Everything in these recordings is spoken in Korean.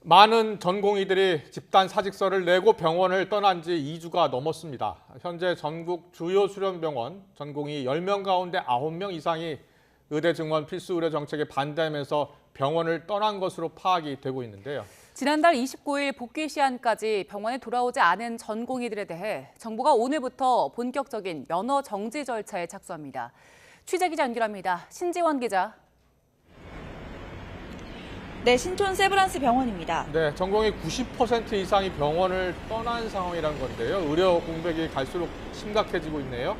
많은 전공의들이 집단 사직서를 내고 병원을 떠난 지 2주가 넘었습니다. 현재 전국 주요 수련병원 전공의 10명 가운데 9명 이상이 의대 증원 필수 의료 정책에 반대하면서 병원을 떠난 것으로 파악이 되고 있는데요. 지난달 29일 복귀 시한까지 병원에 돌아오지 않은 전공의들에 대해 정부가 오늘부터 본격적인 면허 정지 절차에 착수합니다. 취재기자 연결합니다. 신지원 기자. 네, 신촌 세브란스 병원입니다. 네, 전공의 90% 이상이 병원을 떠난 상황이라는 건데요. 의료 공백이 갈수록 심각해지고 있네요.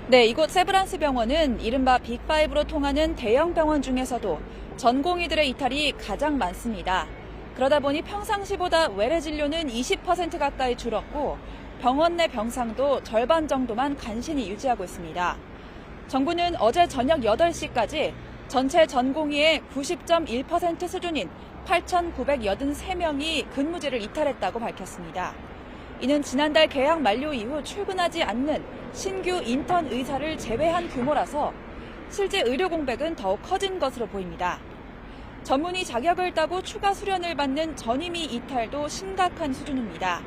네, 이곳 세브란스 병원은 이른바 빅5로 통하는 대형 병원 중에서도 전공의들의 이탈이 가장 많습니다. 그러다 보니 평상시보다 외래 진료는 20% 가까이 줄었고 병원 내 병상도 절반 정도만 간신히 유지하고 있습니다. 정부는 어제 저녁 8시까지 전체 전공의의 90.1% 수준인 8,983명이 근무제를 이탈했다고 밝혔습니다. 이는 지난달 계약 만료 이후 출근하지 않는 신규 인턴 의사를 제외한 규모라서 실제 의료 공백은 더욱 커진 것으로 보입니다. 전문의 자격을 따고 추가 수련을 받는 전임의 이탈도 심각한 수준입니다.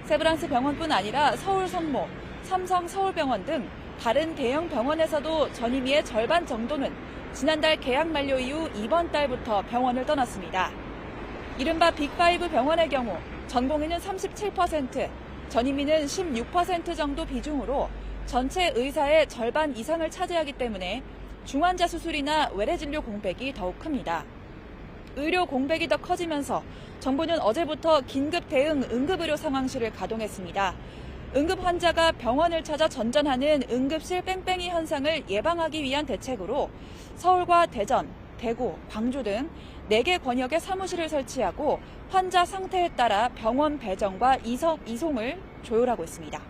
세브란스 병원뿐 아니라 서울 성모, 삼성 서울병원 등 다른 대형 병원에서도 전임의의 절반 정도는 지난달 계약 만료 이후 이번 달부터 병원을 떠났습니다. 이른바 빅5 병원의 경우 전공의는 37%, 전임의는 16% 정도 비중으로 전체 의사의 절반 이상을 차지하기 때문에 중환자 수술이나 외래 진료 공백이 더욱 큽니다. 의료 공백이 더 커지면서 정부는 어제부터 긴급 대응 응급의료 상황실을 가동했습니다. 응급 환자가 병원을 찾아 전전하는 응급실 뺑뺑이 현상을 예방하기 위한 대책으로 서울과 대전, 대구, 광주 등 4개 권역에 사무실을 설치하고 환자 상태에 따라 병원 배정과 이송을 조율하고 있습니다.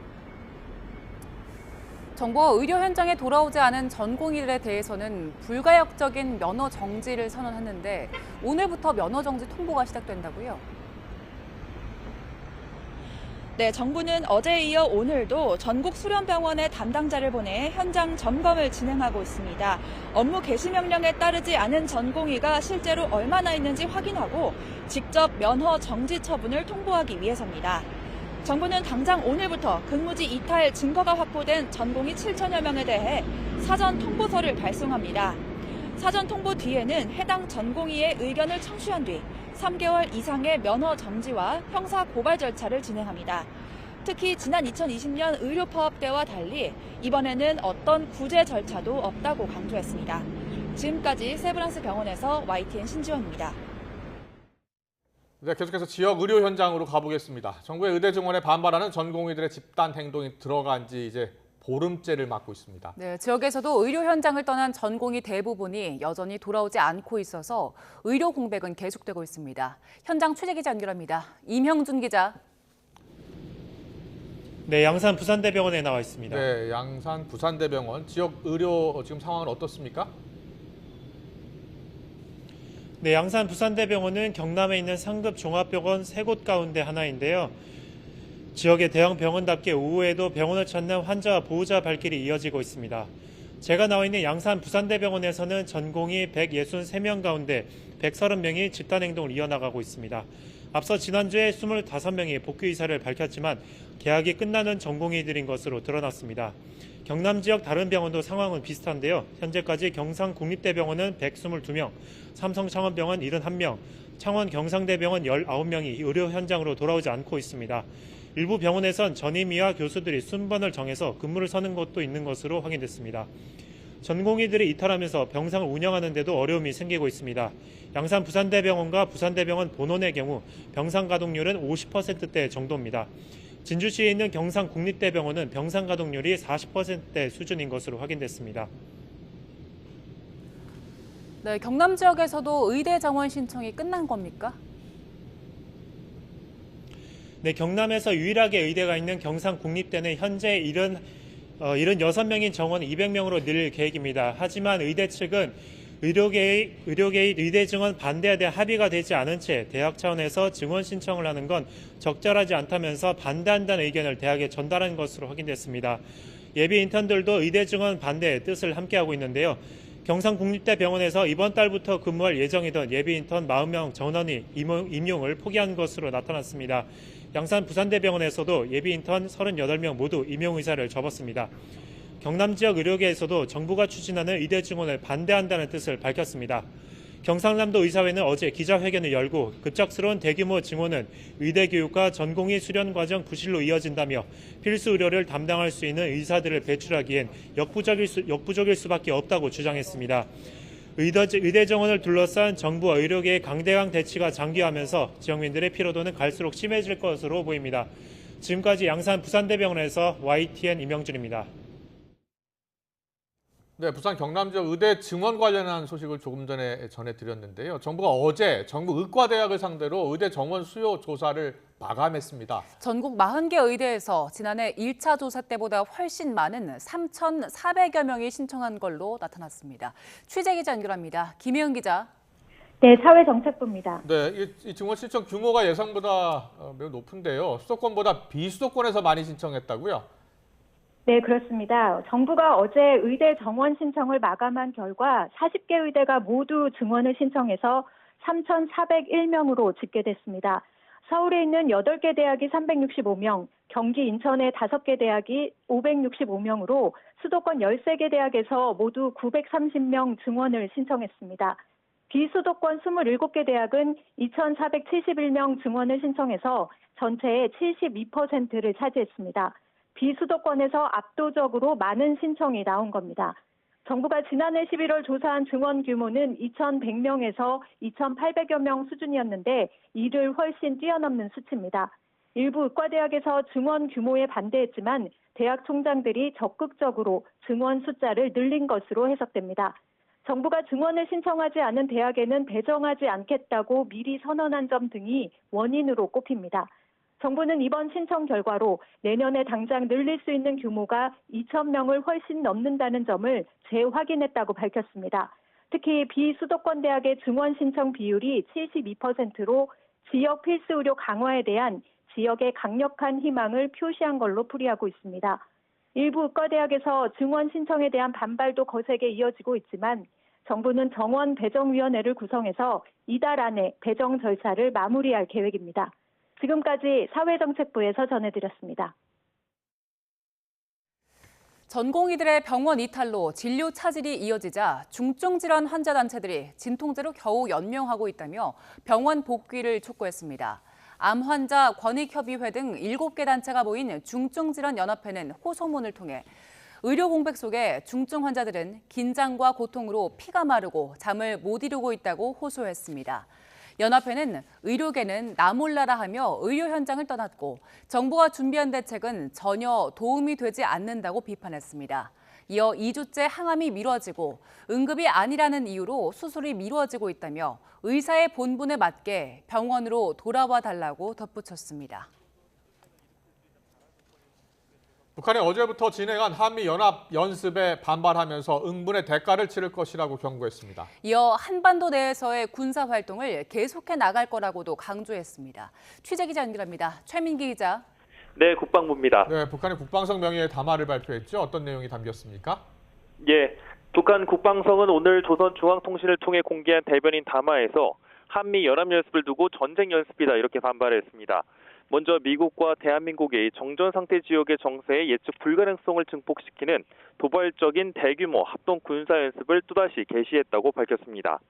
정부가 의료 현장에 돌아오지 않은 전공의들에 대해서는 불가역적인 면허 정지를 선언했는데 오늘부터 면허 정지 통보가 시작된다고요? 네, 정부는 어제에 이어 오늘도 전국 수련병원에 담당자를 보내 현장 점검을 진행하고 있습니다. 업무 개시 명령에 따르지 않은 전공의가 실제로 얼마나 있는지 확인하고 직접 면허 정지 처분을 통보하기 위해서입니다. 정부는 당장 오늘부터 근무지 이탈 증거가 확보된 전공의 7천여 명에 대해 사전 통보서를 발송합니다. 사전 통보 뒤에는 해당 전공의의 의견을 청취한 뒤 3개월 이상의 면허 정지와 형사 고발 절차를 진행합니다. 특히 지난 2020년 의료 파업 때와 달리 이번에는 어떤 구제 절차도 없다고 강조했습니다. 지금까지 세브란스 병원에서 YTN 신지원입니다. 네, 계속해서 지역 의료 현장으로 가보겠습니다. 정부의 의대 증원에 반발하는 전공의들의 집단 행동이 들어간 지 이제 보름째를 맞고 있습니다. 네, 지역에서도 의료 현장을 떠난 전공의 대부분이 여전히 돌아오지 않고 있어서 의료 공백은 계속되고 있습니다. 현장 취재기자 연결합니다. 임형준 기자. 네, 양산 부산대병원에 나와 있습니다. 네, 양산 부산대병원 지역 의료 지금 상황은 어떻습니까? 네, 양산 부산대병원은 경남에 있는 상급 종합병원 3곳 가운데 하나인데요. 지역의 대형 병원답게 오후에도 병원을 찾는 환자와 보호자 발길이 이어지고 있습니다. 제가 나와 있는 양산 부산대병원에서는 전공의 163명 가운데 130명이 집단행동을 이어나가고 있습니다. 앞서 지난주에 25명이 복귀 의사를 밝혔지만 계약이 끝나는 전공의들인 것으로 드러났습니다. 경남 지역 다른 병원도 상황은 비슷한데요. 현재까지 경상국립대병원은 122명, 삼성창원병원 71명, 창원 경상대병원 19명이 의료 현장으로 돌아오지 않고 있습니다. 일부 병원에선 전임의와 교수들이 순번을 정해서 근무를 서는 곳도 있는 것으로 확인됐습니다. 전공의들이 이탈하면서 병상을 운영하는 데도 어려움이 생기고 있습니다. 양산 부산대병원과 부산대병원 본원의 경우 병상 가동률은 50%대 정도입니다. 진주시에 있는 경상국립대병원은 병상 가동률이 40%대 수준인 것으로 확인됐습니다. 네, 경남 지역에서도 의대 정원 신청이 끝난 겁니까? 네, 경남에서 유일하게 의대가 있는 경상국립대는 현재 76명인 정원 200명으로 늘 계획입니다. 하지만 의대 측은 의료계의 의대 증원 반대에 대한 합의가 되지 않은 채 대학 차원에서 증원 신청을 하는 건 적절하지 않다면서 반대한다는 의견을 대학에 전달한 것으로 확인됐습니다. 예비 인턴들도 의대 증원 반대의 뜻을 함께하고 있는데요. 경상국립대병원에서 이번 달부터 근무할 예정이던 예비 인턴 40명 전원이 임용을 포기한 것으로 나타났습니다. 양산 부산대병원에서도 예비 인턴 38명 모두 임용 의사를 접었습니다. 경남 지역 의료계에서도 정부가 추진하는 의대 증원을 반대한다는 뜻을 밝혔습니다. 경상남도 의사회는 어제 기자회견을 열고 급작스러운 대규모 증원은 의대 교육과 전공의 수련 과정 부실로 이어진다며 필수 의료를 담당할 수 있는 의사들을 배출하기엔 역부족일 수밖에 없다고 주장했습니다. 의대 정원을 둘러싼 정부와 의료계의 강대강 대치가 장기화하면서 지역민들의 피로도는 갈수록 심해질 것으로 보입니다. 지금까지 양산 부산대병원에서 YTN 임영준입니다. 네, 부산 경남 지역 의대 증원 관련한 소식을 조금 전에 전해드렸는데요. 정부가 어제 전국 의과대학을 상대로 의대 정원 수요 조사를 마감했습니다. 전국 40개 의대에서 지난해 1차 조사 때보다 훨씬 많은 3,400여 명이 신청한 걸로 나타났습니다. 취재 기자 연결합니다. 김혜은 기자. 네, 사회정책부입니다. 네, 이 증원 신청 규모가 예상보다 매우 높은데요. 수도권보다 비수도권에서 많이 신청했다고요? 네, 그렇습니다. 정부가 어제 의대 정원 신청을 마감한 결과 40개 의대가 모두 증원을 신청해서 3,401명으로 집계됐습니다. 서울에 있는 8개 대학이 365명, 경기 인천의 5개 대학이 565명으로 수도권 13개 대학에서 모두 930명 증원을 신청했습니다. 비수도권 27개 대학은 2,471명 증원을 신청해서 전체의 72%를 차지했습니다. 비수도권에서 압도적으로 많은 신청이 나온 겁니다. 정부가 지난해 11월 조사한 증원 규모는 2,100명에서 2,800여 명 수준이었는데 이를 훨씬 뛰어넘는 수치입니다. 일부 의과대학에서 증원 규모에 반대했지만 대학 총장들이 적극적으로 증원 숫자를 늘린 것으로 해석됩니다. 정부가 증원을 신청하지 않은 대학에는 배정하지 않겠다고 미리 선언한 점 등이 원인으로 꼽힙니다. 정부는 이번 신청 결과로 내년에 당장 늘릴 수 있는 규모가 2,000명을 훨씬 넘는다는 점을 재확인했다고 밝혔습니다. 특히 비수도권 대학의 증원 신청 비율이 72%로 지역 필수 의료 강화에 대한 지역의 강력한 희망을 표시한 걸로 풀이하고 있습니다. 일부 의과대학에서 증원 신청에 대한 반발도 거세게 이어지고 있지만 정부는 정원 배정위원회를 구성해서 이달 안에 배정 절차를 마무리할 계획입니다. 지금까지 사회정책부에서 전해드렸습니다. 전공의들의 병원 이탈로 진료 차질이 이어지자 중증질환 환자 단체들이 진통제로 겨우 연명하고 있다며 병원 복귀를 촉구했습니다. 암환자 권익협의회 등 7개 단체가 모인 중증질환연합회는 호소문을 통해 의료 공백 속에 중증 환자들은 긴장과 고통으로 피가 마르고 잠을 못 이루고 있다고 호소했습니다. 연합회는 의료계는 나 몰라라 하며 의료 현장을 떠났고 정부가 준비한 대책은 전혀 도움이 되지 않는다고 비판했습니다. 이어 2주째 항암이 미뤄지고 응급이 아니라는 이유로 수술이 미뤄지고 있다며 의사의 본분에 맞게 병원으로 돌아와 달라고 덧붙였습니다. 북한이 어제부터 진행한 한미연합연습에 반발하면서 응분의 대가를 치를 것이라고 경고했습니다. 이어 한반도 내에서의 군사활동을 계속해 나갈 거라고도 강조했습니다. 취재기자 연결합니다. 최민기 기자. 네, 국방부입니다. 네, 북한이 국방성 명의의 담화를 발표했죠. 어떤 내용이 담겼습니까? 예, 북한 국방성은 오늘 조선중앙통신을 통해 공개한 대변인 담화에서 한미연합연습을 두고 전쟁 연습이다 이렇게 반발했습니다. 먼저 미국과 대한민국의 정전 상태 지역의 정세의 예측 불가능성을 증폭시키는 도발적인 대규모 합동 군사 연습을 또다시 개시했다고 밝혔습니다.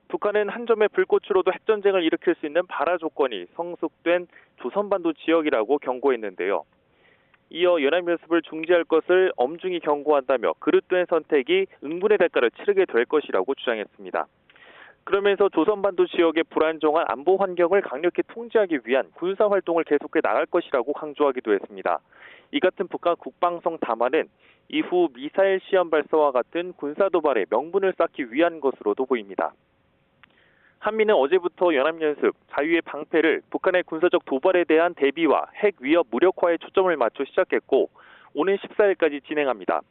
북한은 한 점의 불꽃으로도 핵전쟁을 일으킬 수 있는 발화 조건이 성숙된 조선반도 지역이라고 경고했는데요. 이어 연합연습을 중지할 것을 엄중히 경고한다며 그릇된 선택이 응분의 대가를 치르게 될 것이라고 주장했습니다. 그러면서 조선반도 지역의 불안정한 안보 환경을 강력히 통제하기 위한 군사활동을 계속해 나갈 것이라고 강조하기도 했습니다. 이 같은 북한 국방성 담화는 이후 미사일 시험 발사와 같은 군사도발에 명분을 쌓기 위한 것으로도 보입니다. 한미는 어제부터 연합연습, 자유의 방패를 북한의 군사적 도발에 대한 대비와 핵 위협 무력화에 초점을 맞춰 시작했고 오는 14일까지 진행합니다.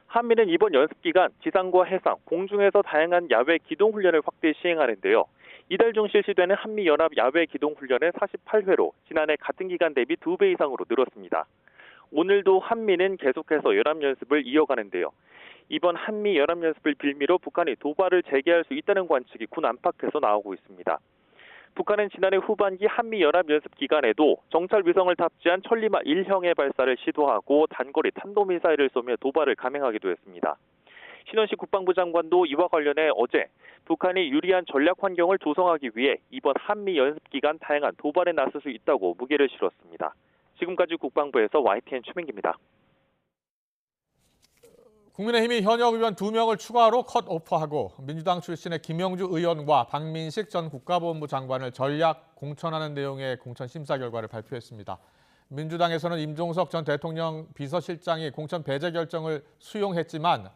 한미는 이번 연습 기간 지상과 해상, 공중에서 다양한 야외 기동 훈련을 확대 시행하는데요. 이달 중 실시되는 한미연합 야외 기동 훈련은 48회로 지난해 같은 기간 대비 2배 이상으로 늘었습니다. 오늘도 한미는 계속해서 연합연습을 이어가는데요. 이번 한미 연합연습을 빌미로 북한이 도발을 재개할 수 있다는 관측이 군 안팎에서 나오고 있습니다. 북한은 지난해 후반기 한미 연합연습 기간에도 정찰 위성을 탑재한 천리마 1형의 발사를 시도하고 단거리 탄도미사일을 쏘며 도발을 감행하기도 했습니다. 신원식 국방부 장관도 이와 관련해 어제 북한이 유리한 전략 환경을 조성하기 위해 이번 한미 연습 기간 다양한 도발에 나설 수 있다고 무게를 실었습니다. 지금까지 국방부에서 YTN 최민기입니다. 국민의힘이 현역 의원 2명을 추가로 컷오프하고 민주당 출신의 김영주 의원과 박민식 전 국가보훈부 장관을 전략 공천하는 내용의 공천 심사 결과를 발표했습니다. 민주당에서는 임종석 전 대통령 비서실장이 공천 배제 결정을 수용했지만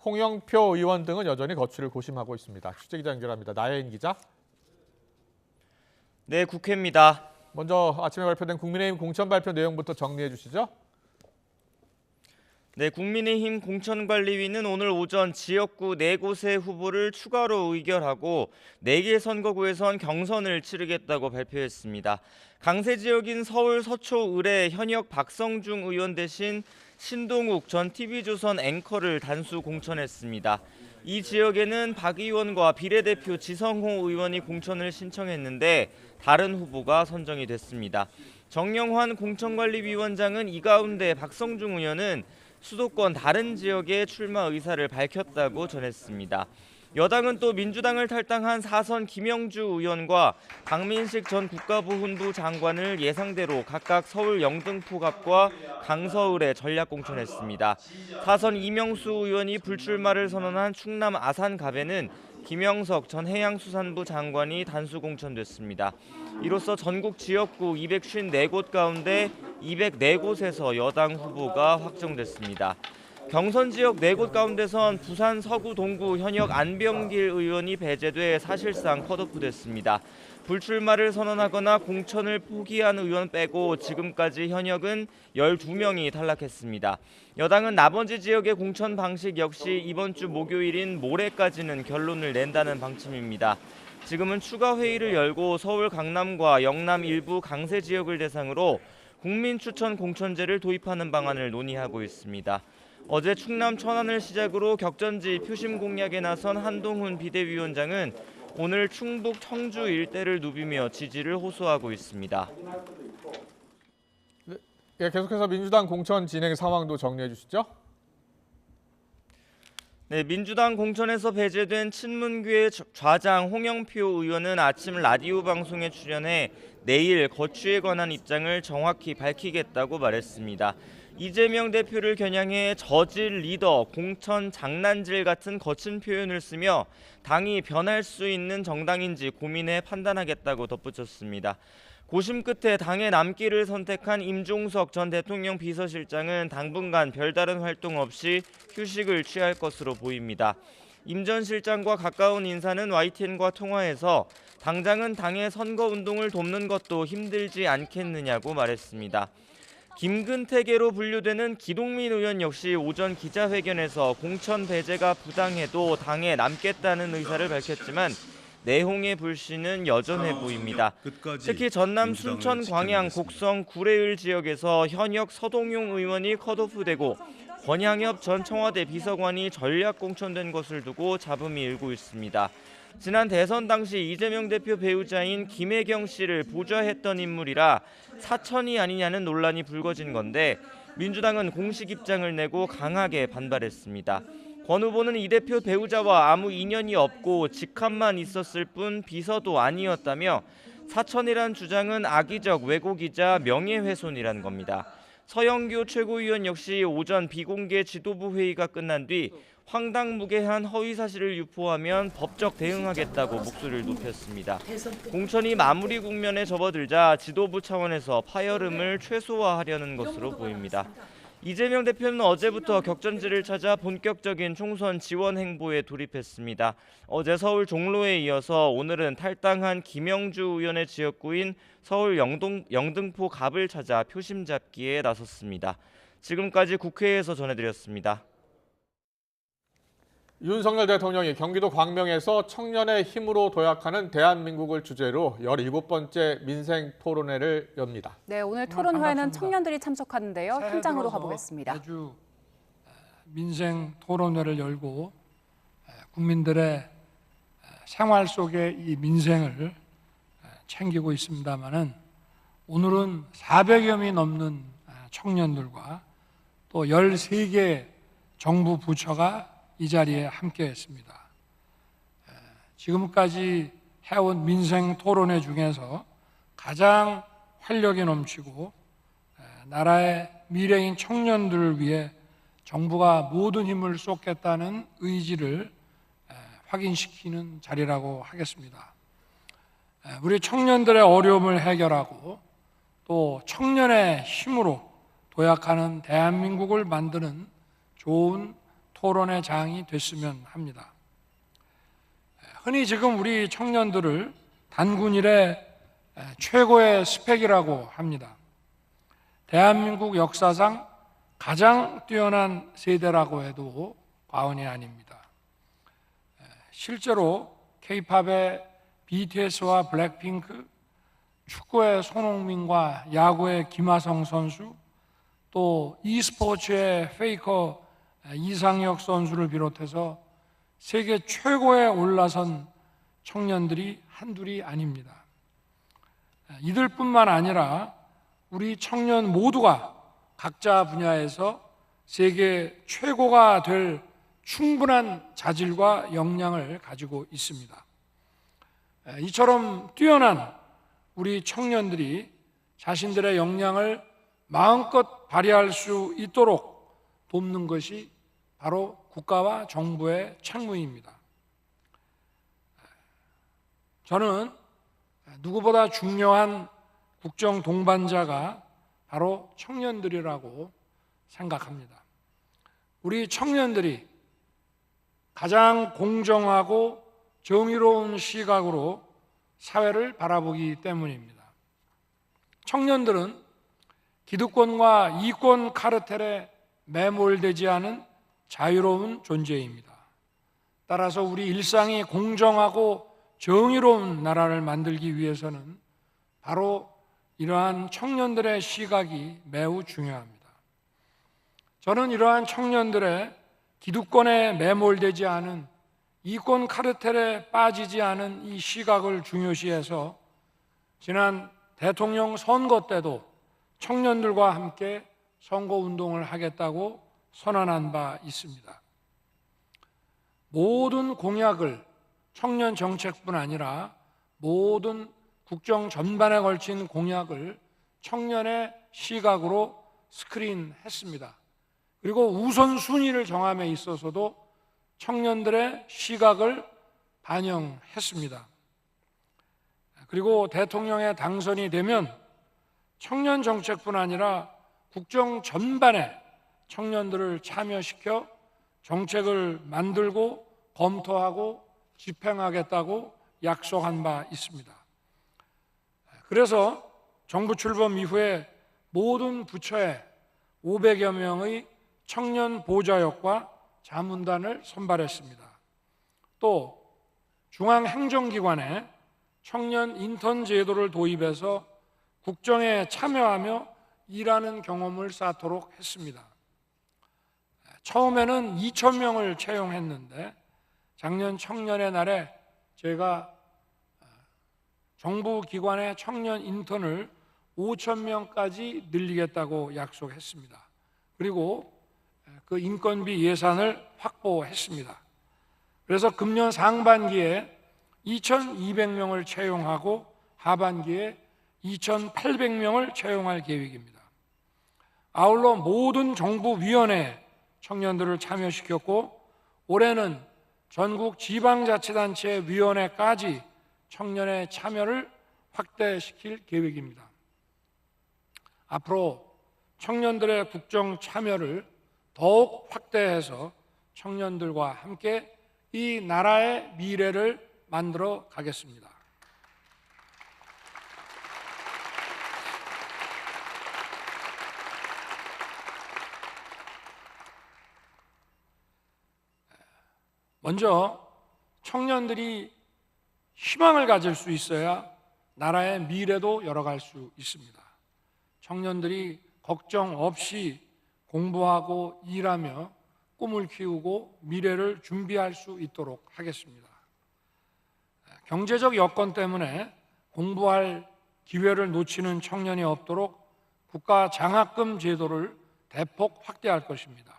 홍영표 의원 등은 여전히 거취를 고심하고 있습니다. 취재기자 연결합니다. 나혜인 기자. 네, 국회입니다. 먼저 아침에 발표된 국민의힘 공천 발표 내용부터 정리해 주시죠. 네, 국민의힘 공천관리위는 오늘 오전 지역구 4곳의 후보를 추가로 의결하고 4개 선거구에선 경선을 치르겠다고 발표했습니다. 강세 지역인 서울 서초 을의 현역 박성중 의원 대신 신동욱 전 TV조선 앵커를 단수 공천했습니다. 이 지역에는 박 의원과 비례대표 지성호 의원이 공천을 신청했는데 다른 후보가 선정이 됐습니다. 정영환 공천관리위원장은 이 가운데 박성중 의원은 수도권 다른 지역에 출마 의사를 밝혔다고 전했습니다. 여당은 또 민주당을 탈당한 4선 김영주 의원과 박민식 전 국가보훈부 장관을 예상대로 각각 서울 영등포갑과 강서을에 전략 공천했습니다. 4선 이명수 의원이 불출마를 선언한 충남 아산갑에는 김영석 전 해양수산부 장관이 단수 공천됐습니다. 이로써 전국 지역구 254곳 가운데 204곳에서 여당 후보가 확정됐습니다. 경선 지역 4곳 가운데선 부산 서구 동구 현역 안병길 의원이 배제돼 사실상 컷오프됐습니다. 불출마를 선언하거나 공천을 포기한 의원 빼고 지금까지 현역은 12명이 탈락했습니다. 여당은 나머지 지역의 공천 방식 역시 이번 주 목요일인 모레까지는 결론을 낸다는 방침입니다. 지금은 추가 회의를 열고 서울 강남과 영남 일부 강세 지역을 대상으로 국민 추천 공천제를 도입하는 방안을 논의하고 있습니다. 어제 충남 천안을 시작으로 격전지 표심 공략에 나선 한동훈 비대위원장은 오늘 충북 청주 일대를 누비며 지지를 호소하고 있습니다. 네, 계속해서 민주당 공천 진행 상황도 정리해 주시죠. 네, 민주당 공천에서 배제된 친문교의 좌장 홍영표 의원은 아침 라디오 방송에 출연해 내일 거취에 관한 입장을 정확히 밝히겠다고 말했습니다. 이재명 대표를 겨냥해 저질 리더, 공천 장난질 같은 거친 표현을 쓰며 당이 변할 수 있는 정당인지 고민해 판단하겠다고 덧붙였습니다. 고심 끝에 당의 남기를 선택한 임종석 전 대통령 비서실장은 당분간 별다른 활동 없이 휴식을 취할 것으로 보입니다. 임 전 실장과 가까운 인사는 YTN과 통화에서 당장은 당의 선거운동을 돕는 것도 힘들지 않겠느냐고 말했습니다. 김근태계로 분류되는 기동민 의원 역시 오전 기자회견에서 공천 배제가 부당해도 당에 남겠다는 의사를 밝혔지만 내홍의 불씨는 여전해 보입니다. 특히 전남 순천 광양 곡성 구례을 지역에서 현역 서동용 의원이 컷오프되고 권양엽 전 청와대 비서관이 전략 공천된 것을 두고 잡음이 일고 있습니다. 지난 대선 당시 이재명 대표 배우자인 김혜경 씨를 보좌했던 인물이라 사천이 아니냐는 논란이 불거진 건데 민주당은 공식 입장을 내고 강하게 반발했습니다. 권 후보는 이 대표 배우자와 아무 인연이 없고 직함만 있었을 뿐 비서도 아니었다며 사천이란 주장은 악의적 왜곡이자 명예훼손이란 겁니다. 서영교 최고위원 역시 오전 비공개 지도부 회의가 끝난 뒤 황당무계한 허위사실을 유포하면 법적 대응하겠다고 목소리를 높였습니다. 공천이 마무리 국면에 접어들자 지도부 차원에서 파열음을 최소화하려는 것으로 보입니다. 이재명 대표는 어제부터 격전지를 찾아 본격적인 총선 지원 행보에 돌입했습니다. 어제 서울 종로에 이어서 오늘은 탈당한 김영주 의원의 지역구인 서울 영등포 갑을 찾아 표심 잡기에 나섰습니다. 지금까지 국회에서 전해드렸습니다. 윤석열 대통령이 경기도 광명에서 청년의 힘으로 도약하는 대한민국을 주제로 17번째 민생 토론회를 엽니다. 네, 오늘 토론회에는 청년들이 참석하는데요. 현장으로 가보겠습니다. 아주 민생 토론회를 열고 국민들의 생활 속의 이 민생을 챙기고 있습니다마는 오늘은 400여 명이 넘는 청년들과 또 13개 정부 부처가 이 자리에 함께했습니다. 지금까지 해온 민생 토론회 중에서 가장 활력이 넘치고 나라의 미래인 청년들을 위해 정부가 모든 힘을 쏟겠다는 의지를 확인시키는 자리라고 하겠습니다. 우리 청년들의 어려움을 해결하고 또 청년의 힘으로 도약하는 대한민국을 만드는 좋은 토론의 장이 됐으면 합니다. 흔히 지금 우리 청년들을 단군 이래 최고의 스펙이라고 합니다. 대한민국 역사상 가장 뛰어난 세대라고 해도 과언이 아닙니다. 실제로 K-팝의 BTS와 블랙핑크, 축구의 손흥민과 야구의 김하성 선수, 또 e스포츠의 페이커 이상혁 선수를 비롯해서 세계 최고에 올라선 청년들이 한둘이 아닙니다. 이들뿐만 아니라 우리 청년 모두가 각자 분야에서 세계 최고가 될 충분한 자질과 역량을 가지고 있습니다. 이처럼 뛰어난 우리 청년들이 자신들의 역량을 마음껏 발휘할 수 있도록 돕는 것이 바로 국가와 정부의 책무입니다. 저는 누구보다 중요한 국정 동반자가 바로 청년들이라고 생각합니다. 우리 청년들이 가장 공정하고 정의로운 시각으로 사회를 바라보기 때문입니다. 청년들은 기득권과 이권 카르텔에 매몰되지 않은 자유로운 존재입니다. 따라서 우리 일상이 공정하고 정의로운 나라를 만들기 위해서는 바로 이러한 청년들의 시각이 매우 중요합니다. 저는 이러한 청년들의 기득권에 매몰되지 않은 이권 카르텔에 빠지지 않은 이 시각을 중요시해서 지난 대통령 선거 때도 청년들과 함께 선거운동을 하겠다고 선언한 바 있습니다. 모든 공약을 청년 정책뿐 아니라 모든 국정 전반에 걸친 공약을 청년의 시각으로 스크린했습니다. 그리고 우선순위를 정함에 있어서도 청년들의 시각을 반영했습니다. 그리고 대통령에 당선이 되면 청년 정책뿐 아니라 국정 전반에 청년들을 참여시켜 정책을 만들고 검토하고 집행하겠다고 약속한 바 있습니다. 그래서 정부 출범 이후에 모든 부처에 500여 명의 청년 보좌역과 자문단을 선발했습니다. 또 중앙행정기관에 청년 인턴 제도를 도입해서 국정에 참여하며 일하는 경험을 쌓도록 했습니다. 처음에는 2,000명을 채용했는데 작년 청년의 날에 제가 정부 기관의 청년 인턴을 5,000명까지 늘리겠다고 약속했습니다. 그리고 그 인건비 예산을 확보했습니다. 그래서 금년 상반기에 2,200명을 채용하고 하반기에 2,800명을 채용할 계획입니다. 아울러 모든 정부위원회에 청년들을 참여시켰고 올해는 전국 지방자치단체 위원회까지 청년의 참여를 확대시킬 계획입니다. 앞으로 청년들의 국정 참여를 더욱 확대해서 청년들과 함께 이 나라의 미래를 만들어 가겠습니다. 먼저 청년들이 희망을 가질 수 있어야 나라의 미래도 열어갈 수 있습니다. 청년들이 걱정 없이 공부하고 일하며 꿈을 키우고 미래를 준비할 수 있도록 하겠습니다. 경제적 여건 때문에 공부할 기회를 놓치는 청년이 없도록 국가 장학금 제도를 대폭 확대할 것입니다.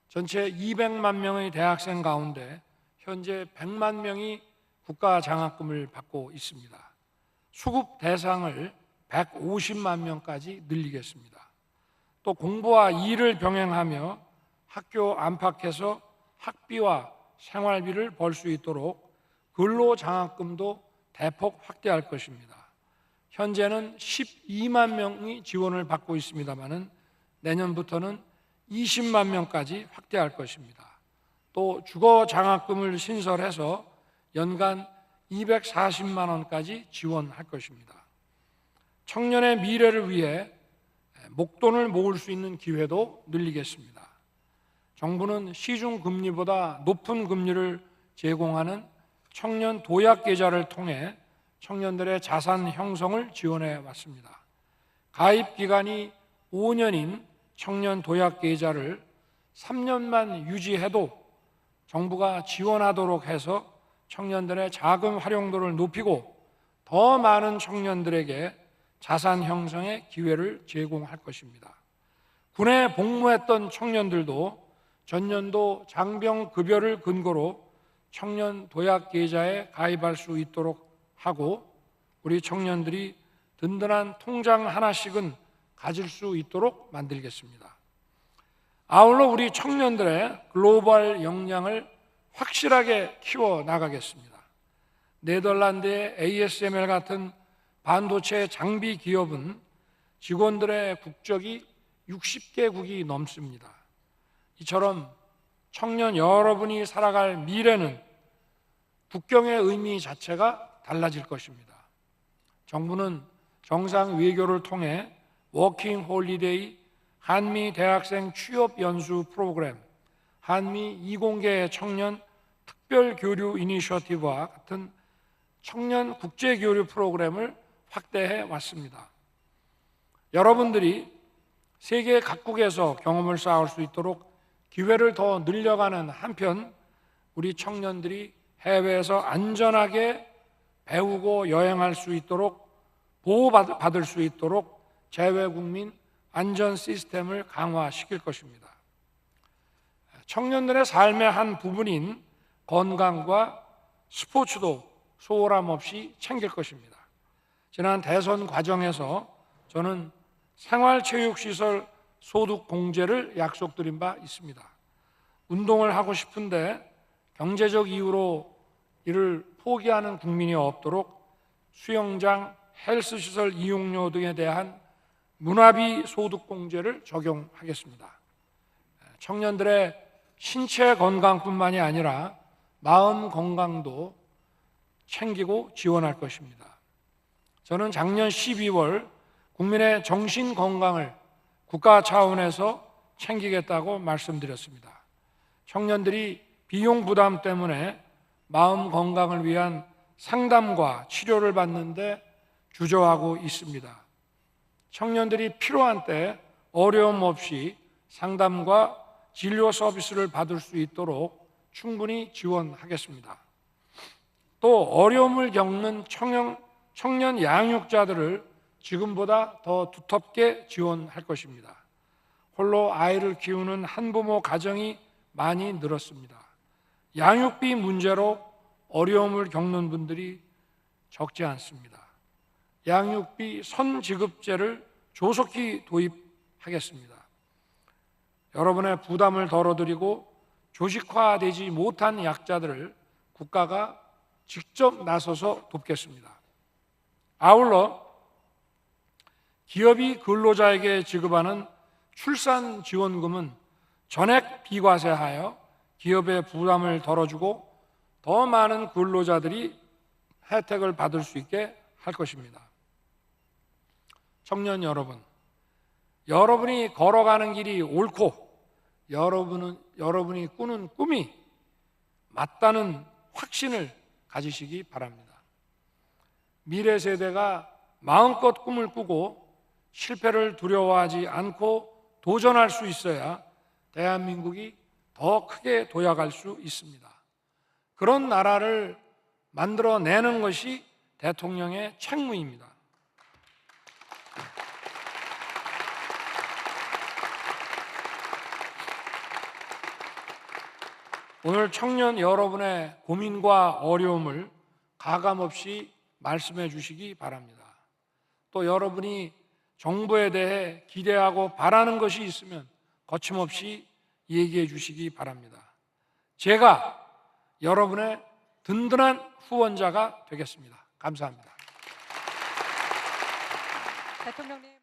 전체 200만 명의 대학생 가운데 현재 100만 명이 국가 장학금을 받고 있습니다. 수급 대상을 150만 명까지 늘리겠습니다. 또 공부와 일을 병행하며 학교 안팎에서 학비와 생활비를 벌 수 있도록 근로장학금도 대폭 확대할 것입니다. 현재는 12만 명이 지원을 받고 있습니다마는 내년부터는 20만 명까지 확대할 것입니다. 또 주거장학금을 신설해서 연간 240만 원까지 지원할 것입니다. 청년의 미래를 위해 목돈을 모을 수 있는 기회도 늘리겠습니다. 정부는 시중금리보다 높은 금리를 제공하는 청년 도약계좌를 통해 청년들의 자산 형성을 지원해 왔습니다. 가입 기간이 5년인 청년 도약계좌를 3년만 유지해도 정부가 지원하도록 해서 청년들의 자금 활용도를 높이고 더 많은 청년들에게 자산 형성의 기회를 제공할 것입니다. 군에 복무했던 청년들도 전년도 장병급여를 근거로 청년 도약계좌에 가입할 수 있도록 하고 우리 청년들이 든든한 통장 하나씩은 가질 수 있도록 만들겠습니다. 아울러 우리 청년들의 글로벌 역량을 확실하게 키워나가겠습니다. 네덜란드의 ASML 같은 반도체 장비 기업은 직원들의 국적이 60개국이 넘습니다. 이처럼 청년 여러분이 살아갈 미래는 국경의 의미 자체가 달라질 것입니다. 정부는 정상 외교를 통해 워킹 홀리데이, 한미 대학생 취업 연수 프로그램, 한미 이공계 청년 특별 교류 이니셔티브와 같은 청년 국제 교류 프로그램을 확대해 왔습니다. 여러분들이 세계 각국에서 경험을 쌓을 수 있도록 기회를 더 늘려가는 한편 우리 청년들이 해외에서 안전하게 배우고 여행할 수 있도록 보호받을 수 있도록 재외국민 안전 시스템을 강화시킬 것입니다. 청년들의 삶의 한 부분인 건강과 스포츠도 소홀함 없이 챙길 것입니다. 지난 대선 과정에서 저는 생활체육시설 소득 공제를 약속드린 바 있습니다. 운동을 하고 싶은데 경제적 이유로 이를 포기하는 국민이 없도록 수영장, 헬스시설 이용료 등에 대한 문화비 소득 공제를 적용하겠습니다. 청년들의 신체 건강뿐만이 아니라 마음 건강도 챙기고 지원할 것입니다. 저는 작년 12월 국민의 정신 건강을 국가 차원에서 챙기겠다고 말씀드렸습니다. 청년들이 비용 부담 때문에 마음 건강을 위한 상담과 치료를 받는데 주저하고 있습니다. 청년들이 필요한 때 어려움 없이 상담과 진료 서비스를 받을 수 있도록 충분히 지원하겠습니다. 또 어려움을 겪는 청년 양육자들을 지금보다 더 두텁게 지원할 것입니다. 홀로 아이를 키우는 한부모 가정이 많이 늘었습니다. 양육비 문제로 어려움을 겪는 분들이 적지 않습니다. 양육비 선지급제를 조속히 도입하겠습니다. 여러분의 부담을 덜어드리고 조직화되지 못한 약자들을 국가가 직접 나서서 돕겠습니다. 아울러 기업이 근로자에게 지급하는 출산지원금은 전액 비과세하여 기업의 부담을 덜어주고 더 많은 근로자들이 혜택을 받을 수 있게 할 것입니다. 청년 여러분, 여러분이 걸어가는 길이 옳고 여러분이 꾸는 꿈이 맞다는 확신을 가지시기 바랍니다. 미래 세대가 마음껏 꿈을 꾸고 실패를 두려워하지 않고 도전할 수 있어야 대한민국이 더 크게 도약할 수 있습니다. 그런 나라를 만들어내는 것이 대통령의 책무입니다. 오늘 청년 여러분의 고민과 어려움을 가감없이 말씀해 주시기 바랍니다. 또 여러분이 정부에 대해 기대하고 바라는 것이 있으면 거침없이 얘기해 주시기 바랍니다. 제가 여러분의 든든한 후원자가 되겠습니다. 감사합니다. 대통령님.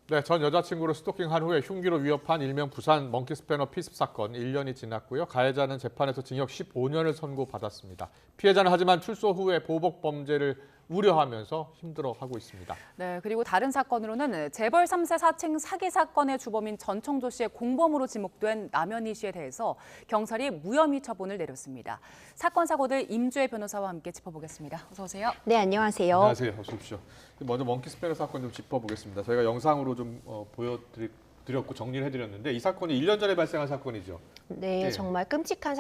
네, 전 여자친구를 스토킹한 후에 흉기로 위협한 일명 부산 멍키 스패너 피습 사건 1년이 지났고요. 가해자는 재판에서 징역 15년을 선고받았습니다. 피해자는 하지만 출소 후에 보복 범죄를 우려하면서 힘들어하고 있습니다. 네, 그리고 다른 사건으로는 재벌 3세 사칭 사기 사건의 주범인 전청조 씨의 공범으로 지목된 남현희 씨에 대해서 경찰이 무혐의 처분을 내렸습니다. 사건 사고들 임주혜 변호사와 함께 짚어보겠습니다. 어서 오세요. 네, 안녕하세요. 안녕하세요. 어서 오십시오. 먼저 멍키 스패너 사건 좀 짚어보겠습니다. 저희가 영상으로 좀 보여드렸고 정리를 해드렸는데 이 사건이 1년 전에 발생한 사건이죠. 네, 예. 정말 끔찍한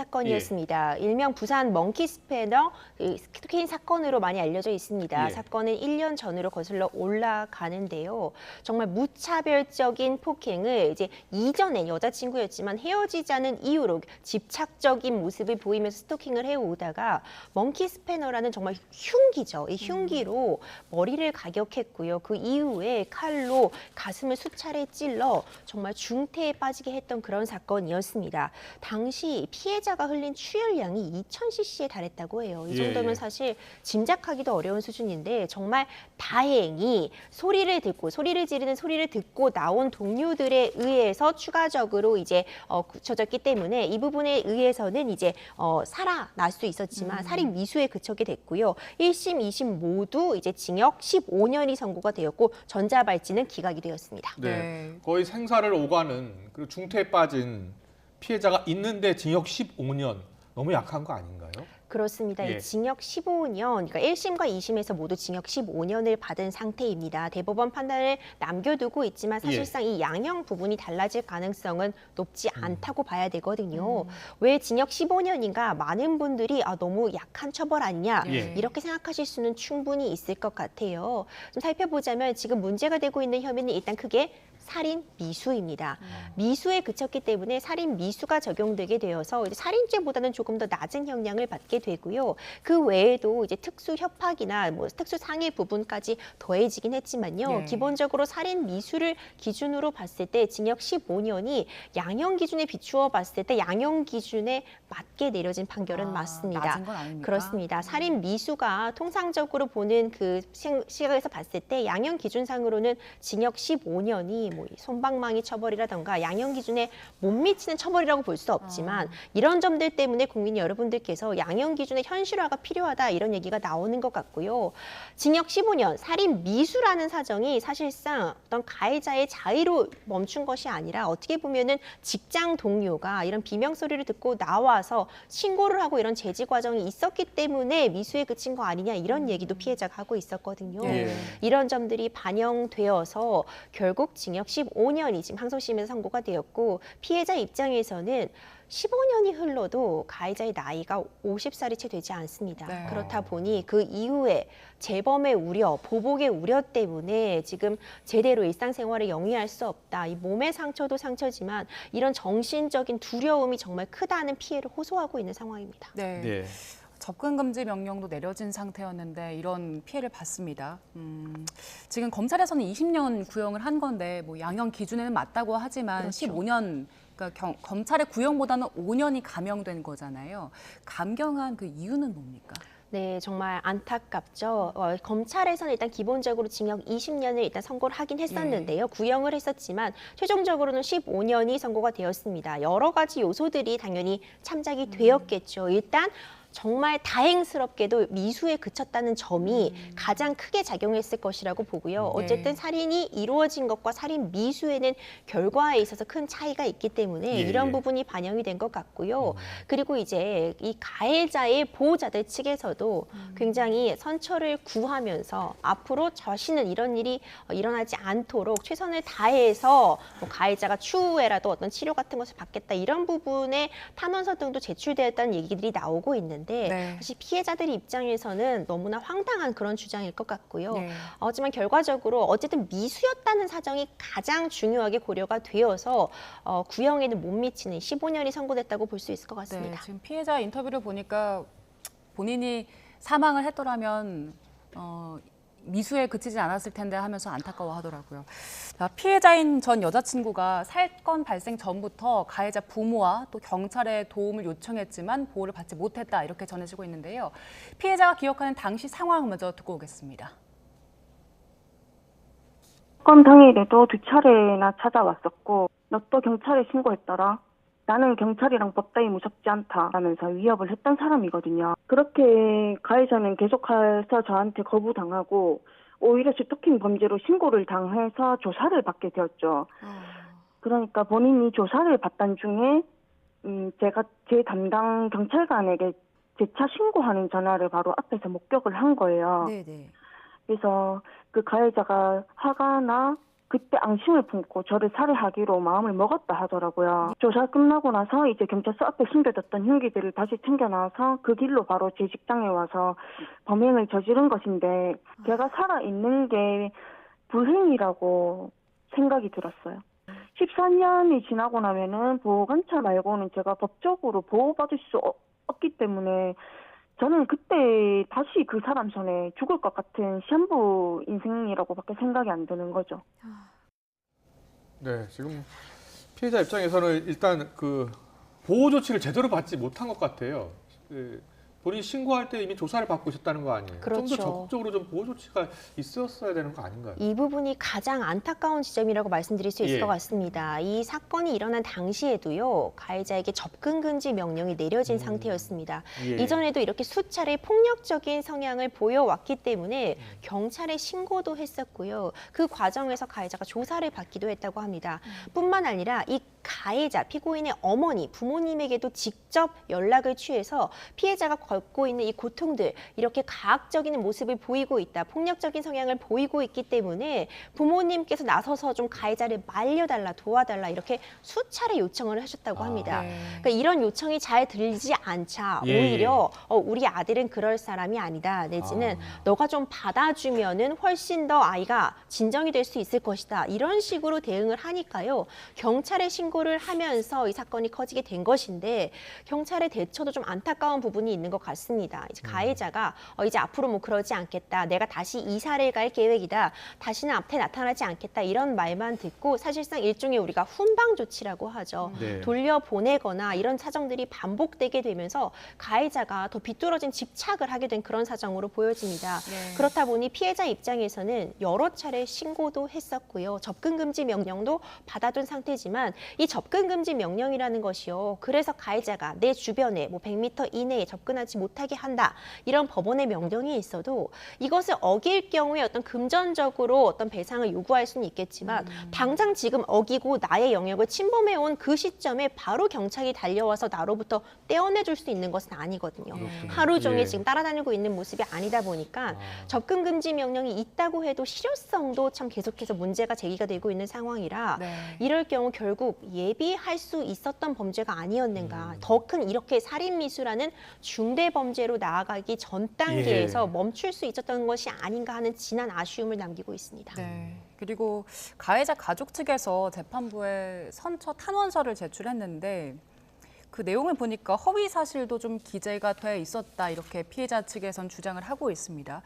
일명 부산 멍키 스패너 스토킹 사건으로 많이 알려져 있습니다. 예. 사건은 1년 전으로 거슬러 올라가는데요. 정말 무차별적인 폭행을 이제 이전에 여자친구였지만 헤어지자는 이유로 집착적인 모습을 보이면서 스토킹을 해오다가 멍키 스패너라는 정말 흉기죠. 이 흉기로 머리를 가격했고요. 그 이후에 칼로 가슴을 수차례 찔러 정말 중태에 빠지게 했던 그런 사건이었습니다. 당시 피해자가 흘린 추열량이 2000cc에 달했다고 해요. 이 정도면 예. 사실 짐작하기도 어려운 수준인데 정말 다행히 소리를 지르는 소리를 듣고 나온 동료들에 의해서 추가적으로 이제 굳혀졌기 때문에 이 부분에 의해서는 이제 살아날 수 있었지만 살인 미수에 그쳤게 됐고요. 1심, 2심 모두 이제 징역 15년이 선고가 되었고 전자발찌는 기각이 되었습니다. 네. 거의 생사를 오가는 그리고 중태에 빠진 피해자가 있는데 징역 15년 너무 약한 거 아닌가요? 그렇습니다. 예. 이 징역 15년, 그러니까 1심과 2심에서 모두 징역 15년을 받은 상태입니다. 대법원 판단을 남겨두고 있지만 사실상 이 양형 부분이 달라질 가능성은 높지 않다고 봐야 되거든요. 왜 징역 15년인가 많은 분들이 너무 약한 처벌 아니냐 예. 이렇게 생각하실 수는 충분히 있을 것 같아요. 좀 살펴보자면 지금 문제가 되고 있는 혐의는 일단 크게 살인 미수입니다. 미수에 그쳤기 때문에 살인 미수가 적용되게 되어서 이제 살인죄보다는 조금 더 낮은 형량을 받게 되고요. 그 외에도 이제 특수 협박이나 뭐 특수 상해 부분까지 더해지긴 했지만요. 네. 기본적으로 살인 미수를 기준으로 봤을 때 징역 15년이 양형 기준에 비추어 봤을 때 양형 기준에 맞게 내려진 판결은 맞습니다. 낮은 건 아닙니까? 그렇습니다. 살인 미수가 통상적으로 보는 그 시각에서 봤을 때 양형 기준상으로는 징역 15년이 뭐 솜방망이 처벌이라던가 양형 기준에 못 미치는 처벌이라고 볼 수 없지만 이런 점들 때문에 국민 여러분들께서 양형 기준의 현실화가 필요하다 이런 얘기가 나오는 것 같고요. 징역 15년 살인 미수라는 사정이 사실상 어떤 가해자의 자의로 멈춘 것이 아니라 어떻게 보면은 직장 동료가 이런 비명 소리를 듣고 나와서 신고를 하고 이런 제지 과정이 있었기 때문에 미수에 그친 거 아니냐 이런 얘기도 피해자가 하고 있었거든요. 예. 이런 점들이 반영되어서 결국 징역 15년이 지금 항소심에서 선고가 되었고 피해자 입장에서는 15년이 흘러도 가해자의 나이가 50살이 채 되지 않습니다. 네. 그렇다 보니 그 이후에 재범의 우려, 보복의 우려 때문에 지금 제대로 일상생활을 영위할 수 없다. 이 몸의 상처도 상처지만 이런 정신적인 두려움이 정말 크다는 피해를 호소하고 있는 상황입니다. 네. 네. 접근 금지 명령도 내려진 상태였는데 이런 피해를 봤습니다. 지금 검찰에서는 20년 구형을 한 건데 뭐 양형 기준에는 맞다고 하지만 그렇죠. 15년 그러니까 검찰의 구형보다는 5년이 감형된 거잖아요. 감경한 그 이유는 뭡니까? 네, 정말 안타깝죠. 검찰에서는 일단 기본적으로 징역 20년을 일단 선고를 하긴 했었는데요. 구형을 했었지만 최종적으로는 15년이 선고가 되었습니다. 여러 가지 요소들이 당연히 참작이 되었겠죠. 일단 정말 다행스럽게도 미수에 그쳤다는 점이 가장 크게 작용했을 것이라고 보고요. 네. 어쨌든 살인이 이루어진 것과 살인 미수에는 결과에 있어서 큰 차이가 있기 때문에 예, 이런 예. 부분이 반영이 된 것 같고요. 그리고 이제 이 가해자의 보호자들 측에서도 굉장히 선처를 구하면서 앞으로 자신은 이런 일이 일어나지 않도록 최선을 다해서 뭐 가해자가 추후에라도 어떤 치료 같은 것을 받겠다 이런 부분에 탄원서 등도 제출되었다는 얘기들이 나오고 있는데 네. 사실 피해자들 입장에서는 너무나 황당한 그런 주장일 것 같고요. 네. 하지만 결과적으로 어쨌든 미수였다는 사정이 가장 중요하게 고려가 되어서 구형에는 못 미치는 15년이 선고됐다고 볼 수 있을 것 네, 같습니다. 지금 피해자 인터뷰를 보니까 본인이 사망을 했더라면 미수에 그치지 않았을 텐데 하면서 안타까워하더라고요. 자, 피해자인 전 여자친구가 사건 발생 전부터 가해자 부모와 또 경찰에 도움을 요청했지만 보호를 받지 못했다 이렇게 전해지고 있는데요. 피해자가 기억하는 당시 상황 먼저 듣고 오겠습니다. 사건 당일에도 2차례나 찾아왔었고 너 또 경찰에 신고했더라. 나는 경찰이랑 법다이 무섭지 않다 라면서 위협을 했던 사람이거든요. 그렇게 가해자는 계속해서 저한테 거부당하고 오히려 스토킹 범죄로 신고를 당해서 조사를 받게 되었죠. 그러니까 본인이 조사를 받던 중에 제가 제 담당 경찰관에게 재차 신고하는 전화를 바로 앞에서 목격을 한 거예요. 네네. 그래서 그 가해자가 화가 나 그때 앙심을 품고 저를 살해하기로 마음을 먹었다 하더라고요. 조사 끝나고 나서 이제 경찰서 앞에 숨겨뒀던 흉기들을 다시 챙겨놔서 그 길로 바로 제 직장에 와서 범행을 저지른 것인데 제가 살아있는 게 불행이라고 생각이 들었어요. 14년이 지나고 나면은 보호관찰 말고는 제가 법적으로 보호받을 수 없기 때문에 저는 그때 다시 그 사람 손에 죽을 것 같은 시한부 인생이라고밖에 생각이 안 드는 거죠. 네, 지금 피해자 입장에서는 일단 그 보호 조치를 제대로 받지 못한 것 같아요. 본인이 신고할 때 이미 조사를 받고 있었다는 거 아니에요? 좀 그렇죠. 더 적극적으로 좀 보호 조치가 있었어야 되는 거 아닌가요? 이 부분이 가장 안타까운 지점이라고 말씀드릴 수 있을 예. 것 같습니다. 이 사건이 일어난 당시에도요, 가해자에게 접근 금지 명령이 내려진 상태였습니다. 예. 이전에도 이렇게 수차례 폭력적인 성향을 보여왔기 때문에 경찰에 신고도 했었고요. 그 과정에서 가해자가 조사를 받기도 했다고 합니다. 뿐만 아니라 이 가해자, 피고인의 어머니, 부모님에게도 직접 연락을 취해서 피해자가 겪고 있는 이 고통들, 이렇게 가학적인 모습을 보이고 있다, 폭력적인 성향을 보이고 있기 때문에 부모님께서 나서서 좀 가해자를 말려달라, 도와달라 이렇게 수차례 요청을 하셨다고 합니다. 네. 그러니까 이런 요청이 잘 들리지 않자 예. 오히려 우리 아들은 그럴 사람이 아니다, 내지는 너가 좀 받아주면은 훨씬 더 아이가 진정이 될 수 있을 것이다, 이런 식으로 대응을 하니까요, 경찰에 신고를 하면서 이 사건이 커지게 된 것인데 경찰의 대처도 좀 안타까운 부분이 있는 것 같습니다. 이제 가해자가 이제 앞으로 뭐 그러지 않겠다, 내가 다시 이사를 갈 계획이다, 다시는 앞에 나타나지 않겠다, 이런 말만 듣고 사실상 일종의 우리가 훈방 조치라고 하죠. 네. 돌려보내거나 이런 사정들이 반복되게 되면서 가해자가 더 비뚤어진 집착을 하게 된 그런 사정으로 보여집니다. 네. 그렇다 보니 피해자 입장에서는 여러 차례 신고도 했었고요. 접근 금지 명령도 받아둔 상태지만 이 접근 금지 명령이라는 것이요, 그래서 가해자가 내 주변에 뭐 100m 이내에 접근하지 출근하지 못하게 한다. 이런 법원의 명령이 있어도 이것을 어길 경우에 어떤 금전적으로 어떤 배상을 요구할 수는 있겠지만 당장 지금 어기고 나의 영역을 침범해온 그 시점에 바로 경찰이 달려와서 나로부터 떼어내줄 수 있는 것은 아니거든요. 하루 종일 예. 지금 따라다니고 있는 모습이 아니다 보니까 접근 금지 명령이 있다고 해도 실효성도 참 계속해서 문제가 제기가 되고 있는 상황이라 네. 이럴 경우 결국 예비할 수 있었던 범죄가 아니었는가. 더 큰 이렇게 살인미수라는 중대 범죄로 나아가기 전 단계에서 예. 멈출 수 있었던 것이 아닌가 하는 진한 아쉬움을 남기고 있습니다. 네. 그리고 가해자 가족 측에서 재판부에 선처 탄원서를 제출했는데 그 내용을 보니까 허위 사실도 좀 기재가 돼 있었다 이렇게 피해자 측에선 주장을 하고 있습니다.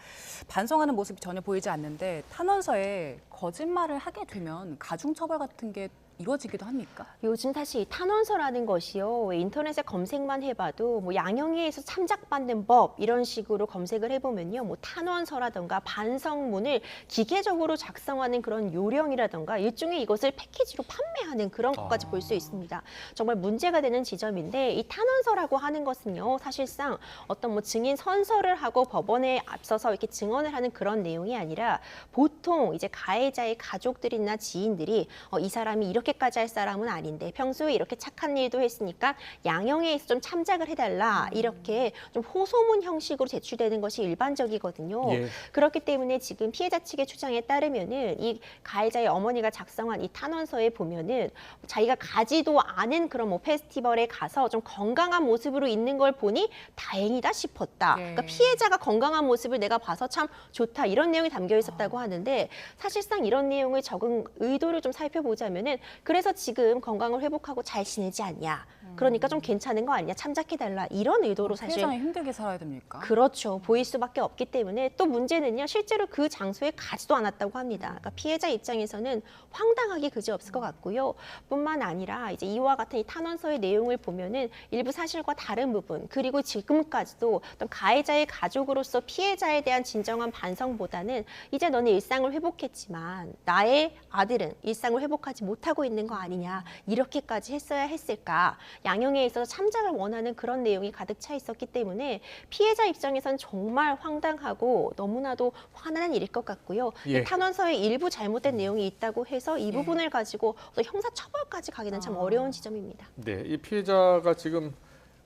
반성하는 모습이 전혀 보이지 않는데 탄원서에 거짓말을 하게 되면 가중처벌 같은 게 이루어지기도 합니까? 요즘 사실 이 탄원서라는 것이요. 왜 인터넷에 검색만 해봐도 뭐 양형에서 참작받는 법 이런 식으로 검색을 해보면요. 뭐 탄원서라던가 반성문을 기계적으로 작성하는 그런 요령이라던가 일종의 이것을 패키지로 판매하는 그런 것까지 볼 수 있습니다. 정말 문제가 되는 지점인데 이 탄원서라고 하는 것은요. 사실상 어떤 뭐 증인 선서를 하고 법원에 앞서서 이렇게 증언을 하는 그런 내용이 아니라 보통 이제 가해자의 가족들이나 지인들이 이 사람이 이렇게까지 할 사람은 아닌데 평소에 이렇게 착한 일도 했으니까 양형에 있어 좀 참작을 해달라 이렇게 좀 호소문 형식으로 제출되는 것이 일반적이거든요. 예. 그렇기 때문에 지금 피해자 측의 주장에 따르면은 이 가해자의 어머니가 작성한 이 탄원서에 보면은 자기가 가지도 않은 그런 뭐 페스티벌에 가서 좀 건강한 모습으로 있는 걸 보니 다행이다 싶었다. 예. 그러니까 피해자가 건강한 모습을 내가 봐서 참 좋다 이런 내용이 담겨 있었다고 하는데 사실상 이런 내용을 적은 의도를 좀 살펴보자면은 그래서 지금 건강을 회복하고 잘 지내지 않냐. 그러니까 좀 괜찮은 거 아니냐. 참작해달라. 이런 의도로 사실 피해자는 힘들게 살아야 됩니까? 그렇죠. 보일 수밖에 없기 때문에 또 문제는요. 실제로 그 장소에 가지도 않았다고 합니다. 그러니까 피해자 입장에서는 황당하기 그지없을 것 같고요. 뿐만 아니라 이제 이와 같은 이 탄원서의 내용을 보면은 일부 사실과 다른 부분 그리고 지금까지도 어떤 가해자의 가족으로서 피해자에 대한 진정한 반성보다는 이제 너는 일상을 회복했지만 나의 아들은 일상을 회복하지 못하고 있는 거 아니냐. 이렇게까지 했어야 했을까. 양형에 있어서 참작을 원하는 그런 내용이 가득 차 있었기 때문에 피해자 입장에선 정말 황당하고 너무나도 화나는 일일 것 같고요. 예. 이 탄원서에 일부 잘못된 내용이 있다고 해서 이 부분을 가지고 또 형사처벌까지 가기는 참 어려운 지점입니다. 네, 이 피해자가 지금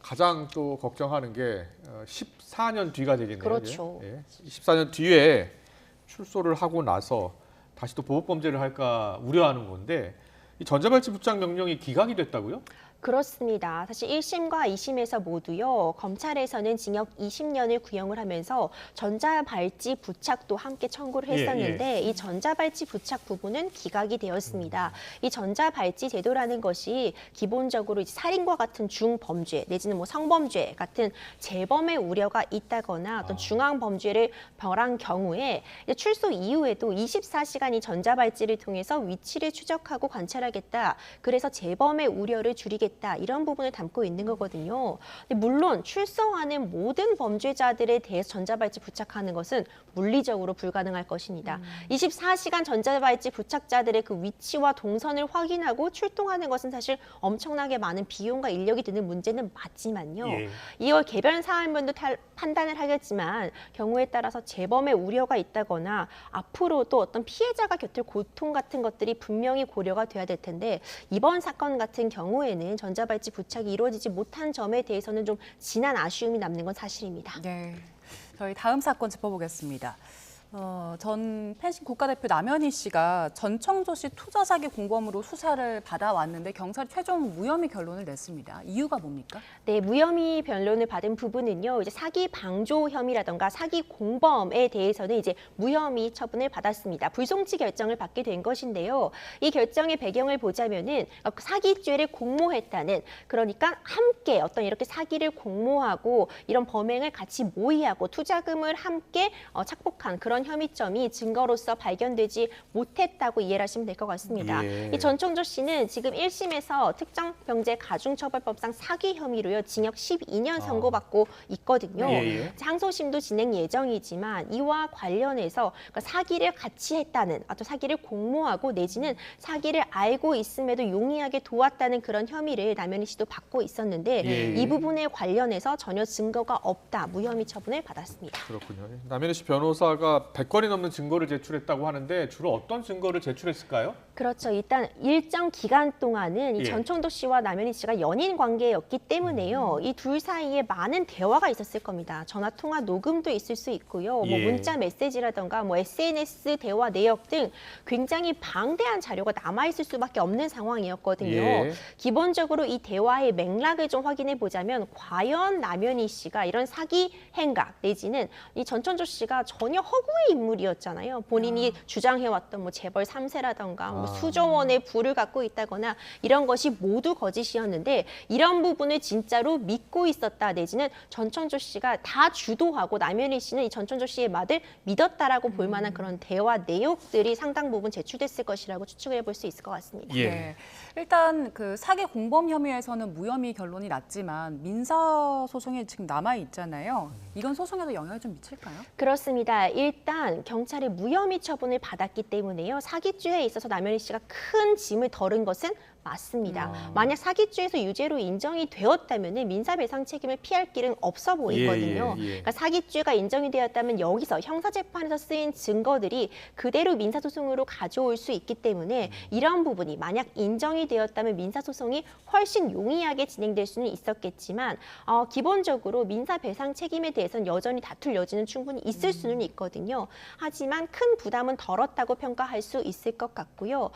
가장 또 걱정하는 게 14년 뒤가 되겠네요. 그렇죠. 예. 14년 뒤에 출소를 하고 나서 다시 또 보복범죄를 할까 우려하는 건데 이 전자발찌 부착 명령이 기각이 됐다고요? 그렇습니다. 사실 1심과 2심에서 모두요. 검찰에서는 징역 20년을 구형을 하면서 전자발찌 부착도 함께 청구를 했었는데 이 전자발찌 부착 부분은 기각이 되었습니다. 이 전자발찌 제도라는 것이 기본적으로 이제 살인과 같은 중범죄 내지는 뭐 성범죄 같은 재범의 우려가 있다거나 어떤 중앙범죄를 벌한 경우에 이제 출소 이후에도 24시간 이 전자발찌를 통해서 위치를 추적하고 관찰하겠다. 그래서 재범의 우려를 줄이겠다. 이런 부분을 담고 있는 거거든요. 근데 물론 출소하는 모든 범죄자들에 대해서 전자발찌 부착하는 것은 물리적으로 불가능할 것입니다. 24시간 전자발찌 부착자들의 그 위치와 동선을 확인하고 출동하는 것은 사실 엄청나게 많은 비용과 인력이 드는 문제는 맞지만요. 예. 이걸 개별 사안별로 판단을 하겠지만 경우에 따라서 재범의 우려가 있다거나 앞으로도 어떤 피해자가 겪을 고통 같은 것들이 분명히 고려가 돼야 될 텐데 이번 사건 같은 경우에는 전자발찌 부착이 이루어지지 못한 점에 대해서는 좀 진한 아쉬움이 남는 건 사실입니다. 네, 저희 다음 사건 짚어보겠습니다. 전 펜싱 국가대표 남현희 씨가 전청조시 투자 사기 공범으로 수사를 받아왔는데 경찰이 최종 무혐의 결론을 냈습니다. 이유가 뭡니까? 네, 무혐의 변론을 받은 부분은요. 이제 사기 방조 혐의라던가 사기 공범에 대해서는 이제 무혐의 처분을 받았습니다. 불송치 결정을 받게 된 것인데요. 이 결정의 배경을 보자면은 사기죄를 공모했다는 그러니까 함께 어떤 이렇게 사기를 공모하고 이런 범행을 같이 모의하고 투자금을 함께 착복한 그런 그런 혐의점이 증거로서 발견되지 못했다고 이해를 하시면 될 것 같습니다. 예. 이 전총조 씨는 지금 1심에서 특정병죄 가중처벌법상 사기 혐의로요. 징역 12년 선고받고 있거든요. 예. 항소심도 진행 예정이지만 이와 관련해서 그러니까 사기를 같이 했다는, 또 사기를 공모하고 내지는 사기를 알고 있음에도 용이하게 도왔다는 그런 혐의를 남현희 씨도 받고 있었는데 예. 이 부분에 관련해서 전혀 증거가 없다, 무혐의 처분을 받았습니다. 그렇군요. 남현희 씨 변호사가 100건이 넘는 증거를 제출했다고 하는데 주로 어떤 증거를 제출했을까요? 그렇죠. 일단 일정 기간 동안은 이 예. 전총도 씨와 남현희 씨가 연인 관계였기 때문에요. 이 둘 사이에 많은 대화가 있었을 겁니다. 전화 통화 녹음도 있을 수 있고요. 뭐 예. 문자 메시지라던가 뭐 SNS 대화 내역 등 굉장히 방대한 자료가 남아 있을 수밖에 없는 상황이었거든요. 예. 기본적으로 이 대화의 맥락을 좀 확인해 보자면 과연 남현희 씨가 이런 사기 행각 내지는 이 전천조 씨가 전혀 허구의 인물이었잖아요. 본인이 주장해왔던 뭐 재벌 3세라던가 뭐 수조 원의 부를 갖고 있다거나 이런 것이 모두 거짓이었는데 이런 부분을 진짜로 믿고 있었다 내지는 전천조 씨가 다 주도하고 남현희 씨는 이 전천조 씨의 말을 믿었다라고 볼 만한 그런 대화 내용들이 상당 부분 제출됐을 것이라고 추측해 볼 수 있을 것 같습니다. 예. 네. 일단 그 사기 공범 혐의에서는 무혐의 결론이 났지만 민사 소송이 지금 남아 있잖아요. 이건 소송에도 영향을 좀 미칠까요? 그렇습니다. 일단 경찰이 무혐의 처분을 받았기 때문에요. 사기죄에 있어서 남현희 씨가 큰 짐을 덜은 것은 맞습니다. 만약 사기죄에서 유죄로 인정이 되었다면 민사배상 책임을 피할 길은 없어 보이거든요. 그러니까 사기죄가 인정이 되었다면 여기서 형사재판에서 쓰인 증거들이 그대로 민사소송으로 가져올 수 있기 때문에 이런 부분이 만약 인정이 되었다면 민사소송이 훨씬 용이하게 진행될 수는 있었겠지만 기본적으로 민사배상 책임에 대해서는 여전히 다툴 여지는 충분히 있을 수는 있거든요. 하지만 큰 부담은 덜었다고 평가할 수 있을 것 같고요.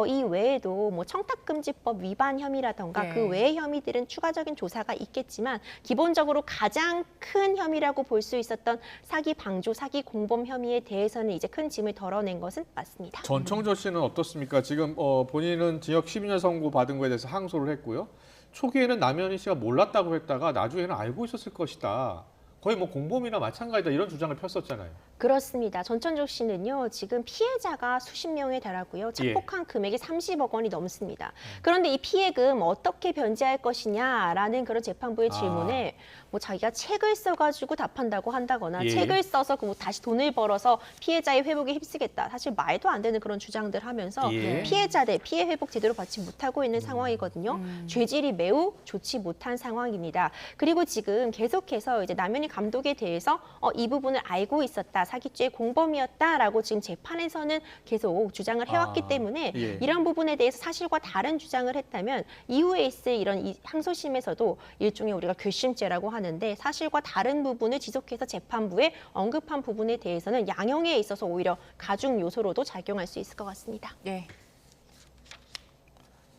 이 외에도 뭐 청탁금지법 위반 혐의라던가 네. 그 외의 혐의들은 추가적인 조사가 있겠지만 기본적으로 가장 큰 혐의라고 볼 수 있었던 사기 방조, 사기 공범 혐의에 대해서는 이제 큰 짐을 덜어낸 것은 맞습니다. 전청조 씨는 어떻습니까? 지금 본인은 징역 12년 선고 받은 거에 대해서 항소를 했고요. 초기에는 남현희 씨가 몰랐다고 했다가 나중에는 알고 있었을 것이다. 거의 뭐 공범이나 마찬가지다 이런 주장을 폈었잖아요. 그렇습니다. 전천조 씨는요, 지금 피해자가 수십 명에 달하고요. 착복한 금액이 30억 원이 넘습니다. 그런데 이 피해금 어떻게 변제할 것이냐라는 그런 재판부의 질문에 뭐 자기가 책을 써가지고 답한다고 한다거나 책을 써서 뭐 다시 돈을 벌어서 피해자의 회복에 힘쓰겠다. 사실 말도 안 되는 그런 주장들 하면서 피해자들 피해 회복 제대로 받지 못하고 있는 상황이거든요. 죄질이 매우 좋지 못한 상황입니다. 그리고 지금 계속해서 이제 남현희 감독에 대해서 이 부분을 알고 있었다. 사기죄 공범이었다라고 지금 재판에서는 계속 주장을 해왔기 때문에 이런 부분에 대해서 사실과 다른 주장을 했다면 이후에 있을 이런 항소심에서도 일종의 우리가 괘씸죄라고 하는데 사실과 다른 부분을 지속해서 재판부에 언급한 부분에 대해서는 양형에 있어서 오히려 가중 요소로도 작용할 수 있을 것 같습니다. 네.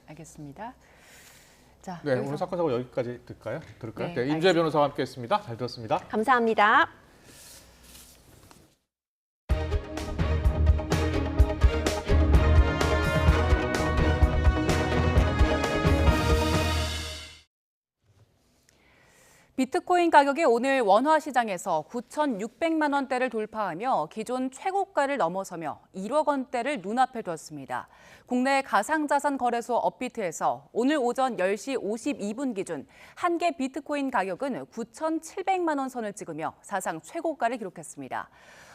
알겠습니다. 자, 네, 오늘 사건 사고 여기까지 들을까요? 네, 네, 임주혜 변호사와 함께했습니다. 잘 들었습니다. 감사합니다. 비트코인 가격이 오늘 원화 시장에서 9,600만 원대를 돌파하며 기존 최고가를 넘어서며 1억 원대를 눈앞에 뒀습니다. 국내 가상자산 거래소 업비트에서 오늘 오전 10시 52분 기준 한 개 비트코인 가격은 9,700만 원 선을 찍으며 사상 최고가를 기록했습니다.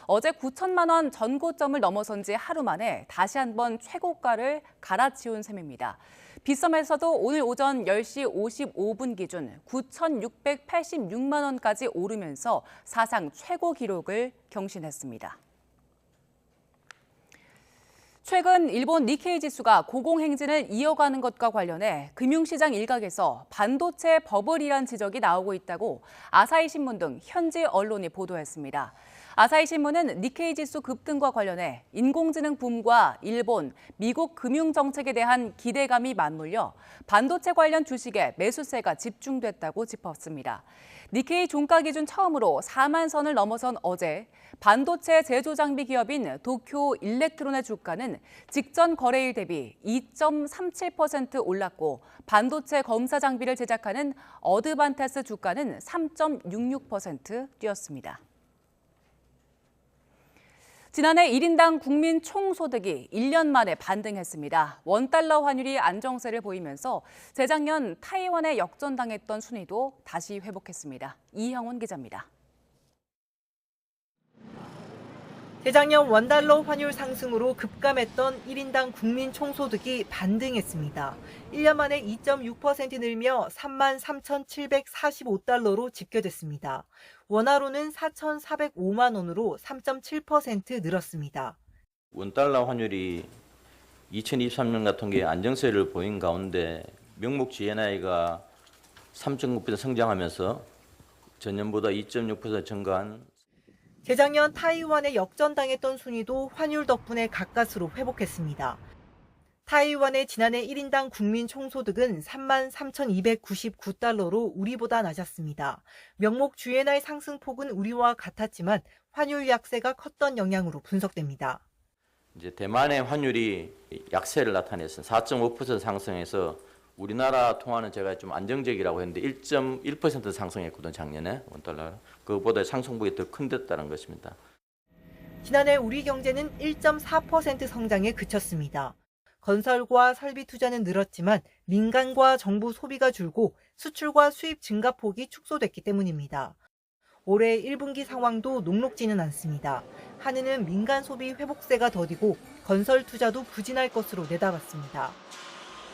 어제 9천만 원 전고점을 넘어선 지 하루 만에 다시 한번 최고가를 갈아치운 셈입니다. 빗썸에서도 오늘 오전 10시 55분 기준 9,686만 원까지 오르면서 사상 최고 기록을 경신했습니다. 최근 일본 니케이 지수가 고공행진을 이어가는 것과 관련해 금융시장 일각에서 반도체 버블이란 지적이 나오고 있다고 아사히 신문 등 현지 언론이 보도했습니다. 아사히 신문은 니케이 지수 급등과 관련해 인공지능 붐과 일본, 미국 금융 정책에 대한 기대감이 맞물려 반도체 관련 주식에 매수세가 집중됐다고 짚었습니다. 니케이 종가 기준 처음으로 4만 선을 넘어선 어제 반도체 제조 장비 기업인 도쿄 일렉트론의 주가는 직전 거래일 대비 2.37% 올랐고 반도체 검사 장비를 제작하는 어드반테스 주가는 3.66% 뛰었습니다. 지난해 1인당 국민 총소득이 1년 만에 반등했습니다. 원달러 환율이 안정세를 보이면서 재작년 타이완에 역전당했던 순위도 다시 회복했습니다. 이형원 기자입니다. 재작년 원달러 환율 상승으로 급감했던 1인당 국민 총소득이 반등했습니다. 1년 만에 2.6% 늘며 33,745달러로 집계됐습니다. 원화로는 4,405만 원으로 3.7% 늘었습니다. 원달러 환율이 2023년 같은 게 안정세를 보인 가운데 명목 GNI가 3.9% 성장하면서 전년보다 2.6% 증가한 재작년 타이완에 역전당했던 순위도 환율 덕분에 가까스로 회복했습니다. 타이완의 지난해 1인당 국민 총소득은 33,299달러로 우리보다 낮았습니다. 명목 GNI 상승폭은 우리와 같았지만 환율 약세가 컸던 영향으로 분석됩니다. 이제 대만의 환율이 약세를 나타냈습니다. 4.5% 상승해서 우리나라 통화는 제가 좀 안정적이라고 했는데 1.1% 상승했거든요, 작년에 원달러. 그것보다 상승폭이 더 큰데다는 것입니다. 지난해 우리 경제는 1.4% 성장에 그쳤습니다. 건설과 설비 투자는 늘었지만 민간과 정부 소비가 줄고 수출과 수입 증가폭이 축소됐기 때문입니다. 올해 1분기 상황도 녹록지는 않습니다. 한은은 민간 소비 회복세가 더디고 건설 투자도 부진할 것으로 내다봤습니다.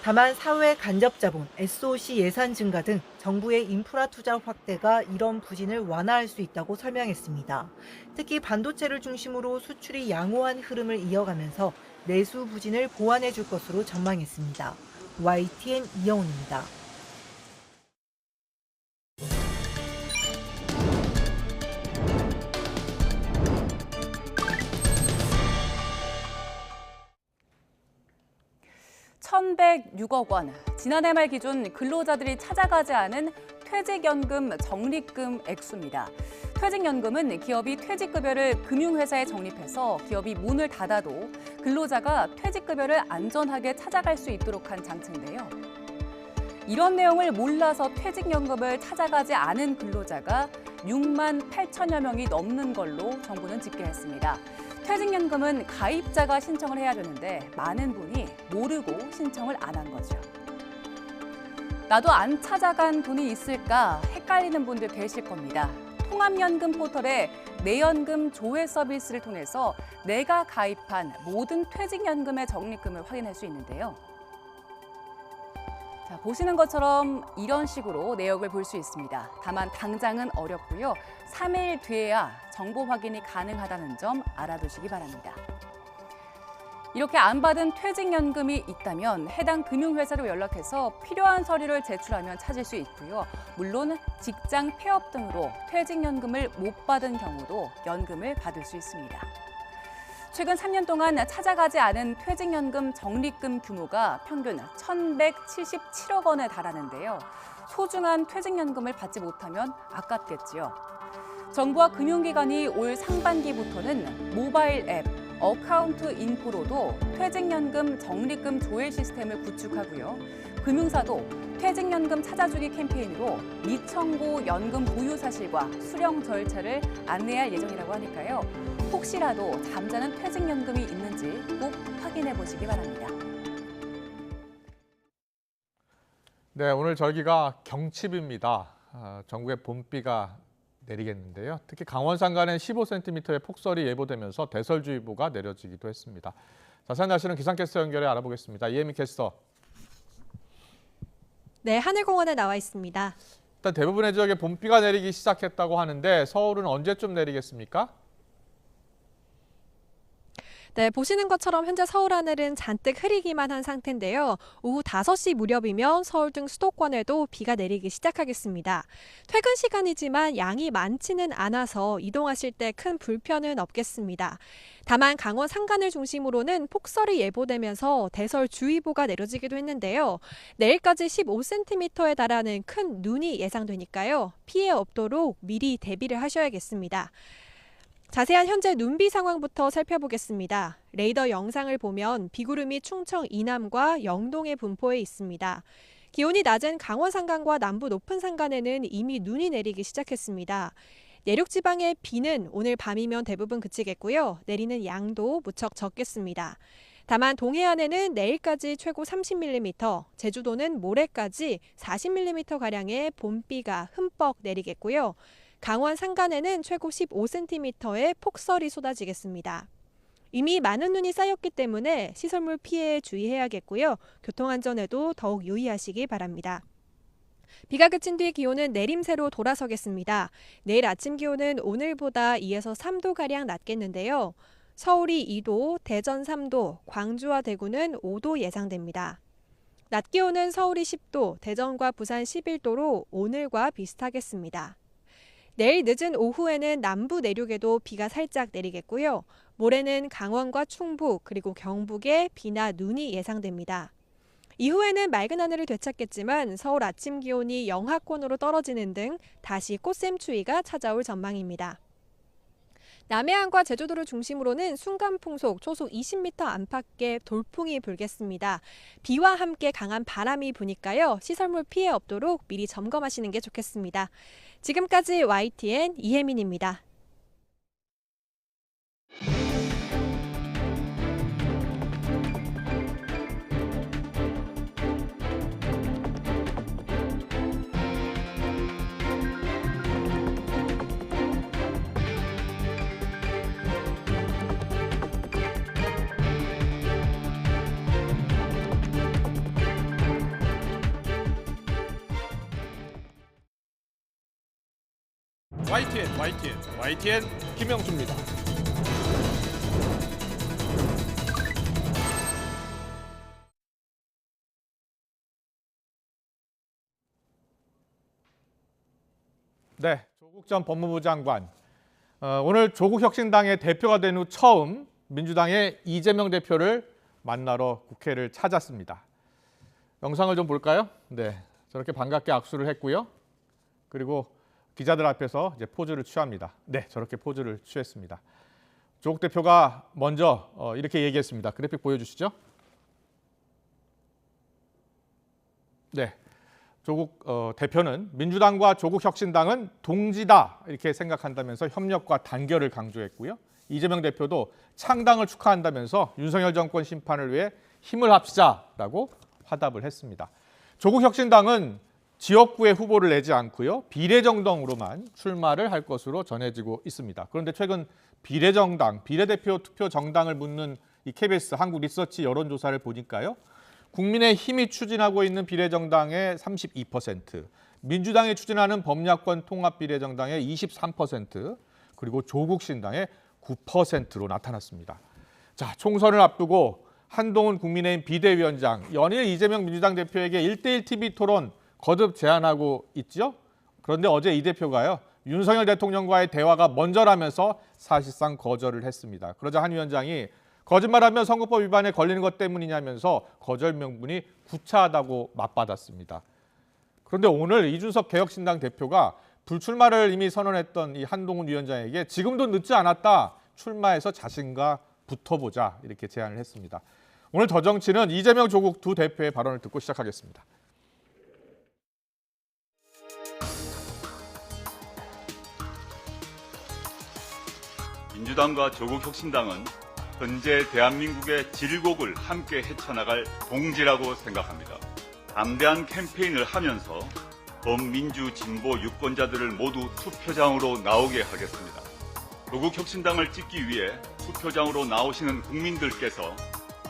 다만 사회 간접 자본, SOC 예산 증가 등 정부의 인프라 투자 확대가 이런 부진을 완화할 수 있다고 설명했습니다. 특히 반도체를 중심으로 수출이 양호한 흐름을 이어가면서 내수 부진을 보완해 줄 것으로 전망했습니다. YTN 이영훈입니다. (1,106억 원). 지난해 말 기준 근로자들이 찾아가지 않은 퇴직연금 적립금 액수입니다. 퇴직연금은 기업이 퇴직급여를 금융회사에 적립해서 기업이 문을 닫아도 근로자가 퇴직급여를 안전하게 찾아갈 수 있도록 한 장치인데요. 이런 내용을 몰라서 퇴직연금을 찾아가지 않은 근로자가 6만 8천여 명이 넘는 걸로 정부는 집계했습니다. 퇴직연금은 가입자가 신청을 해야 되는데 많은 분이 모르고 신청을 안 한 거죠. 나도 안 찾아간 돈이 있을까 헷갈리는 분들 계실 겁니다. 통합연금 포털에 내연금 조회 서비스를 통해서 내가 가입한 모든 퇴직연금의 적립금을 확인할 수 있는데요. 자, 보시는 것처럼 이런 식으로 내역을 볼 수 있습니다. 다만 당장은 어렵고요. 3일 뒤에야 정보 확인이 가능하다는 점 알아두시기 바랍니다. 이렇게 안 받은 퇴직연금이 있다면 해당 금융회사로 연락해서 필요한 서류를 제출하면 찾을 수 있고요. 물론 직장 폐업 등으로 퇴직연금을 못 받은 경우도 연금을 받을 수 있습니다. 최근 3년 동안 찾아가지 않은 퇴직연금 적립금 규모가 평균 1,177억 원에 달하는데요. 소중한 퇴직연금을 받지 못하면 아깝겠지요. 정부와 금융기관이 올 상반기부터는 모바일 앱 어카운트 인포로도 퇴직연금 적립금 조회 시스템을 구축하고요. 금융사도 퇴직연금 찾아주기 캠페인으로 미청구 연금 보유 사실과 수령 절차를 안내할 예정이라고 하니까요. 혹시라도 잠자는 퇴직연금이 있는지 꼭 확인해 보시기 바랍니다. 네, 오늘 절기가 경칩입니다. 전국에 봄비가 내리겠는데요. 특히 강원 산간엔 15cm의 폭설이 예보되면서 대설주의보가 내려지기도 했습니다. 자세한 날씨는 기상캐스터 연결해 알아보겠습니다. 이혜미 캐스터. 네, 하늘공원에 나와 있습니다. 일단 대부분의 지역에 봄비가 내리기 시작했다고 하는데 서울은 언제쯤 내리겠습니까? 네, 보시는 것처럼 현재 서울 하늘은 잔뜩 흐리기만 한 상태인데요. 오후 5시 무렵이면 서울 등 수도권에도 비가 내리기 시작하겠습니다. 퇴근 시간이지만 양이 많지는 않아서 이동하실 때 큰 불편은 없겠습니다. 다만 강원 산간을 중심으로는 폭설이 예보되면서 대설주의보가 내려지기도 했는데요. 내일까지 15cm에 달하는 큰 눈이 예상되니까요. 피해 없도록 미리 대비를 하셔야겠습니다. 자세한 현재 눈비 상황부터 살펴보겠습니다. 레이더 영상을 보면 비구름이 충청 이남과 영동의 분포에 있습니다. 기온이 낮은 강원 산간과 남부 높은 산간에는 이미 눈이 내리기 시작했습니다. 내륙 지방의 비는 오늘 밤이면 대부분 그치겠고요. 내리는 양도 무척 적겠습니다. 다만 동해안에는 내일까지 최고 30mm, 제주도는 모레까지 40mm가량의 봄비가 흠뻑 내리겠고요. 강원 산간에는 최고 15cm의 폭설이 쏟아지겠습니다. 이미 많은 눈이 쌓였기 때문에 시설물 피해에 주의해야겠고요. 교통안전에도 더욱 유의하시기 바랍니다. 비가 그친 뒤 기온은 내림세로 돌아서겠습니다. 내일 아침 기온은 오늘보다 2에서 3도가량 낮겠는데요. 서울이 2도, 대전 3도, 광주와 대구는 5도 예상됩니다. 낮 기온은 서울이 10도, 대전과 부산 11도로 오늘과 비슷하겠습니다. 내일 늦은 오후에는 남부 내륙에도 비가 살짝 내리겠고요. 모레는 강원과 충북 그리고 경북에 비나 눈이 예상됩니다. 이후에는 맑은 하늘을 되찾겠지만 서울 아침 기온이 영하권으로 떨어지는 등 다시 꽃샘추위가 찾아올 전망입니다. 남해안과 제주도를 중심으로는 순간풍속 초속 20m 안팎의 돌풍이 불겠습니다. 비와 함께 강한 바람이 부니까요. 시설물 피해 없도록 미리 점검하시는 게 좋겠습니다. 지금까지 YTN 이혜민입니다. YTN 김영수입니다. 네, 조국 전 법무부 장관. 오늘 조국혁신당의 대표가 된 후 처음 민주당의 이재명 대표를 만나러 국회를 찾았습니다. 영상을 좀 볼까요? 네, 저렇게 반갑게 악수를 했고요. 그리고 기자들 앞에서 이제 포즈를 취합니다. 네, 저렇게 포즈를 취했습니다. 조국 대표가 먼저 이렇게 얘기했습니다. 그래픽 보여주시죠. 네, 조국 대표는 민주당과 조국혁신당은 동지다 이렇게 생각한다면서 협력과 단결을 강조했고요. 이재명 대표도 창당을 축하한다면서 윤석열 정권 심판을 위해 힘을 합치자라고 화답을 했습니다. 조국혁신당은 지역구에 후보를 내지 않고요. 비례정당으로만 출마를 할 것으로 전해지고 있습니다. 그런데 최근 비례정당, 비례대표 투표 정당을 묻는 이 KBS 한국 리서치 여론조사를 보니까요. 국민의힘이 추진하고 있는 비례정당의 32%, 민주당이 추진하는 범야권 통합비례정당의 23%, 그리고 조국신당의 9%로 나타났습니다. 자, 총선을 앞두고 한동훈 국민의힘 비대위원장, 연일 이재명 민주당 대표에게 1대1 TV 토론 거듭 제안하고 있죠. 그런데 어제 이 대표가요. 윤석열 대통령과의 대화가 먼저라면서 사실상 거절을 했습니다. 그러자 한 위원장이 거짓말하면 선거법 위반에 걸리는 것 때문이냐면서 거절 명분이 구차하다고 맞받았습니다. 그런데 오늘 이준석 개혁신당 대표가 불출마를 이미 선언했던 이 한동훈 위원장에게 지금도 늦지 않았다. 출마해서 자신과 붙어보자 이렇게 제안을 했습니다. 오늘 더 정치는 이재명 조국 두 대표의 발언을 듣고 시작하겠습니다. 민주당과 조국혁신당은 현재 대한민국의 질곡을 함께 헤쳐나갈 동지라고 생각합니다. 담대한 캠페인을 하면서 범민주 진보 유권자들을 모두 투표장으로 나오게 하겠습니다. 조국혁신당을 찍기 위해 투표장으로 나오시는 국민들께서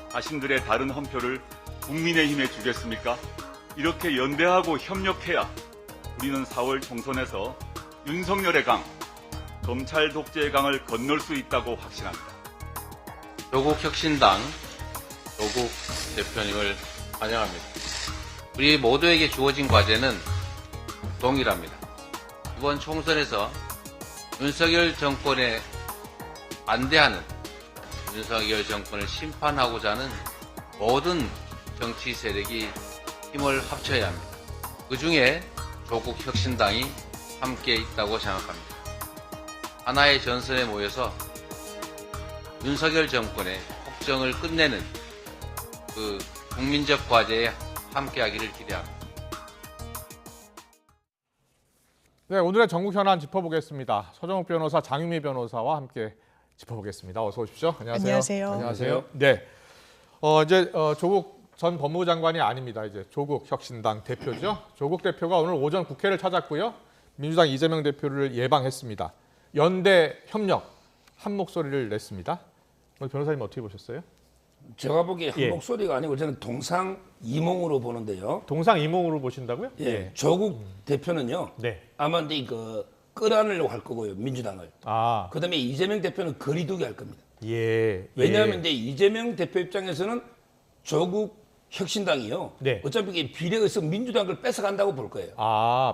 자신들의 다른 한 표를 국민의힘에 주겠습니까? 이렇게 연대하고 협력해야 우리는 4월 총선에서 윤석열의 강, 검찰 독재의 강을 건널 수 있다고 확신합니다. 조국혁신당 조국 대표님을 환영합니다. 우리 모두에게 주어진 과제는 동일합니다. 이번 총선에서 윤석열 정권에 반대하는, 윤석열 정권을 심판하고자 하는 모든 정치 세력이 힘을 합쳐야 합니다. 그중에 조국혁신당이 함께 있다고 생각합니다. 하나의 전선에 모여서 윤석열 정권의 폭정을 끝내는 그 국민적 과제에 함께하기를 기대합니다. 네, 오늘의 전국 현안 짚어보겠습니다. 서정욱 변호사, 장유미 변호사와 함께 짚어보겠습니다. 어서 오십시오. 안녕하세요. 안녕하세요. 안녕하세요. 네, 조국 전 법무부 장관이 아닙니다. 이제 조국 혁신당 대표죠. 조국 대표가 오늘 오전 국회를 찾았고요. 민주당 이재명 대표를 예방했습니다. 연대 협력 한 목소리를 냈습니다. 오늘 변호사님 어떻게 보셨어요? 제가 보기에 한 목소리가 아니고 저는 동상이몽으로 보는데요. 동상이몽으로 보신다고요? 예. 조국 대표는요. 네. 아마 이제 끌어안으려고 할 거고요. 민주당을. 그다음에 이재명 대표는 거리두기 할 겁니다. 예. 왜냐하면 이제 이재명 대표 입장에서는 조국 혁신당이요. 네. 어차피 이게 비례에서 민주당을 뺏어간다고 볼 거예요.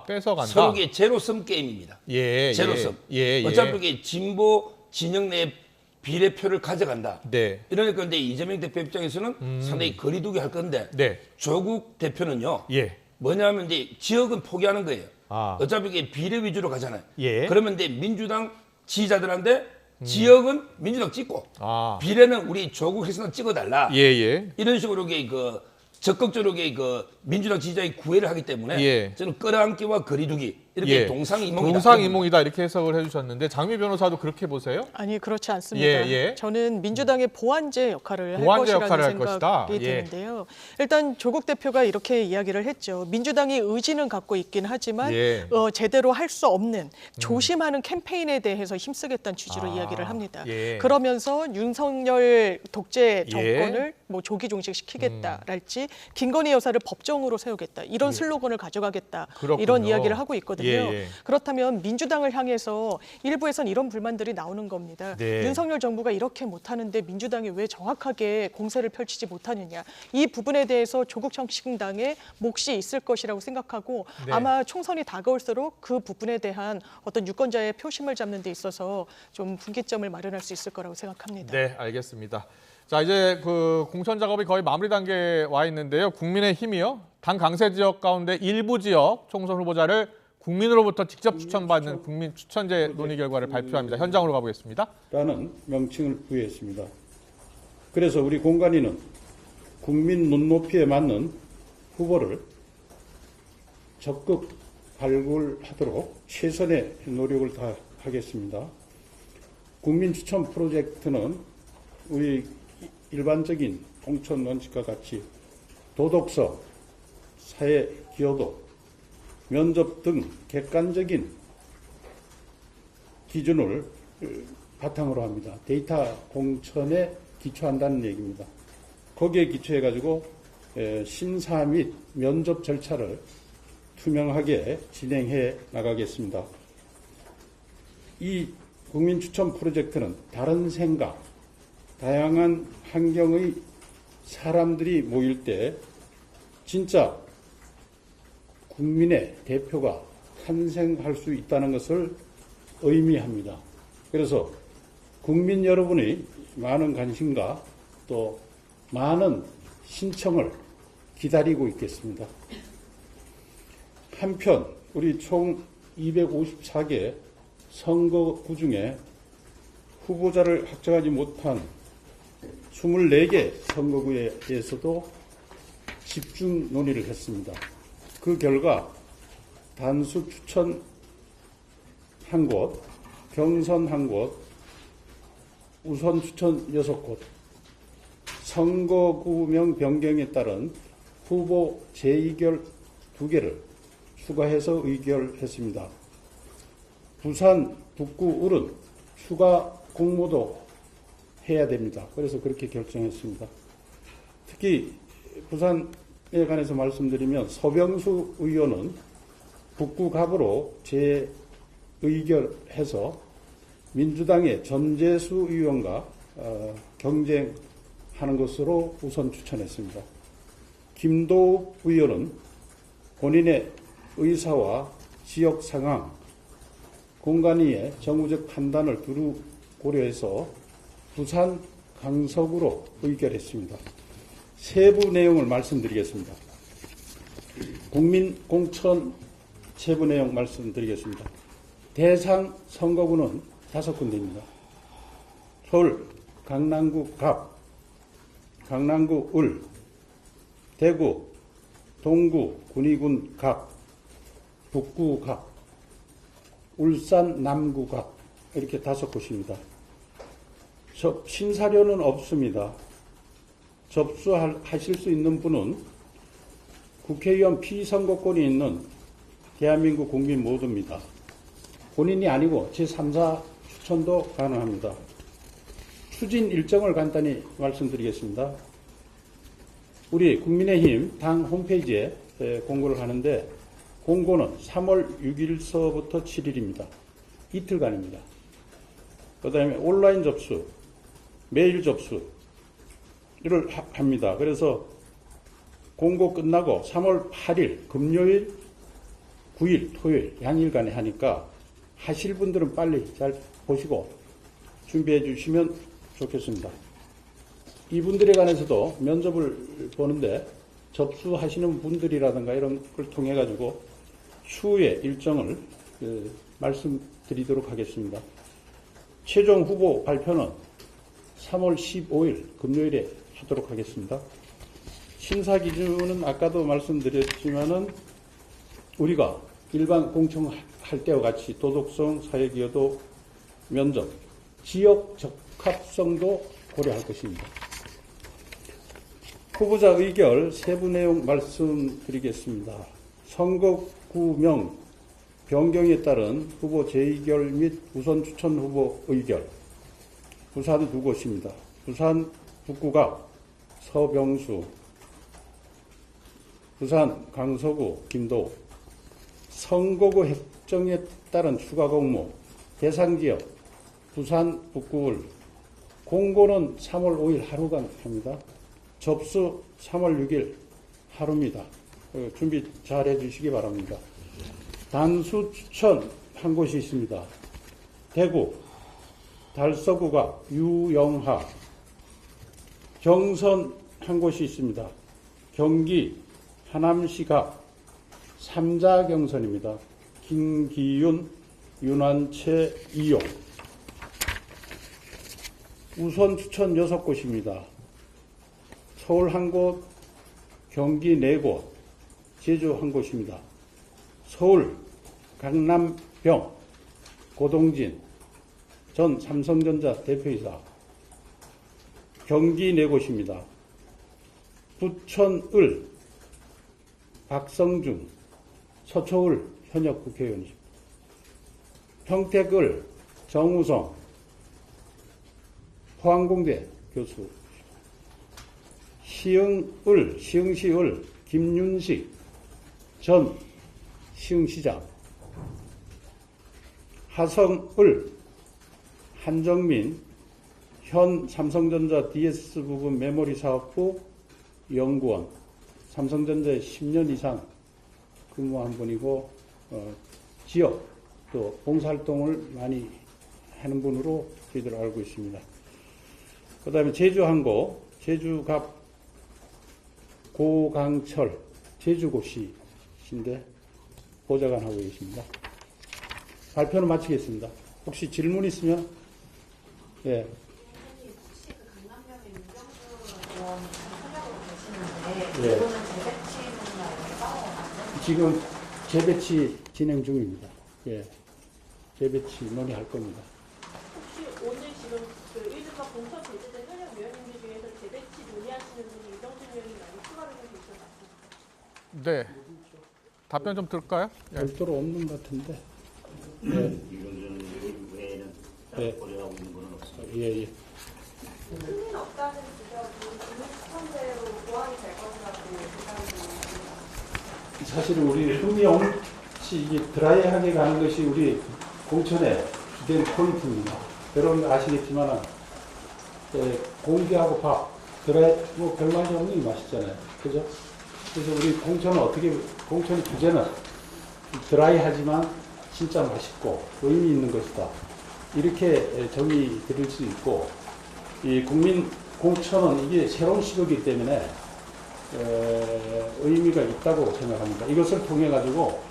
뺏어간다. 서로 이게 제로섬 게임입니다. 예. 제로섬. 예. 어차피 이게 진보 진영 내 비례표를 가져간다. 네. 이러니까 근데 이재명 대표 입장에서는 상당히 거리두기 할 건데 네. 조국 대표는요. 예. 뭐냐면 이제 지역은 포기하는 거예요. 어차피 이게 비례 위주로 가잖아요. 예. 그러면 이제 민주당 지지자들한테 지역은 민주당 찍고 비례는 우리 조국 혁신당 찍어달라. 예. 이런 식으로 적극적으로 민주당 지지자의 구애를 하기 때문에 저는 끌어안기와 거리두기 이렇게 동상이몽이다. 동상이몽이다 이렇게 해석을 해주셨는데 장미 변호사도 그렇게 보세요? 아니 그렇지 않습니다. 저는 민주당의 보완제 역할을 할 것이라는 생각이 드는데요. 일단 조국 대표가 이렇게 이야기를 했죠. 민주당이 의지는 갖고 있긴 하지만 제대로 할 수 없는 조심하는 캠페인에 대해서 힘쓰겠다는 취지로 이야기를 합니다. 그러면서 윤석열 독재 정권을 조기 종식시키겠다랄지 김건희 여사를 법정으로 세우겠다 이런 슬로건을 가져가겠다. 이런 이야기를 하고 있거든요. 그렇다면 민주당을 향해서 일부에선 이런 불만들이 나오는 겁니다. 윤석열 정부가 이렇게 못하는데 민주당이 왜 정확하게 공세를 펼치지 못하느냐. 이 부분에 대해서 조국 혁신당의 몫이 있을 것이라고 생각하고 아마 총선이 다가올수록 그 부분에 대한 어떤 유권자의 표심을 잡는 데 있어서 좀 분기점을 마련할 수 있을 거라고 생각합니다. 네, 알겠습니다. 자, 이제 공천 작업이 거의 마무리 단계에 와 있는데요. 국민의힘이요. 당 강세 지역 가운데 일부 지역 총선 후보자를 국민으로부터 직접 추천받는 국민 추천제 논의 결과를 발표합니다. 현장으로 가보겠습니다. 라는 명칭을 부여했습니다. 그래서 우리 공관위는 국민 눈높이에 맞는 후보를 적극 발굴하도록 최선의 노력을 다하겠습니다. 국민 추천 프로젝트는 우리 일반적인 공천 원칙과 같이 도덕성, 사회 기여도, 면접 등 객관적인 기준을 바탕으로 합니다. 데이터 공천에 기초한다는 얘기입니다. 거기에 기초해가지고 심사 및 면접 절차를 투명하게 진행해 나가겠습니다. 이 국민추천 프로젝트는 다른 생각, 다양한 환경의 사람들이 모일 때 진짜 국민의 대표가 탄생할 수 있다는 것을 의미합니다. 그래서 국민 여러분의 많은 관심과 또 많은 신청을 기다리고 있겠습니다. 한편 우리 총 254개 선거구 중에 후보자를 확정하지 못한 24개 선거구에 대해서도 집중 논의를 했습니다. 그 결과 단수 추천 한 곳, 경선 한 곳, 우선 추천 6곳, 선거구명 변경에 따른 후보 재의결 2개를 추가해서 의결했습니다. 부산, 북구, 울은 추가 공모도 해야 됩니다. 그래서 그렇게 결정했습니다. 특히 부산에 관해서 말씀드리면 서병수 의원은 북구 갑으로 재의결해서 민주당의 전재수 의원과 경쟁하는 것으로 우선 추천했습니다. 김도욱 의원은 본인의 의사와 지역 상황, 공관위의 정무적 판단을 두루 고려해서 부산 강석으로 의결했습니다. 세부 내용을 말씀드리겠습니다. 국민 공천 세부 내용 말씀드리겠습니다. 대상 선거구는 5군데입니다. 서울 강남구 갑, 강남구 을, 대구 동구 군위군 갑, 북구 갑, 울산 남구갑 이렇게 5곳입니다. 심사료는 없습니다. 접수하실 수 있는 분은 국회의원 피선거권이 있는 대한민국 국민 모두입니다. 본인이 아니고 제3자 추천도 가능합니다. 추진 일정을 간단히 말씀드리겠습니다. 우리 국민의힘 당 홈페이지에 공고를 하는데 공고는 3월 6일서부터 7일입니다. 이틀간입니다. 그 다음에 온라인 접수, 메일 접수를 합니다. 그래서 공고 끝나고 3월 8일 금요일, 9일 토요일 양일간에 하니까 하실 분들은 빨리 잘 보시고 준비해 주시면 좋겠습니다. 이분들에 관해서도 면접을 보는데 접수하시는 분들이라든가 이런 걸 통해 가지고 추후에 일정을 말씀드리도록 하겠습니다. 최종 후보 발표는 3월 15일 금요일에 하도록 하겠습니다. 심사 기준은 아까도 말씀드렸지만은 우리가 일반 공청할 때와 같이 도덕성, 사회기여도, 면접, 지역 적합성도 고려할 것입니다. 후보자 의결 세부 내용 말씀드리겠습니다. 선거구명 변경에 따른 후보 재의결 및 우선 추천 후보 의결. 부산 2곳입니다. 부산 북구갑 서병수, 부산 강서구 김도. 선거구 협정에 따른 추가 공모 대상지역 부산 북구을. 공고는 3월 5일 하루간 합니다. 접수 3월 6일 하루입니다. 준비 잘 해주시기 바랍니다. 단수 추천 한 곳이 있습니다. 대구 달서구가 유영하. 경선 한 곳이 있습니다. 경기 하남시가 3자 경선입니다. 김기윤, 윤환채, 이용. 우선 추천 6곳입니다. 서울 한 곳, 경기 4곳, 제주 한 곳입니다. 서울, 강남병, 고동진, 전 삼성전자 대표이사. 경기 4곳입니다. 부천을, 박성중, 서초을 현역 국회의원이십니다. 평택을, 정우성, 포항공대 교수. 시흥시을 김윤식 전 시흥시장. 하성을 한정민 현 삼성전자 DS 부분 메모리 사업부 연구원. 삼성전자에 10년 이상 근무한 분이고 지역 또 봉사활동을 많이 하는 분으로 저희들 알고 있습니다. 그 다음에 제주 한 곳, 제주갑 고강철 제주고시인데 보좌관 하고 계십니다. 발표는 마치겠습니다. 혹시 질문 있으면 예. 예. 지금 재배치 진행 중입니다. 예. 재배치 논의할 겁니다. 혹시 오늘 지금 그 1주가 공천 제재된 현역 위원님들 중에서 재배치 논의하시는 분이 이정진 의원이 많이 추가로 되고 있었습니다. 네. 답변 좀 들을까요? 별도로 없는 것 같은데. 이정진 외에는 예. 고려하고 있는 분은 없습니다. 예. 승인 없다는 지적이 주민추천제로 보완이 될 것이라고 생각합니다. 사실은 우리 흥미없이 이게 드라이하게 가는 것이 우리 공천의 주된 포인트입니다. 여러분 아시겠지만 공기하고 밥, 드라이 뭐 별말이 없는 게 맛있잖아요. 그죠? 그래서 우리 공천의 주제는 드라이하지만 진짜 맛있고 의미 있는 것이다. 이렇게 정의 드릴 수 있고, 이 국민 공천은 이게 새로운 시도이기 때문에 의미가 있다고 생각합니다. 이것을 통해 가지고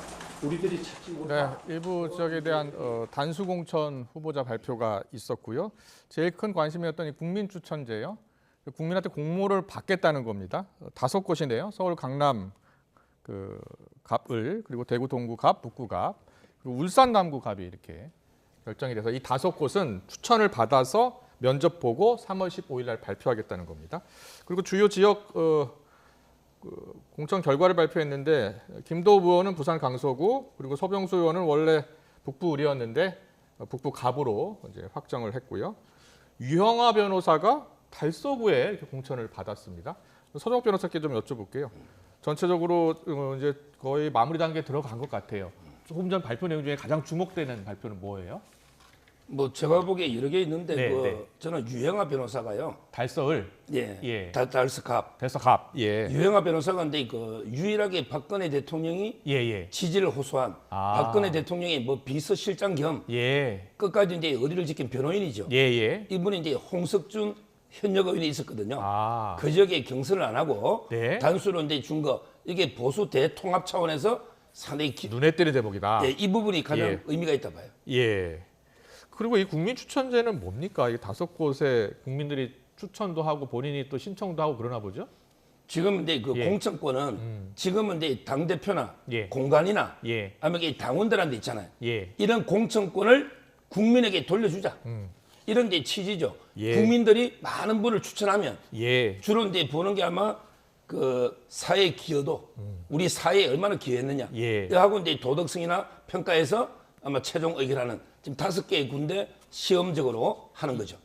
우리들이 찾지 못한 일부 지역에 대한 단수 공천 후보자 발표가 있었고요. 제일 큰 관심이었던 이 국민 추천제요. 국민한테 공모를 받겠다는 겁니다. 5곳인데요. 서울 강남 갑을, 그리고 대구 동구 갑, 북구 갑, 그리고 울산 남구갑이 이렇게 결정이 돼서 이 5곳은 추천을 받아서 면접 보고 3월 15일 날 발표하겠다는 겁니다. 그리고 주요 지역 공천 결과를 발표했는데 김도읍 의원은 부산 강서구, 그리고 서병수 의원은 원래 북부 을이었는데 북부 갑으로 이제 확정을 했고요. 유형아 변호사가 달서구에 이렇게 공천을 받았습니다. 서정욱 변호사께 좀 여쭤볼게요. 전체적으로 이제 거의 마무리 단계에 들어간 것 같아요. 조금 전 발표 내용 중에 가장 주목되는 발표는 뭐예요? 뭐 제가 보기에 여러 개 있는데 네. 저는 유영아 변호사가요. 달서을. 예. 달서갑. 달서갑. 예. 유영아 변호사가 근데 유일하게 박근혜 대통령이 지지를 호소한 박근혜 대통령의 뭐 비서실장 겸 끝까지 이제 의리를 지킨 변호인이죠. 이분이 이제 홍석준 현역 의원이 있었거든요. 그 지역에 경선을 안 하고 단수로 이제 준 거 이게 보수 대통합 차원에서 상당히 눈에 띄는 대목이다. 이 부분이 가장 의미가 있다 봐요. 그리고 이 국민 추천제는 뭡니까? 이 5곳에 국민들이 추천도 하고 본인이 또 신청도 하고 그러나 보죠? 지금 이제 그 공천권은 지금은 이제 당 대표나 공간이나 아니면 이 당원들한테 있잖아요. 이런 공천권을 국민에게 돌려주자. 이런 데 취지죠. 국민들이 많은 분을 추천하면 주로 이제 보는 게 아마 그 사회 기여도 우리 사회에 얼마나 기여했느냐 하고 이제 도덕성이나 평가에서 아마 최종 의결하는 지금 5개의 군데 시험적으로 하는 거죠.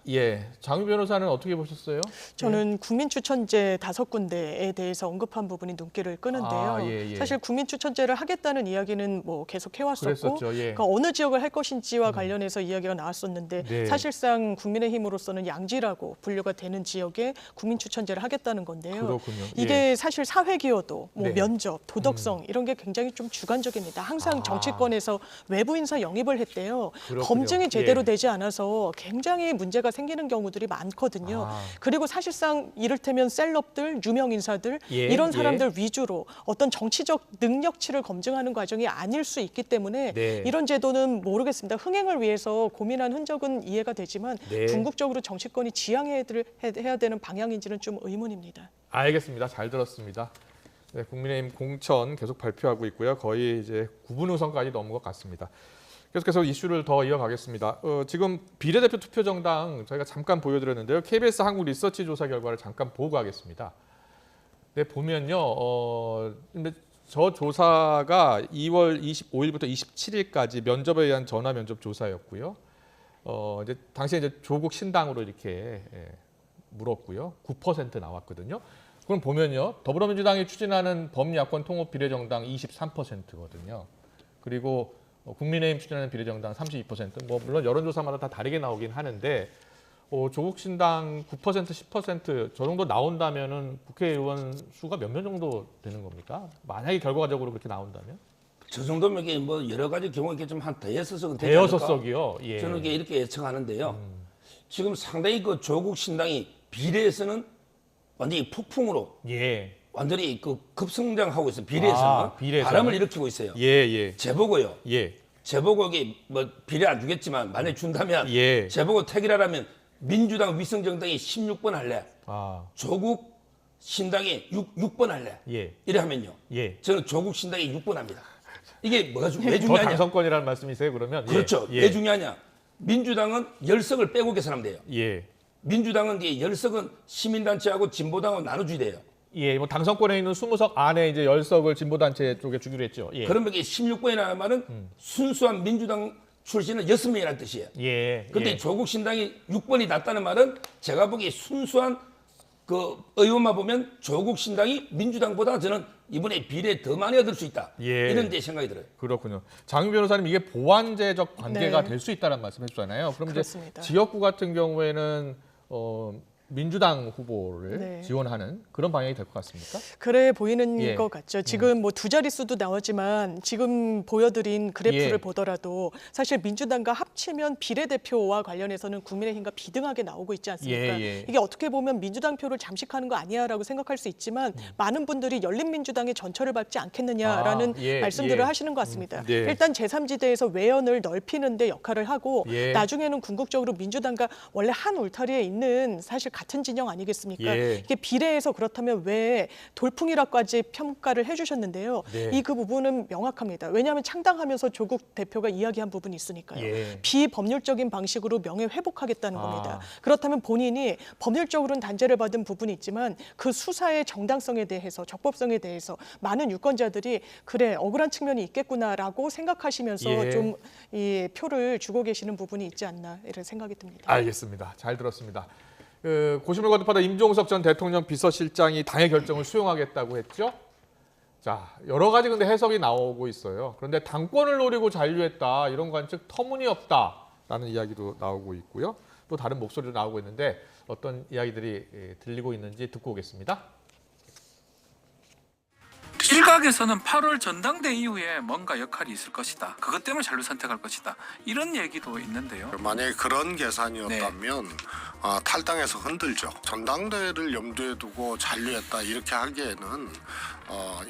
장유 변호사는 어떻게 보셨어요? 저는 국민추천제 5군데에 대해서 언급한 부분이 눈길을 끄는데요. 사실 국민추천제를 하겠다는 이야기는 뭐 계속 해왔었고 그러니까 어느 지역을 할 것인지와 관련해서 이야기가 나왔었는데 사실상 국민의힘으로서는 양지라고 분류가 되는 지역에 국민추천제를 하겠다는 건데요. 그렇군요. 이게 사실 사회기여도, 뭐 면접, 도덕성 이런 게 굉장히 좀 주관적입니다. 항상 정치권에서 외부 인사 영입을 했대요. 검증이 제대로 되지 않아서 굉장히 문제가 생기는 경우들이 많거든요. 그리고 사실상 이를테면 셀럽들, 유명 인사들 이런 사람들 위주로 어떤 정치적 능력치를 검증하는 과정이 아닐 수 있기 때문에 이런 제도는 모르겠습니다. 흥행을 위해서 고민한 흔적은 이해가 되지만 궁극적으로 정치권이 지향해야 되는 방향인지는 좀 의문입니다. 알겠습니다. 잘 들었습니다. 국민의힘 공천 계속 발표하고 있고요. 거의 이제 9분 후선까지 넘은 것 같습니다. 계속해서 이슈를 더 이어가겠습니다. 지금 비례대표 투표 정당 저희가 잠깐 보여드렸는데요. KBS 한국 리서치 조사 결과를 잠깐 보고 가겠습니다. 보면요. 근데 저 조사가 2월 25일부터 27일까지 면접에 의한 전화 면접 조사였고요. 이제 당시에 이제 조국 신당으로 이렇게 물었고요. 9% 나왔거든요. 그럼 보면요. 더불어민주당이 추진하는 범야권 통합 비례정당 23%거든요. 그리고 국민의힘 추진하는 비례정당 32%. 뭐 물론 여론조사마다 다 다르게 나오긴 하는데 조국 신당 9% 10% 저 정도 나온다면은 국회의원 수가 몇 명 정도 되는 겁니까? 만약에 결과적으로 그렇게 나온다면? 저 정도면 이게 뭐 여러 가지 경우 이렇게 좀 한 대여섯 석은 되지 않을까? 대여섯 석이요. 저는 이렇게 예측하는데요. 지금 상당히 그 조국 신당이 비례에서는 완전히 폭풍으로 완전히 그 급성장하고 있어요. 비례에서는 바람을 일으키고 있어요. 재보고요. 재보고 이게 뭐 비례 안 주겠지만 만약에 준다면 재보고 택이라면 민주당 위성정당이 16번 할래. 조국 신당이 6번 할래. 이래 하면요. 저는 조국 신당이 6번 합니다. 이게 왜 중요하냐? 더 당선권이라는 말씀이세요, 그러면? 그렇죠. 왜 중요하냐? 민주당은 10석을 빼고 계산하면 돼요. 민주당은 10석은 시민단체하고 진보당하고 나눠줘야 돼요. 뭐 당선권에 있는 20석 안에 이제 10석을 진보단체 쪽에 주기로 했죠. 그러면 이게 16번이라는 말은 순수한 민주당 출신은 6명이라는 뜻이에요. 그런데 조국 신당이 6번이 낮다는 말은 제가 보기에 순수한 그 의원만 보면 조국 신당이 민주당보다 저는 이번에 비례 더 많이 얻을 수 있다. 이런 제 생각이 들어요. 그렇군요. 장유 변호사님 이게 보완제적 관계가 될 수 있다는 말씀 해주잖아요. 그럼 그렇습니다. 이제 지역구 같은 경우에는 민주당 후보를 지원하는 그런 방향이 될 것 같습니까? 그래 보이는 것 같죠. 지금 뭐 두 자릿수도 나오지만 지금 보여드린 그래프를 보더라도 사실 민주당과 합치면 비례대표와 관련해서는 국민의힘과 비등하게 나오고 있지 않습니까? 이게 어떻게 보면 민주당 표를 잠식하는 거 아니야라고 생각할 수 있지만 많은 분들이 열린민주당의 전철을 밟지 않겠느냐라는 말씀들을 하시는 것 같습니다. 일단 제3지대에서 외연을 넓히는 데 역할을 하고 나중에는 궁극적으로 민주당과 원래 한 울타리에 있는 사실 같은 진영 아니겠습니까? 예. 이게 비례해서 그렇다면 왜 돌풍이라까지 평가를 해주셨는데요. 네. 그 부분은 명확합니다. 왜냐하면 창당하면서 조국 대표가 이야기한 부분이 있으니까요. 예. 비법률적인 방식으로 명예 회복하겠다는 겁니다. 그렇다면 본인이 법률적으로는 단죄를 받은 부분이 있지만 그 수사의 정당성에 대해서 적법성에 대해서 많은 유권자들이 그래 억울한 측면이 있겠구나라고 생각하시면서 예. 좀 이 표를 주고 계시는 부분이 있지 않나 이런 생각이 듭니다. 알겠습니다. 잘 들었습니다. 고심을 거듭하다 임종석 전 대통령 비서실장이 당의 결정을 수용하겠다고 했죠. 자, 여러 가지 근데 해석이 나오고 있어요. 그런데 당권을 노리고 잔류했다 이런 관측 터무니없다라는 이야기도 나오고 있고요. 또 다른 목소리도 나오고 있는데 어떤 이야기들이 들리고 있는지 듣고 오겠습니다. 일각에서는 8월 전당대 이후에 뭔가 역할이 있을 것이다. 그것 때문에 잔류 선택할 것이다. 이런 얘기도 있는데요. 만약에 그런 계산이었다면 탈당해서 흔들죠. 전당대회를 염두에 두고 잔류했다 이렇게 하기에는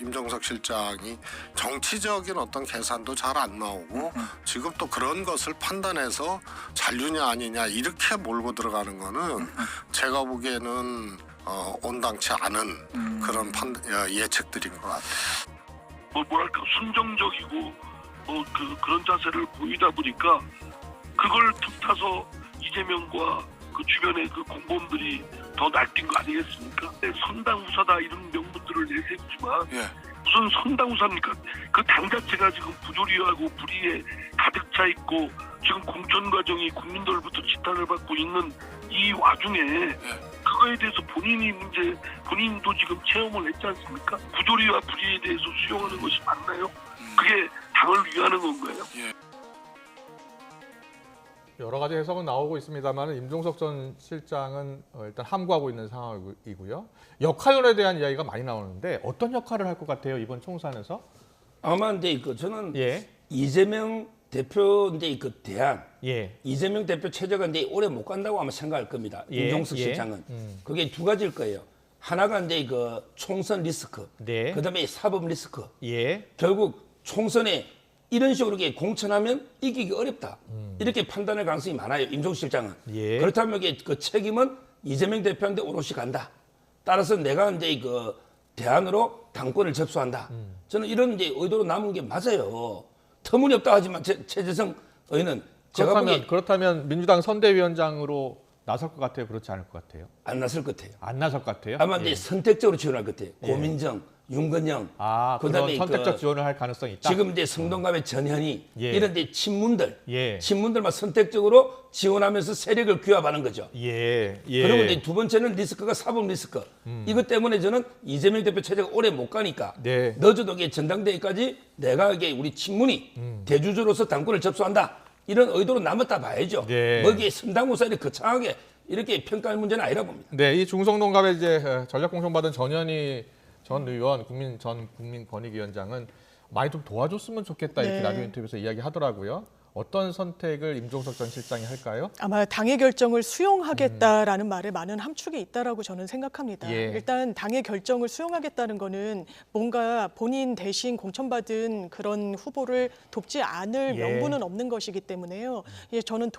임종석 실장이 정치적인 어떤 계산도 잘 안 나오고 지금 또 그런 것을 판단해서 잔류냐 아니냐 이렇게 몰고 들어가는 거는 제가 보기에는 온당치 않은 그런 예측들인 것 같아요. 뭐랄까 순정적이고 그런 자세를 보이다 보니까 그걸 틈타서 이재명과 그 주변의 그 공범들이 더 날뛴 거 아니겠습니까? 선당 후사다 이런 명분들을 내세우지만 무슨 선당 후사입니까? 그 당 자체가 지금 부조리하고 불의에 가득 차 있고 지금 공천 과정이 국민들로부터 지탄을 받고 있는 이 와중에 그거에 대해서 본인도 지금 체험을 했지 않습니까? 부조리와 불의에 대해서 수용하는 것이 맞나요? 그게 당을 위하는 건가요? 여러 가지 해석은 나오고 있습니다만 임종석 전 실장은 일단 함구하고 있는 상황이고요. 역할론에 대한 이야기가 많이 나오는데 어떤 역할을 할 것 같아요? 이번 총선에서? 아마 근데 저는 이재명 대표 그 대안, 이재명 대표 체제가 오래 못 간다고 아마 생각할 겁니다. 임종석 실장은 그게 두 가지일 거예요. 하나가 그 총선 리스크, 그다음에 사법 리스크. 결국 총선에 이런 식으로 공천하면 이기기 어렵다. 이렇게 판단할 가능성이 많아요. 임종석 실장은. 그렇다면 그 책임은 이재명 대표한테 오롯이 간다. 따라서 내가 그 대안으로 당권을 접수한다. 저는 이런 의도로 남은 게 맞아요. 터무니없다 하지만 최재성 의원은 그렇다면 민주당 선대위원장으로 나설 것 같아요? 그렇지 않을 것 같아요? 안 나설 것 같아요. 안 나설 것 같아요? 아마 선택적으로 지원할 것 같아요. 고민정, 윤건영. 그다음에 선택적 지원을 할 가능성이 있다? 지금 성동갑의 전현희 이런 친문들만 선택적으로 지원하면서 세력을 규합하는 거죠. 그리고 두 번째는 리스크가 사법 리스크. 이것 때문에 저는 이재명 대표 체제가 오래 못 가니까 늦어도 전당대회까지 내가 우리 친문이 대주주로서 당권을 접수한다. 이런 의도로 남았다 봐야죠. 거기에 선당후사를 거창하게 이렇게 평가할 문제는 아니라 봅니다. 네, 이 중성동갑에 이제 전략 공천 받은 전현희 전 의원 국민권익위원장은 많이 좀 도와줬으면 좋겠다 이렇게 라디오 인터뷰에서 이야기하더라고요. 어떤 선택을 임종석 전 실장이 할까요? 아마 당의 결정을 수용하겠다라는 말에 많은 함축이 있다라고 저는 생각합니다. 일단 당의 결정을 수용하겠다는 거는 뭔가 본인 대신 공천받은 그런 후보를 돕지 않을 명분은 없는 것이기 때문에요. 저는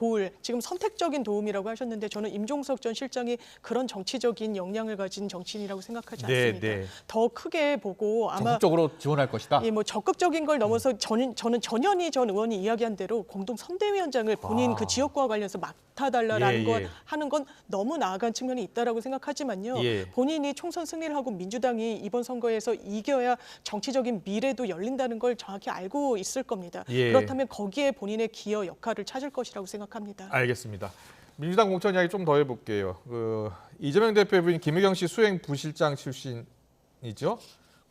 지금 선택적인 도움이라고 하셨는데 저는 임종석 전 실장이 그런 정치적인 역량을 가진 정치인이라고 생각하지 않습니다. 더 크게 보고 아마 적극적으로 지원할 것이다. 적극적인 걸 넘어서 저는 전현희 전 의원이 이야기한 대로 공동 선대위원장을 본인 그 지역구와 관련해서 맡아달라는 걸 하는 건 너무 나아간 측면이 있다라고 생각하지만요. 본인이 총선 승리를 하고 민주당이 이번 선거에서 이겨야 정치적인 미래도 열린다는 걸 정확히 알고 있을 겁니다. 그렇다면 거기에 본인의 기여 역할을 찾을 것이라고 생각합니다. 알겠습니다. 민주당 공천 이야기 좀 더 해볼게요. 이재명 대표의 부인 김의경 씨 수행 부실장 출신이죠.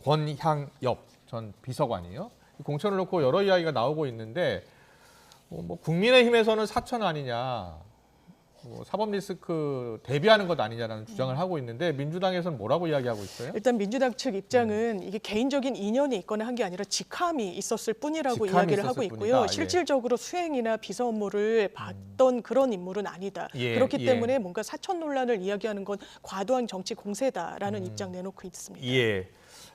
권향엽 전 비서관이요. 공천을 놓고 여러 이야기가 나오고 있는데 국민의힘에서는 사천 아니냐, 사법 리스크 대비하는 것 아니냐라는 주장을 하고 있는데 민주당에서는 뭐라고 이야기하고 있어요? 일단 민주당 측 입장은 이게 개인적인 인연이 있거나 한 게 아니라 직함이 있었을 뿐이라고 이야기를 하고 있고요. 실질적으로 수행이나 비서 업무를 받던 그런 인물은 아니다. 그렇기 때문에 뭔가 사천 논란을 이야기하는 건 과도한 정치 공세다라는 입장 내놓고 있습니다.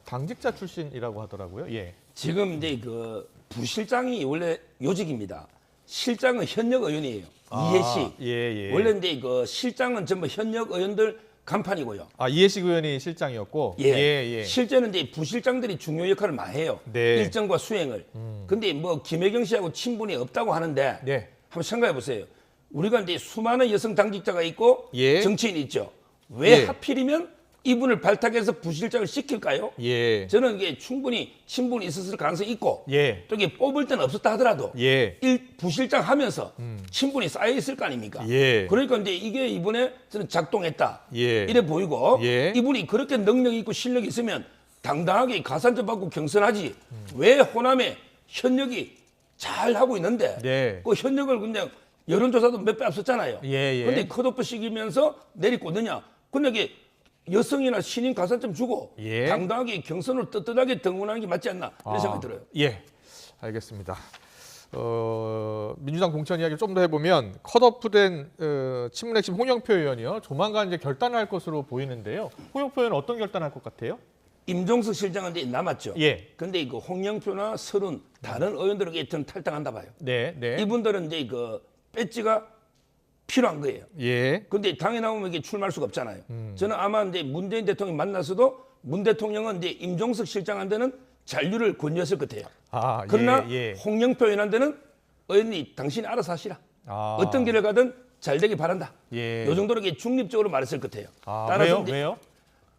당직자 출신이라고 하더라고요. 지금 그 부실장이 원래 요직입니다. 실장은 현역 의원이에요. 이해식. 예. 원래 근데 그 실장은 전부 현역 의원들 간판이고요. 이해식 의원이 실장이었고. 예. 실제는 이제 부실장들이 중요 역할을 많이 해요. 네. 일정과 수행을. 근데 뭐 김혜경 씨하고 친분이 없다고 하는데 네. 한번 생각해 보세요. 우리가 이제 수많은 여성 당직자가 있고 예. 정치인이 있죠. 왜 예. 하필이면 이분을 발탁해서 부실장을 시킬까요? 예. 저는 이게 충분히 친분이 있었을 가능성이 있고 예. 또 이게 뽑을 때는 없었다 하더라도 예. 부실장 하면서 친분이 쌓여 있을 거 아닙니까? 예. 그러니까 이제 이게 이번에 저는 작동했다. 예. 이래 보이고 예. 이분이 그렇게 능력이 있고 실력이 있으면 당당하게 가산점 받고 경선하지. 왜 호남에 현역이 잘 하고 있는데 네. 그 현역을 그냥 여론조사도 몇 배 앞섰잖아요. 예. 근데 컷오프 시기면서 내리꽂느냐. 근데 이게 여성이나 신인 가산점 주고 예. 당당하게 경선을 떳떳하게 등원하는 게 맞지 않나 이런 생각이 들어요. 예, 알겠습니다. 민주당 공천 이야기를 좀 더 해보면 컷오프된 친문 핵심 홍영표 의원이요. 조만간 이제 결단을 할 것으로 보이는데요. 홍영표 의원은 어떤 결단할 것 같아요? 임종석 실장은 이제 남았죠. 예. 근데 그 홍영표나 서른 다른 의원들에게 저는 탈당한다 봐요. 네. 이분들은 이제 그 배지가 필요한 거예요. 예. 근데 당에 나오면 이게 출마할 수가 없잖아요. 저는 아마 이제 문재인 대통령이 만나서도 문 대통령은 이제 임종석 실장한테는 잔류를 권유했을 것 같아요. 그러나 홍영표 의원한테는 의원이 당신이 알아서 하시라. 어떤 길을 가든 잘 되길 바란다. 이 정도로 이게 중립적으로 말했을 것 같아요. 따라서 왜요?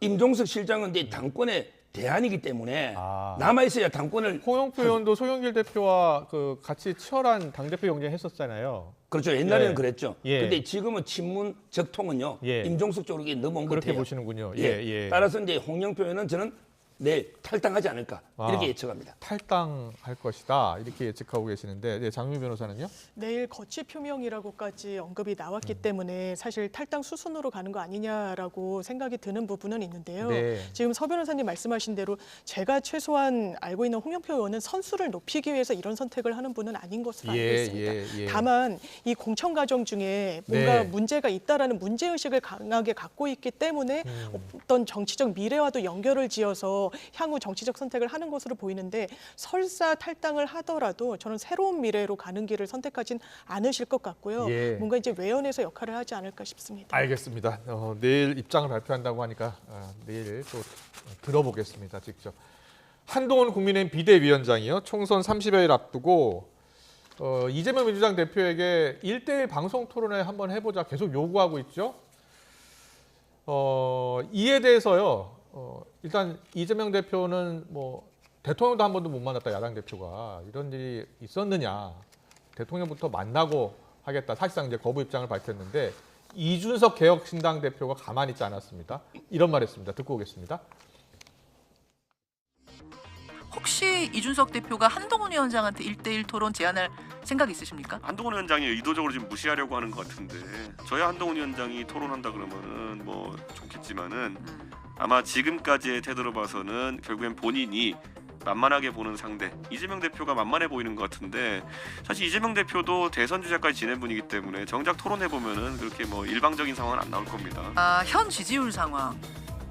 임종석 실장은 이제 당권의 대안이기 때문에 남아 있어야 당권을. 홍영표 의원도 송영길 대표와 그 같이 치열한 당대표 경쟁했었잖아요. 그렇죠. 옛날에는 예. 그랬죠. 예. 근데 지금은 친문 적통은요. 예. 임종석 쪽으로 넘어온 것 그렇게 같아요. 보시는군요. 예. 따라서 이제 홍영표 의원은 저는 내일 탈당하지 않을까 이렇게 예측합니다. 탈당할 것이다 이렇게 예측하고 계시는데 네, 장미 변호사는요? 내일 거취 표명이라고까지 언급이 나왔기 때문에 사실 탈당 수순으로 가는 거 아니냐라고 생각이 드는 부분은 있는데요. 네. 지금 서 변호사님 말씀하신 대로 제가 최소한 알고 있는 홍영표 의원은 선수를 높이기 위해서 이런 선택을 하는 분은 아닌 것으로 알고 있습니다. 다만 이 공천 과정 중에 뭔가 문제가 있다라는 문제의식을 강하게 갖고 있기 때문에 어떤 정치적 미래와도 연결을 지어서 향후 정치적 선택을 하는 것으로 보이는데 설사 탈당을 하더라도 저는 새로운 미래로 가는 길을 선택하진 않으실 것 같고요. 뭔가 이제 외연에서 역할을 하지 않을까 싶습니다. 알겠습니다. 내일 입장을 발표한다고 하니까 내일 또 들어보겠습니다. 직접. 한동훈 국민의힘 비대위원장이요. 총선 30여일 앞두고 이재명 민주당 대표에게 1대1 방송 토론회 한번 해보자 계속 요구하고 있죠. 이에 대해서요. 일단 이재명 대표는 뭐 대통령도 한 번도 못 만났다 야당 대표가 이런 일이 있었느냐 대통령부터 만나고 하겠다 사실상 이제 거부 입장을 밝혔는데 이준석 개혁신당 대표가 가만히 있지 않았습니다. 이런 말했습니다. 듣고 오겠습니다. 혹시 이준석 대표가 한동훈 위원장한테 1대1 토론 제안할 생각 있으십니까? 한동훈 위원장이 의도적으로 지금 무시하려고 하는 것 같은데 저야 한동훈 위원장이 토론한다 그러면은 뭐 좋겠지만은 아마 지금까지의 태도로 봐서는 결국엔 본인이 만만하게 보는 상대 이재명 대표가 만만해 보이는 것 같은데 사실 이재명 대표도 대선 주자까지 지낸 분이기 때문에 정작 토론해 보면은 그렇게 뭐 일방적인 상황은 안 나올 겁니다. 현 지지율 상황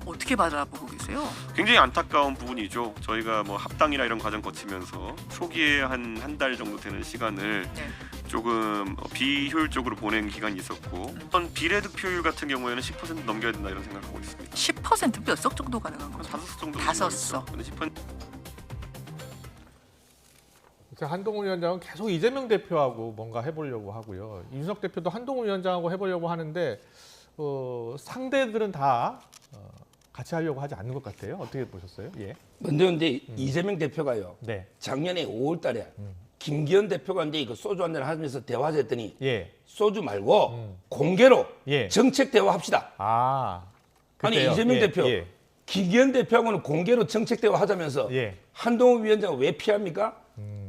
어떻게 바라보고 계세요? 굉장히 안타까운 부분이죠. 저희가 뭐 합당이나 이런 과정 거치면서 초기에 한 달 정도 되는 시간을 조금 비효율적으로 보낸 기간이 있었고 어떤 비례득표율 같은 경우에는 10% 넘겨야 된다 이런 생각하고 있습니다. 10% 몇 석 정도 가능한 거죠? 5석 정도. 5석. 근데 10% 한동훈 위원장은 계속 이재명 대표하고 뭔가 해보려고 하고요. 이준석 대표도 한동훈 위원장하고 해보려고 하는데 상대들은 다 같이 하려고 하지 않는 것 같아요. 어떻게 보셨어요? 예. 근데 이재명 대표가요. 작년에 5월달에 김기현 대표가 이제 그 소주 한잔 하면서 대화했더니 소주 말고 공개로 정책 대화합시다. 아니 이재명 대표, 김기현 대표하고는 공개로 정책 대화하자면서 한동훈 위원장을 왜 피합니까?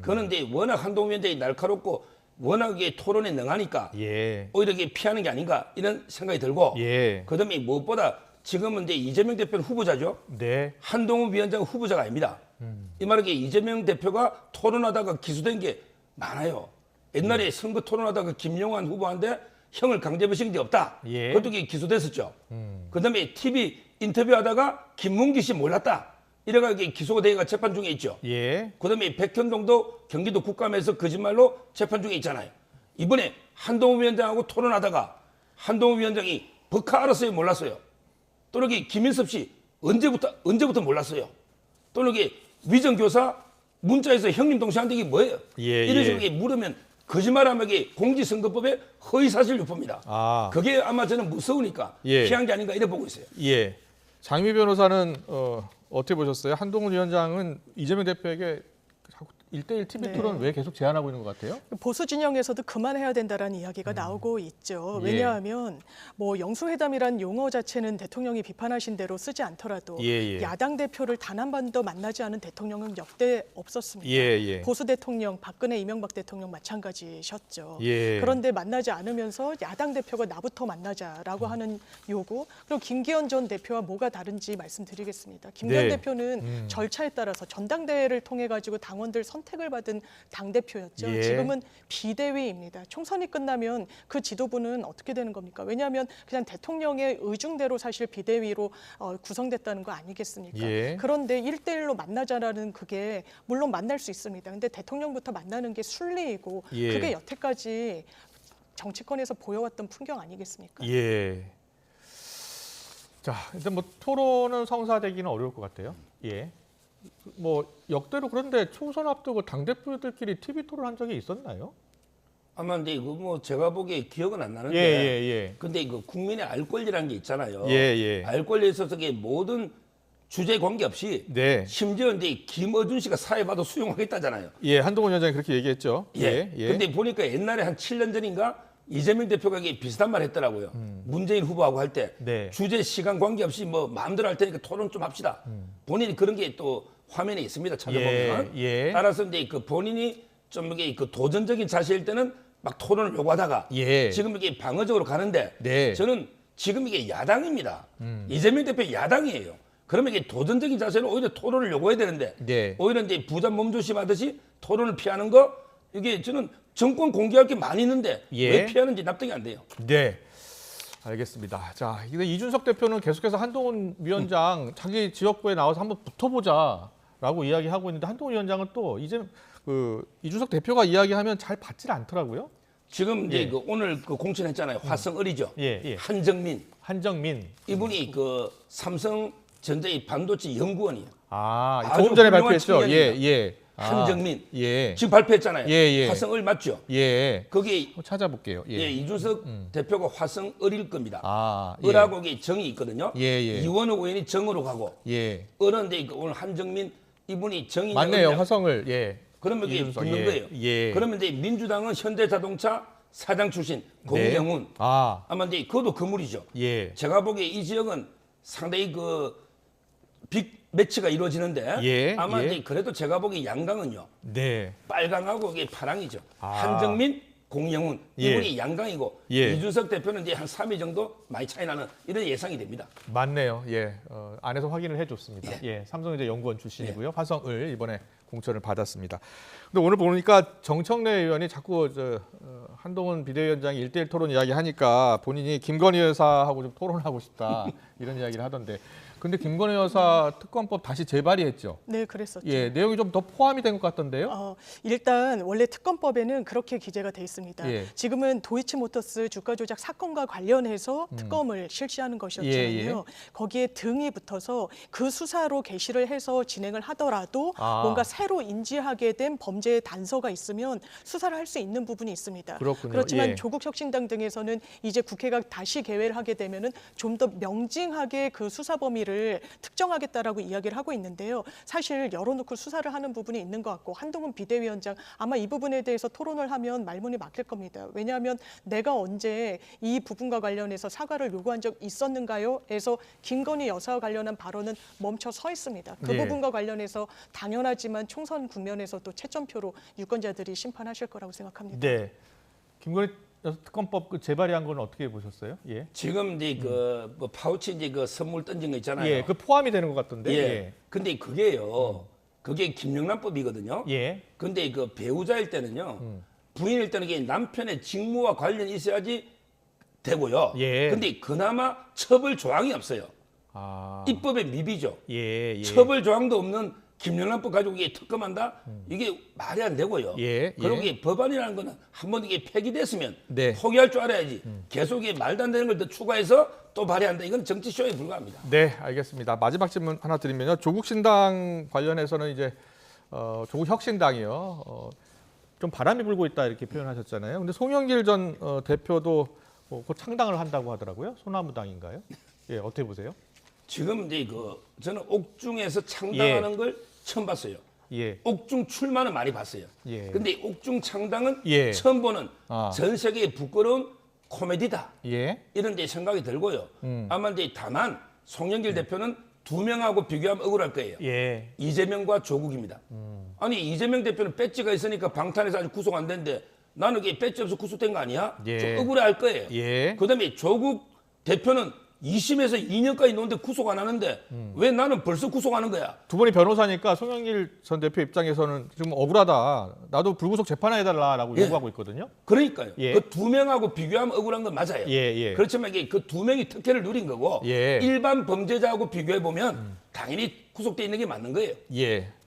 그거는 이제 워낙 한동훈 위원장이 날카롭고 워낙에 토론에 능하니까 오히려 이게 피하는 게 아닌가 이런 생각이 들고 그다음에 무엇보다 지금은 이제 이재명 대표는 후보자죠. 한동훈 위원장은 후보자가 아닙니다. 이 말은 이재명 대표가 토론하다가 기소된 게 많아요. 옛날에 선거 토론하다가 김용환 후보한테 형을 강제부시킨 게 없다. 그것도 기소됐었죠. 그다음에 TV 인터뷰하다가 김문기 씨 몰랐다. 이래가 기소가 되기가 재판 중에 있죠. 그다음에 백현동도 경기도 국감에서 거짓말로 재판 중에 있잖아요. 이번에 한동훈 위원장하고 토론하다가 한동훈 위원장이 버카 알았어요, 몰랐어요? 또는 김인섭 씨 언제부터 몰랐어요? 또는 위정교사 문자에서 형님 동생한테 이게 뭐예요? 이런 식으로 물으면 거짓말하면 공직선거법의 허위사실 유포입니다. 그게 아마 저는 무서우니까 피한 게 아닌가 이래 보고 있어요. 예. 장미 변호사는 어떻게 보셨어요? 한동훈 위원장은 이재명 대표에게 1대1 TV 토론 왜 계속 제안하고 있는 것 같아요? 보수 진영에서도 그만해야 된다라는 이야기가 나오고 있죠. 왜냐하면 뭐 영수회담이란 용어 자체는 대통령이 비판하신 대로 쓰지 않더라도 야당 대표를 단 한 번도 만나지 않은 대통령은 역대 없었습니다. 보수 대통령, 박근혜, 이명박 대통령 마찬가지셨죠. 그런데 만나지 않으면서 야당 대표가 나부터 만나자라고 하는 요구. 그리고 김기현 전 대표와 뭐가 다른지 말씀드리겠습니다. 김기현 대표는 절차에 따라서 전당대회를 통해 가지고 당원들 선택을 받은 당대표였죠. 지금은 비대위입니다. 총선이 끝나면 그 지도부는 어떻게 되는 겁니까? 왜냐하면 그냥 대통령의 의중대로 사실 비대위로 구성됐다는 거 아니겠습니까? 그런데 1대1로 만나자라는 그게 물론 만날 수 있습니다. 근데 대통령부터 만나는 게 순리이고 그게 여태까지 정치권에서 보여왔던 풍경 아니겠습니까? 자, 일단 뭐 토론은 성사되기는 어려울 것 같아요. 뭐 역대로 그런데 총선 앞두고 당 대표들끼리 TV 토론한 적이 있었나요? 아마 근데 이거 뭐 제가 보기에 기억은 안 나는데. 근데 이거 국민의 알 권리라는 게 있잖아요. 알 권리에 있어서 모든 주제 관계없이 심지어 근데 김어준 씨가 사회봐도 수용하겠다잖아요. 한동훈 위원장이 그렇게 얘기했죠. 근데 보니까 옛날에 한 7년 전인가 이재명 대표가 비슷한 말 했더라고요. 문재인 후보하고 할 때 주제 시간 관계없이 뭐 마음대로 할 테니까 토론 좀 합시다. 본인이 그런 게 또 화면에 있습니다. 찾아보면. 따라서 이제 그 본인이 좀 이게 그 도전적인 자세일 때는 막 토론을 요구하다가 지금 이게 방어적으로 가는데 저는 지금 이게 야당입니다. 이재명 대표 야당이에요. 그러면 이게 도전적인 자세로 오히려 토론을 요구해야 되는데 오히려 이제 부자 몸조심하듯이 토론을 피하는 거 이게 저는 정권 공개할 게 많이 있는데 왜 피하는지 납득이 안 돼요. 알겠습니다. 자, 근데 이준석 대표는 계속해서 한동훈 위원장 자기 지역구에 나와서 한번 붙어보자라고 이야기하고 있는데 한동훈 위원장은 또 이제 이준석 대표가 이야기하면 잘 받질 않더라고요. 지금 이제 오늘 공천했잖아요. 화성을이죠. 한정민. 이분이 삼성전자의 반도체 연구원이에요. 조금 전에 발표했죠. 한정민. 지금 발표했잖아요. 화성을 맞죠? 거기 찾아볼게요. 이준석 대표가 화성을일 겁니다. 을하고 정이 있거든요. 이원호 의원이 정으로 가고 을은 오늘 한정민 이분이 정이 맞네요. 화성을. 그러면 이게 붙는 거예요. 그러면 이제 민주당은 현대자동차 사장 출신 공영훈. 아마 이제 그것도 건물이죠. 제가 보기에 이 지역은 상당히 빅 매치가 이루어지는데 아마 이제 그래도 제가 보기 양강은요. 빨강하고 이게 파랑이죠. 한정민, 공영훈 이분이 양강이고 이준석 대표는 이제 한 3위 정도 많이 차이 나는 이런 예상이 됩니다. 맞네요. 안에서 확인을 해줬습니다. 삼성전자 연구원 출신이고요. 화성을 이번에 공천을 받았습니다. 근데 오늘 보니까 정청래 의원이 자꾸 한동훈 비대위원장이 1대1 토론 이야기하니까 본인이 김건희 여사하고 좀 토론하고 싶다 이런 이야기를 하던데 근데 김건희 여사 특검법 다시 재발의했죠? 네, 그랬었죠. 내용이 좀 더 포함이 된 것 같던데요? 일단 원래 특검법에는 그렇게 기재가 돼 있습니다. 지금은 도이치모터스 주가 조작 사건과 관련해서 특검을 실시하는 것이었잖아요. 거기에 등이 붙어서 그 수사로 개시를 해서 진행을 하더라도 뭔가 새로 인지하게 된 범죄의 단서가 있으면 수사를 할 수 있는 부분이 있습니다. 그렇지만 조국혁신당 등에서는 이제 국회가 다시 개회를 하게 되면은 좀 더 명징하게 그 수사 범위를 특정하겠다라고 이야기를 하고 있는데요. 사실 열어놓고 수사를 하는 부분이 있는 것 같고 한동훈 비대위원장 아마 이 부분에 대해서 토론을 하면 말문이 막힐 겁니다. 왜냐하면 내가 언제 이 부분과 관련해서 사과를 요구한 적 있었는가요? 에서 김건희 여사와 관련한 발언은 멈춰 서 있습니다. 그 부분과 관련해서 당연하지만 총선 국면에서도 채점표로 유권자들이 심판하실 거라고 생각합니다. 김건희 특검법 재발의한 건 어떻게 보셨어요? 지금 이제 뭐 파우치 이제 선물 던진 거 있잖아요. 그 포함이 되는 것 같던데. 근데 그게요. 그게 김영란법이거든요. 근데 배우자일 때는요. 부인일 때는 이게 남편의 직무와 관련이 있어야지 되고요. 근데 그나마 처벌 조항이 없어요. 입법의 미비죠. 처벌 조항도 없는 김영란법 가지고 이게 특검한다? 이게 말이 안 되고요. 그리고 이게 법안이라는 거는 한번 이게 폐기됐으면 포기할 줄 알아야지. 계속 이게 말도 안 되는 걸 더 추가해서 또 발의한다. 이건 정치쇼에 불과합니다. 네, 알겠습니다. 마지막 질문 하나 드리면요. 조국 신당 관련해서는 이제 조국 혁신당이요. 좀 바람이 불고 있다 이렇게 표현하셨잖아요. 근데 송영길 전 대표도 곧 창당을 한다고 하더라고요. 소나무당인가요? 예, 어떻게 보세요? 지금 이제 저는 옥중에서 창당하는 걸 처음 봤어요. 옥중 출마는 많이 봤어요. 근데 옥중 창당은 처음 보는 전 세계에 부끄러운 코미디다. 이런 데 생각이 들고요. 아마 이제 다만 송영길 대표는 두 명하고 비교하면 억울할 거예요. 이재명과 조국입니다. 아니 이재명 대표는 배지가 있으니까 방탄에서 아직 구속 안 됐는데 나는 이게 배지 없어 구속된 거 아니야? 좀 억울해할 거예요. 그다음에 조국 대표는 2심에서 2년까지 놓는데 구속 안 하는데 왜 나는 벌써 구속하는 거야? 두 분이 변호사니까 송영길 전 대표 입장에서는 좀 억울하다. 나도 불구속 재판해달라라고 요구하고 있거든요. 그러니까요. 그 두 명하고 비교하면 억울한 건 맞아요. 그렇지만 이게 그 두 명이 특혜를 누린 거고 일반 범죄자하고 비교해 보면 당연히 구속돼 있는 게 맞는 거예요.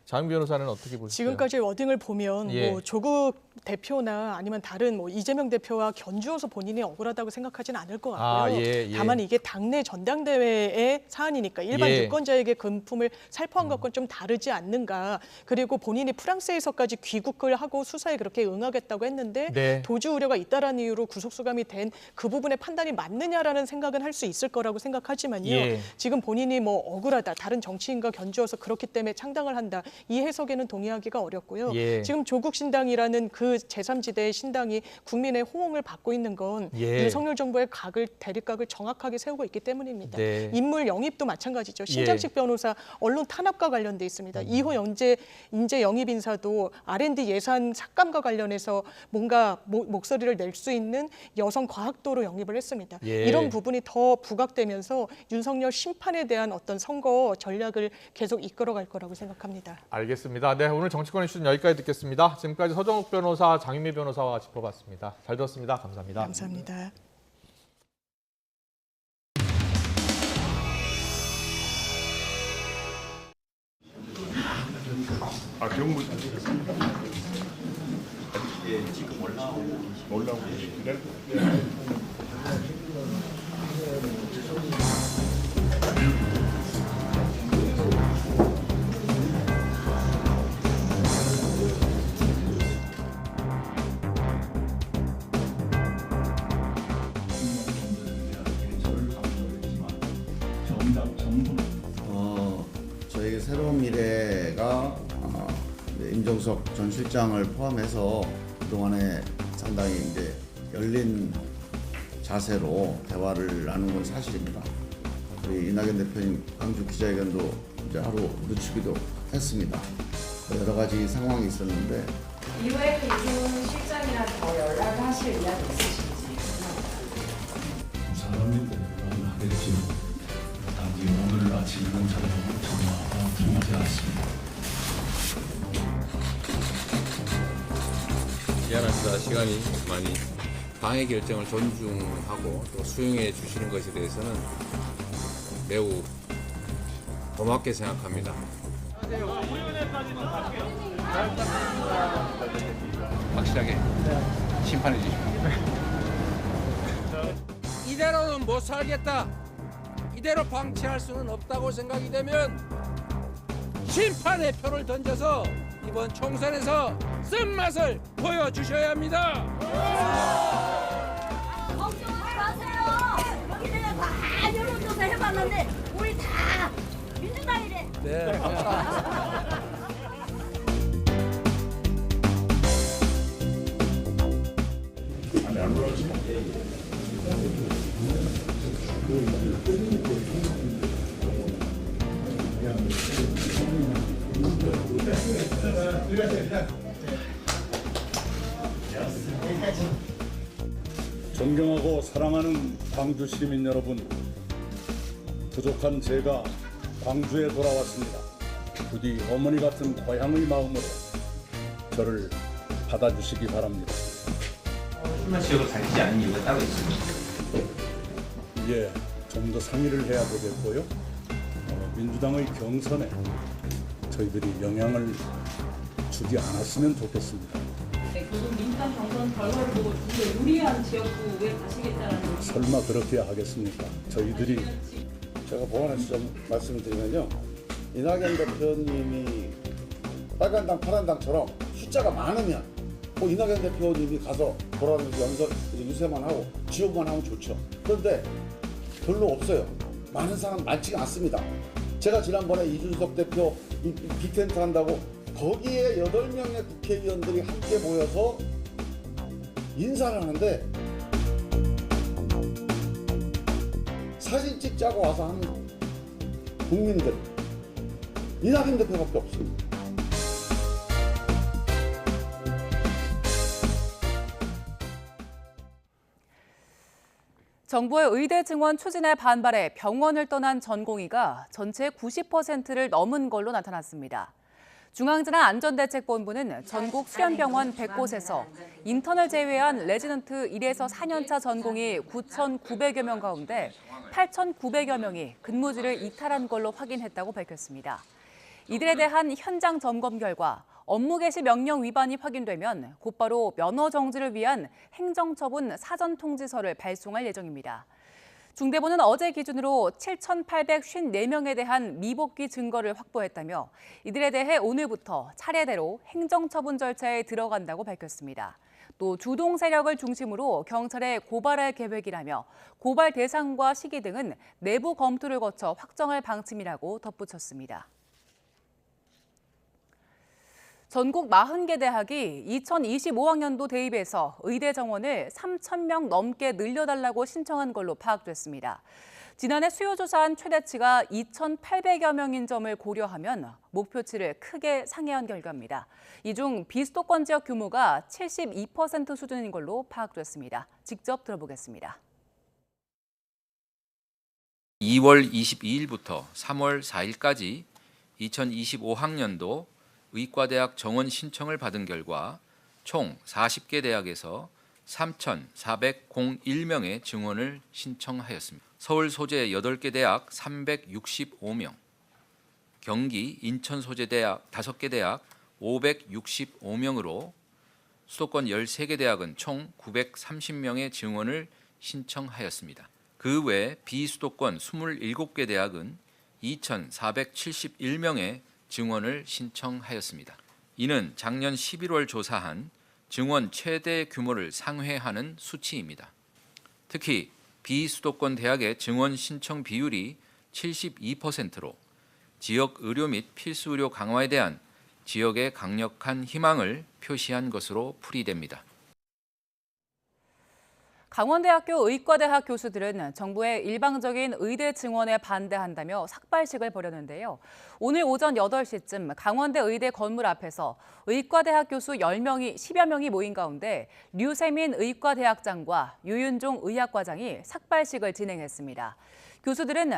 장 변호사는 어떻게 보시죠? 지금까지 워딩을 보면 뭐 조국 대표나 아니면 다른 뭐 이재명 대표와 견주어서 본인이 억울하다고 생각하지는 않을 것 같고요. 다만 이게 당내 전당대회의 사안이니까 일반 유권자에게 금품을 살포한 것과는 좀 다르지 않는가. 그리고 본인이 프랑스에서까지 귀국을 하고 수사에 그렇게 응하겠다고 했는데 도주 우려가 있다라는 이유로 구속수감이 된 그 부분의 판단이 맞느냐라는 생각은 할 수 있을 거라고 생각하지만요. 지금 본인이 뭐 억울하다, 다른 정치인과 견주어서 그렇기 때문에 창당을 한다. 이 해석에는 동의하기가 어렵고요. 지금 조국 신당이라는 그 제3지대의 신당이 국민의 호응을 받고 있는 건 윤석열 정부의 대립각을 정확하게 세우고 있기 때문입니다. 인물 영입도 마찬가지죠. 신장식 변호사 언론 탄압과 관련돼 있습니다. 이호 인재 영입 인사도 R&D 예산 삭감과 관련해서 뭔가 목소리를 낼 수 있는 여성 과학도로 영입을 했습니다. 이런 부분이 더 부각되면서 윤석열 심판에 대한 어떤 선거 전략을 계속 이끌어갈 거라고 생각합니다. 알겠습니다. 네, 오늘 정치권 이슈는 여기까지 듣겠습니다. 지금까지 서정욱 변호사, 장윤미 변호사와 짚어봤습니다. 잘 들었습니다. 감사합니다. 감사합니다. 경무 지금 올라오고 그래. 저희 새로운 미래가 임종석 전 실장을 포함해서 그동안에 상당히 이제 열린 자세로 대화를 나눈 건 사실입니다. 우리 이낙연 대표님 광주 기자회견도 이제 하루 늦추기도 했습니다. 여러 가지 상황이 있었는데 이후에 이준 실장이랑 더 연락을 하실 의향이 있으신지? 사람인데 연락을 하게 되지만 단지 오늘 아침 검찰에서 전화가 들어오지 않습니다. 미안합니다. 시간이 많이 당의 결정을 존중하고 또 수용해 주시는 것에 대해서는 매우 고맙게 생각합니다. 확실하게 심판해 주십시오. 이대로는 못 살겠다. 이대로 방치할 수는 없다고 생각이 되면 심판의 표를 던져서 이번 총선에서 쓴맛을 보여주셔야 합니다. 걱정하지 마세요. 여기 내가 다 여론조사 해봤는데 우리 다 민주당이래. 네. 존경하고 사랑하는 광주 시민 여러분, 부족한 제가 광주에 돌아왔습니다. 부디 어머니 같은 고향의 마음으로 저를 받아주시기 바랍니다. 출마 지역을 가리지 않은 이유가 따로 있습니다. 예, 좀 더 상의를 해야 되겠고요. 민주당의 경선에 저희들이 영향을 주지 않았으면 좋겠습니다. 네, 결국 민주당 경선 결과를 보고 좀 더 유리한 지역구에 가시겠다는 설마 그렇게 하겠습니까? 저희들이 제가 보완해서 좀 말씀을 드리면요. 이낙연 대표님이 빨간당 파란당처럼 숫자가 많으면 이낙연 대표님이 가서 돌아다니면서 유세만 하고 지원만 하면 좋죠. 그런데 별로 없어요. 많은 사람 많지가 않습니다. 제가 지난번에 이준석 대표 빅텐트 한다고 거기에 8명의 국회의원들이 함께 모여서 인사를 하는데 사진 찍자고 와서 하는 국민들 이낙연 대표밖에 없습니다. 정부의 의대 증원 추진에 반발해 병원을 떠난 전공의가 전체 90%를 넘은 걸로 나타났습니다. 중앙질환안전대책본부는 전국 수련병원 100곳에서 인턴을 제외한 레지던트 1에서 4년차 전공의 9,900여 명 가운데 8,900여 명이 근무지를 이탈한 걸로 확인했다고 밝혔습니다. 이들에 대한 현장 점검 결과 업무 개시 명령 위반이 확인되면 곧바로 면허 정지를 위한 행정처분 사전 통지서를 발송할 예정입니다. 중대본은 어제 기준으로 7,854명에 대한 미복귀 증거를 확보했다며 이들에 대해 오늘부터 차례대로 행정처분 절차에 들어간다고 밝혔습니다. 또 주동 세력을 중심으로 경찰에 고발할 계획이라며 고발 대상과 시기 등은 내부 검토를 거쳐 확정할 방침이라고 덧붙였습니다. 전국 40개 대학이 2025학년도 대입에서 의대 정원을 3,000명 넘게 늘려달라고 신청한 걸로 파악됐습니다. 지난해 수요조사한 최대치가 2,800여 명인 점을 고려하면 목표치를 크게 상회한 결과입니다. 이 중 비수도권 지역 규모가 72% 수준인 걸로 파악됐습니다. 직접 들어보겠습니다. 2월 22일부터 3월 4일까지 2025학년도 의과대학 정원 신청을 받은 결과 총 40개 대학에서 3,401명의 증원을 신청하였습니다. 서울 소재 8개 대학 365명, 경기, 인천 소재 대학 5개 대학 565명으로 수도권 13개 대학은 총 930명의 증원을 신청하였습니다. 그 외 비수도권 27개 대학은 2,471명의 증원을 신청하였습니다. 이는 작년 11월 조사한 증원 최대 규모를 상회하는 수치입니다. 특히 비수도권 대학의 증원 신청 비율이 72%로 지역 의료 및 필수 의료 강화에 대한 지역의 강력한 희망을 표시한 것으로 풀이됩니다. 강원대학교 의과대학 교수들은 정부의 일방적인 의대 증원에 반대한다며 삭발식을 벌였는데요. 오늘 오전 8시쯤 강원대 의대 건물 앞에서 의과대학 교수 10여 명이 모인 가운데 류세민 의과대학장과 유윤종 의학과장이 삭발식을 진행했습니다. 교수들은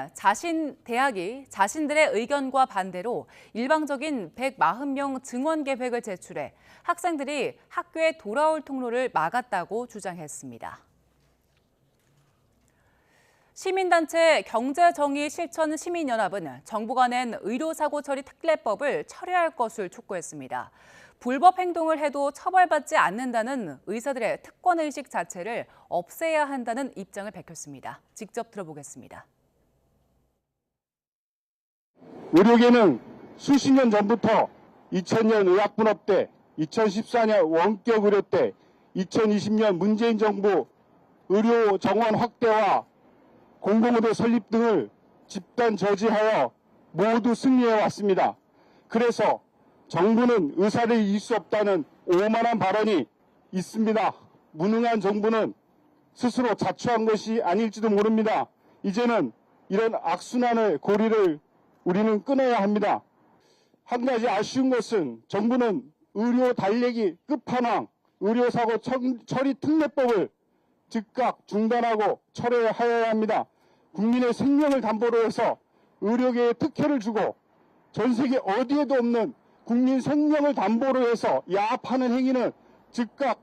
대학이 자신들의 의견과 반대로 일방적인 140명 증원 계획을 제출해 학생들이 학교에 돌아올 통로를 막았다고 주장했습니다. 시민단체 경제정의실천시민연합은 정부가 낸 의료사고 처리 특례법을 철회할 것을 촉구했습니다. 불법 행동을 해도 처벌받지 않는다는 의사들의 특권의식 자체를 없애야 한다는 입장을 밝혔습니다. 직접 들어보겠습니다. 의료계는 수십 년 전부터 2000년 의학분업 때, 2014년 원격 의료 때, 2020년 문재인 정부 의료 정원 확대와 공공의대 설립 등을 집단 저지하여 모두 승리해 왔습니다. 그래서 정부는 의사를 이길 수 없다는 오만한 발언이 있습니다. 무능한 정부는 스스로 자초한 것이 아닐지도 모릅니다. 이제는 이런 악순환의 고리를 우리는 끊어야 합니다. 한 가지 아쉬운 것은 정부는 의료 달래기 끝판왕 의료사고 처리 특례법을 즉각 중단하고 철회하여야 합니다. 국민의 생명을 담보로 해서 의료계에 특혜를 주고 전 세계 어디에도 없는 국민 생명을 담보로 해서 야합하는 행위는 즉각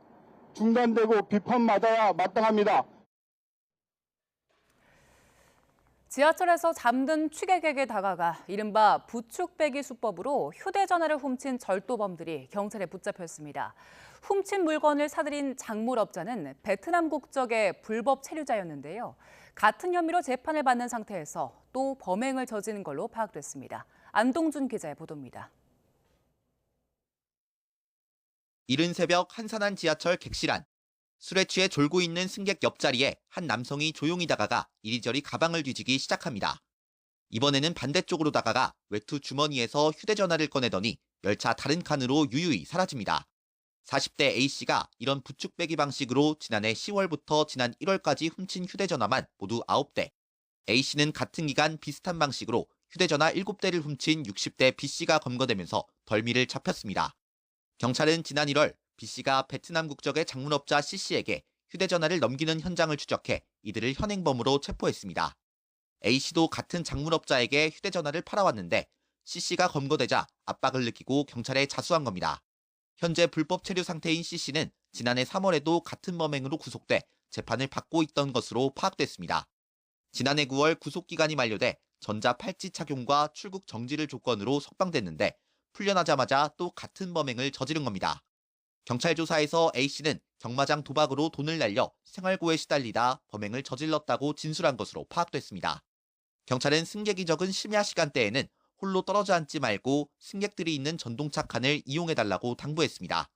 중단되고 비판받아야 마땅합니다. 지하철에서 잠든 취객에게 다가가 이른바 부축배기 수법으로 휴대전화를 훔친 절도범들이 경찰에 붙잡혔습니다. 훔친 물건을 사들인 작물업자는 베트남 국적의 불법 체류자였는데요. 같은 혐의로 재판을 받는 상태에서 또 범행을 저지른 걸로 파악됐습니다. 안동준 기자의 보도입니다. 이른 새벽 한산한 지하철 객실 안. 술에 취해 졸고 있는 승객 옆자리에 한 남성이 조용히 다가가 이리저리 가방을 뒤지기 시작합니다. 이번에는 반대쪽으로 다가가 외투 주머니에서 휴대전화를 꺼내더니 열차 다른 칸으로 유유히 사라집니다. 40대 A씨가 이런 부축배기 방식으로 지난해 10월부터 지난 1월까지 훔친 휴대전화만 모두 9대. A씨는 같은 기간 비슷한 방식으로 휴대전화 7대를 훔친 60대 B씨가 검거되면서 덜미를 잡혔습니다. 경찰은 지난 1월 B씨가 베트남 국적의 장문업자 C씨에게 휴대전화를 넘기는 현장을 추적해 이들을 현행범으로 체포했습니다. A씨도 같은 장문업자에게 휴대전화를 팔아왔는데 C씨가 검거되자 압박을 느끼고 경찰에 자수한 겁니다. 현재 불법 체류 상태인 C씨는 지난해 3월에도 같은 범행으로 구속돼 재판을 받고 있던 것으로 파악됐습니다. 지난해 9월 구속기간이 만료돼 전자 팔찌 착용과 출국 정지를 조건으로 석방됐는데 풀려나자마자 또 같은 범행을 저지른 겁니다. 경찰 조사에서 A씨는 경마장 도박으로 돈을 날려 생활고에 시달리다 범행을 저질렀다고 진술한 것으로 파악됐습니다. 경찰은 승객이 적은 심야 시간대에는 홀로 떨어져 앉지 말고 승객들이 있는 전동차 칸을 이용해달라고 당부했습니다.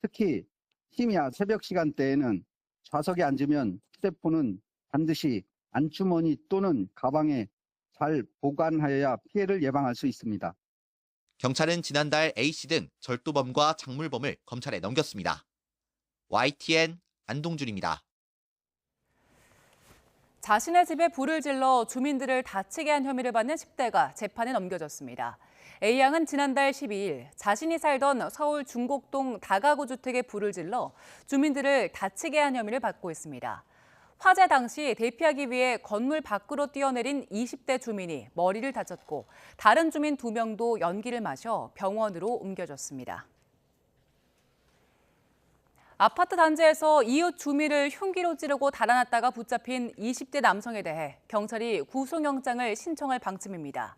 특히 심야 새벽 시간대에는 좌석에 앉으면 휴대폰은 반드시 안주머니 또는 가방에 잘 보관하여야 피해를 예방할 수 있습니다. 경찰은 지난달 A씨 등 절도범과 작물범을 검찰에 넘겼습니다. YTN 안동준입니다. 자신의 집에 불을 질러 주민들을 다치게 한 혐의를 받는 10대가 재판에 넘겨졌습니다. A양은 지난달 12일 자신이 살던 서울 중곡동 다가구 주택에 불을 질러 주민들을 다치게 한 혐의를 받고 있습니다. 화재 당시 대피하기 위해 건물 밖으로 뛰어내린 20대 주민이 머리를 다쳤고 다른 주민 2명도 연기를 마셔 병원으로 옮겨졌습니다. 아파트 단지에서 이웃 주민을 흉기로 찌르고 달아났다가 붙잡힌 20대 남성에 대해 경찰이 구속영장을 신청할 방침입니다.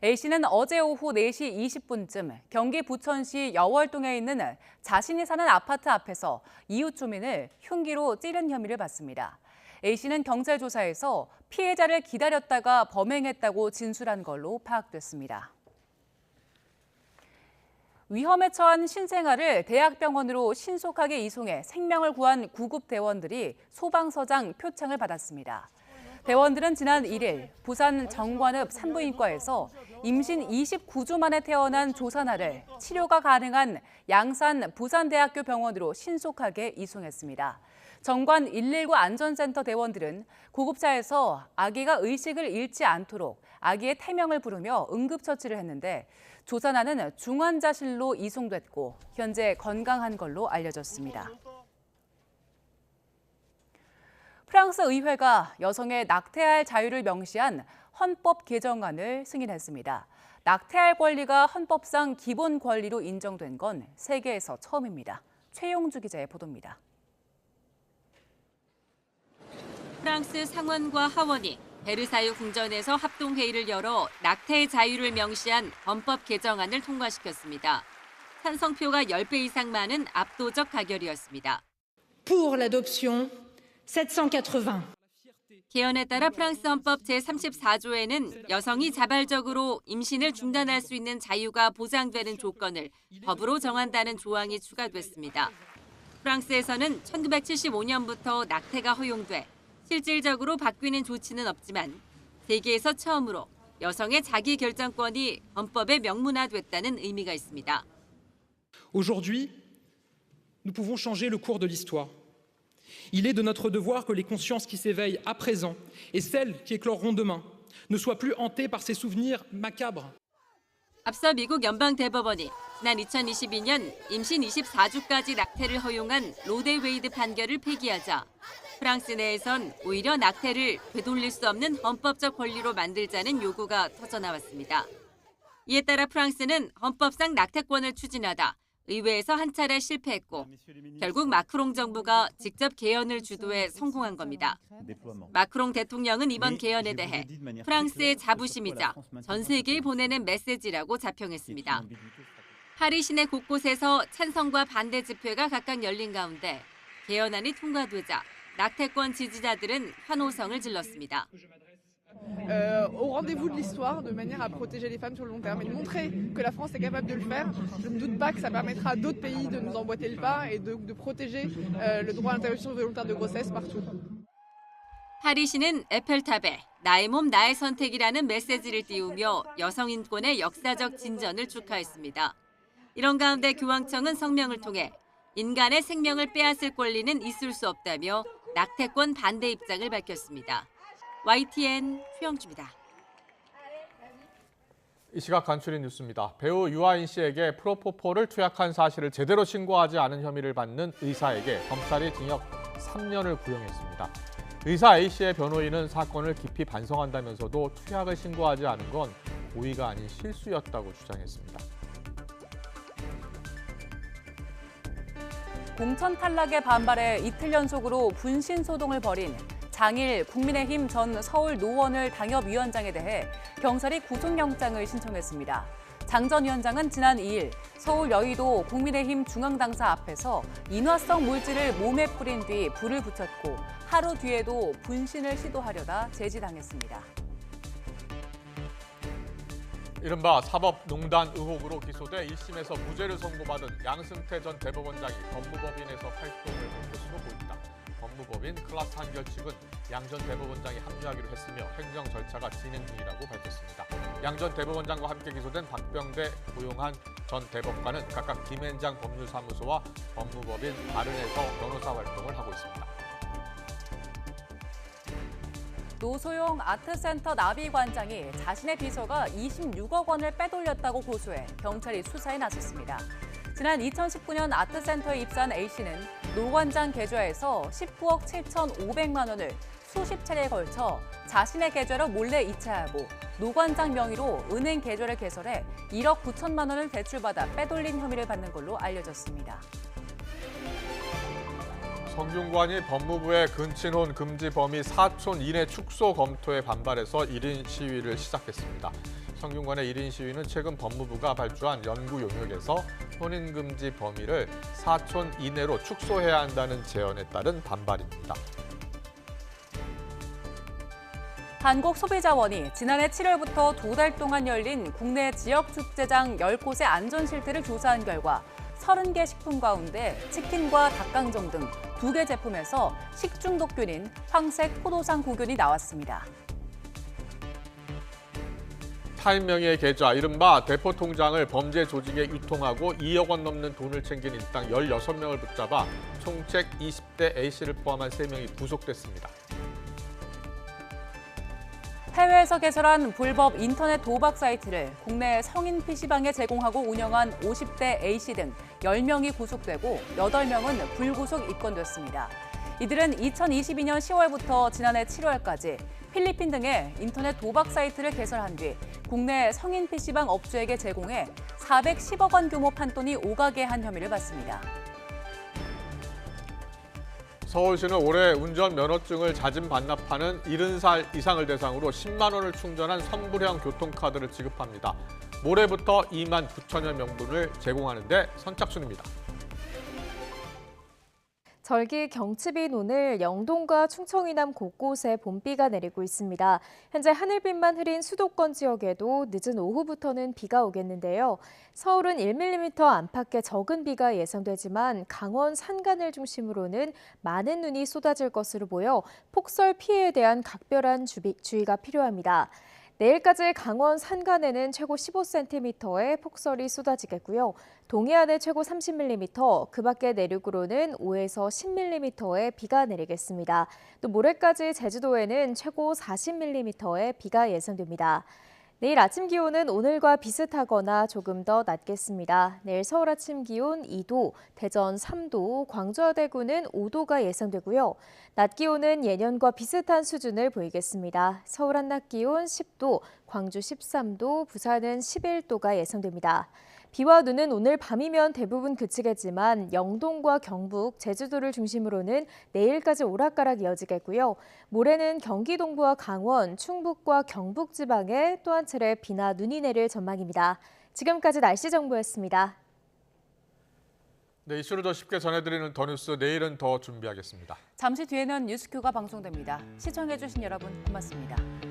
A씨는 어제 오후 4시 20분쯤 경기 부천시 여월동에 있는 자신이 사는 아파트 앞에서 이웃 주민을 흉기로 찌른 혐의를 받습니다. A씨는 경찰 조사에서 피해자를 기다렸다가 범행했다고 진술한 걸로 파악됐습니다. 위험에 처한 신생아를 대학병원으로 신속하게 이송해 생명을 구한 구급대원들이 소방서장 표창을 받았습니다. 대원들은 지난 1일 부산 정관읍 산부인과에서 임신 29주 만에 태어난 조산아를 치료가 가능한 양산 부산대학교 병원으로 신속하게 이송했습니다. 정관 119 안전센터 대원들은 구급차에서 아기가 의식을 잃지 않도록 아기의 태명을 부르며 응급처치를 했는데 조산아는 중환자실로 이송됐고 현재 건강한 걸로 알려졌습니다. 프랑스 의회가 여성의 낙태할 자유를 명시한 헌법 개정안을 승인했습니다. 낙태할 권리가 헌법상 기본 권리로 인정된 건 세계에서 처음입니다. 최용주 기자의 보도입니다. 프랑스 상원과 하원이 베르사유 궁전에서 합동회의를 열어 낙태의 자유를 명시한 헌법 개정안을 통과시켰습니다. 찬성표가 10배 이상 많은 압도적 가결이었습니다. Pour l'adoption, 780. 개헌에 따라 프랑스 헌법 제34조에는 여성이 자발적으로 임신을 중단할 수 있는 자유가 보장되는 조건을 법으로 정한다는 조항이 추가됐습니다. 프랑스에서는 1975년부터 낙태가 허용돼 실질적으로 바뀌는 조치는 없지만 세계에서 처음으로 여성의 자기 결정권이 헌법에 명문화됐다는 의미가 있습니다. Aujourd'hui, nous pouvons changer le cours de l'histoire. Il est de notre devoir que les consciences qui s'éveillent à présent et celles qui écloreront demain ne soient plus hantées par ces souvenirs macabres. 앞서 미국 연방대법원이 지난 2022년 임신 24주까지 낙태를 허용한 로데 웨이드 판결을 폐기하자 프랑스 내에선 오히려 낙태를 되돌릴 수 없는 헌법적 권리로 만들자는 요구가 터져나왔습니다. 이에 따라 프랑스는 헌법상 낙태권을 추진하다 의회에서 한 차례 실패했고 결국 마크롱 정부가 직접 개헌을 주도해 성공한 겁니다. 마크롱 대통령은 이번 개헌에 대해 프랑스의 자부심이자 전 세계에 보내는 메시지라고 자평했습니다. 파리 시내 곳곳에서 찬성과 반대 집회가 각각 열린 가운데 개헌안이 통과되자 낙태권 지지자들은 환호성을 질렀습니다. Au rendez-vous de l'histoire, de manière à protéger les femmes sur le long terme et de montrer que la France est capable de le faire. Je ne doute pas que ça permettra à d'autres pays de nous emboîter le pas et de protéger le droit à l'interruption volontaire de grossesse partout. 파리시는 에펠탑에 나의 몸 나의 선택이라는 메시지를 띄우며 여성 인권의 역사적 진전을 축하했습니다. 이런 가운데 교황청은 성명을 통해 인간의 생명을 빼앗을 권리는 있을 수 없다며 낙태권 반대 입장을 밝혔습니다. YTN 최영주입니다. 이 시각 간추린 뉴스입니다. 배우 유아인 씨에게 프로포폴을 투약한 사실을 제대로 신고하지 않은 혐의를 받는 의사에게 검찰이 징역 3년을 구형했습니다. 의사 A씨의 변호인은 사건을 깊이 반성한다면서도 투약을 신고하지 않은 건 고의가 아닌 실수였다고 주장했습니다. 공천 탈락에 반발해 이틀 연속으로 분신 소동을 벌인 장일 국민의힘 전 서울 노원을 당협위원장에 대해 경찰이 구속영장을 신청했습니다. 장 전 위원장은 지난 2일 서울 여의도 국민의힘 중앙당사 앞에서 인화성 물질을 몸에 뿌린 뒤 불을 붙였고 하루 뒤에도 분신을 시도하려다 제지당했습니다. 이른바 사법농단 의혹으로 기소돼 1심에서 무죄를 선고받은 양승태 전 대법원장이 법무법인에서 활동을 할 것으로 보인다. 법무법인 클라스 한결 측은 양 전 대법원장이 합류하기로 했으며 행정 절차가 진행 중이라고 밝혔습니다. 양 전 대법원장과 함께 기소된 박병대, 고용한 전 대법관은 각각 김앤장 법률사무소와 법무법인 바른에서 변호사 활동을 하고 있습니다. 노소용 아트센터 나비관장이 자신의 비서가 26억 원을 빼돌렸다고 고소해 경찰이 수사에 나섰습니다. 지난 2019년 아트센터에 입사한 A씨는 노 관장 계좌에서 19억 7,500만 원을 수십 차례에 걸쳐 자신의 계좌로 몰래 이체하고 노 관장 명의로 은행 계좌를 개설해 1억 9천만 원을 대출받아 빼돌린 혐의를 받는 걸로 알려졌습니다. 성균관이 법무부의 근친혼 금지 범위 사촌 이내 축소 검토에 반발해서 1인 시위를 시작했습니다. 성균관의 1인 시위는 최근 법무부가 발주한 연구 용역에서 혼인 금지 범위를 사촌 이내로 축소해야 한다는 제언에 따른 반발입니다. 한국소비자원이 지난해 7월부터 2달 동안 열린 국내 지역축제장 10곳의 안전실태를 조사한 결과 30개 식품 가운데 치킨과 닭강정 등 2개 제품에서 식중독균인 황색 포도상 구균이 나왔습니다. 타인 명의의 계좌, 이른바 대포통장을 범죄 조직에 유통하고 2억 원 넘는 돈을 챙긴 일당 16명을 붙잡아 총책 20대 A씨를 포함한 3명이 구속됐습니다. 해외에서 개설한 불법 인터넷 도박 사이트를 국내 성인 PC방에 제공하고 운영한 50대 A씨 등 10명이 구속되고 8명은 불구속 입건됐습니다. 이들은 2022년 10월부터 지난해 7월까지 필리핀 등의 인터넷 도박 사이트를 개설한 뒤 국내 성인 PC방 업주에게 제공해 410억 원 규모 판돈이 오가게 한 혐의를 받습니다. 서울시는 올해 운전면허증을 자진 반납하는 70살 이상을 대상으로 10만 원을 충전한 선불형 교통카드를 지급합니다. 모레부터 2만 9천여 명분을 제공하는 데 선착순입니다. 절기 경칩인 오늘 영동과 충청 이남 곳곳에 봄비가 내리고 있습니다. 현재 하늘빛만 흐린 수도권 지역에도 늦은 오후부터는 비가 오겠는데요. 서울은 1mm 안팎의 적은 비가 예상되지만 강원 산간을 중심으로는 많은 눈이 쏟아질 것으로 보여 폭설 피해에 대한 각별한 주의가 필요합니다. 내일까지 강원 산간에는 최고 15cm의 폭설이 쏟아지겠고요. 동해안에 최고 30mm, 그 밖에 내륙으로는 5에서 10mm의 비가 내리겠습니다. 또 모레까지 제주도에는 최고 40mm의 비가 예상됩니다. 내일 아침 기온은 오늘과 비슷하거나 조금 더 낮겠습니다. 내일 서울 아침 기온 2도, 대전 3도, 광주와 대구는 5도가 예상되고요. 낮 기온은 예년과 비슷한 수준을 보이겠습니다. 서울 한낮 기온 10도, 광주 13도, 부산은 11도가 예상됩니다. 비와 눈은 오늘 밤이면 대부분 그치겠지만 영동과 경북, 제주도를 중심으로는 내일까지 오락가락 이어지겠고요. 모레는 경기 동부와 강원, 충북과 경북 지방에 또 한 차례 비나 눈이 내릴 전망입니다. 지금까지 날씨 정보였습니다. 네, 이슈를 더 쉽게 전해드리는 더 뉴스 내일은 더 준비하겠습니다. 잠시 뒤에는 뉴스큐가 방송됩니다. 시청해주신 여러분 고맙습니다.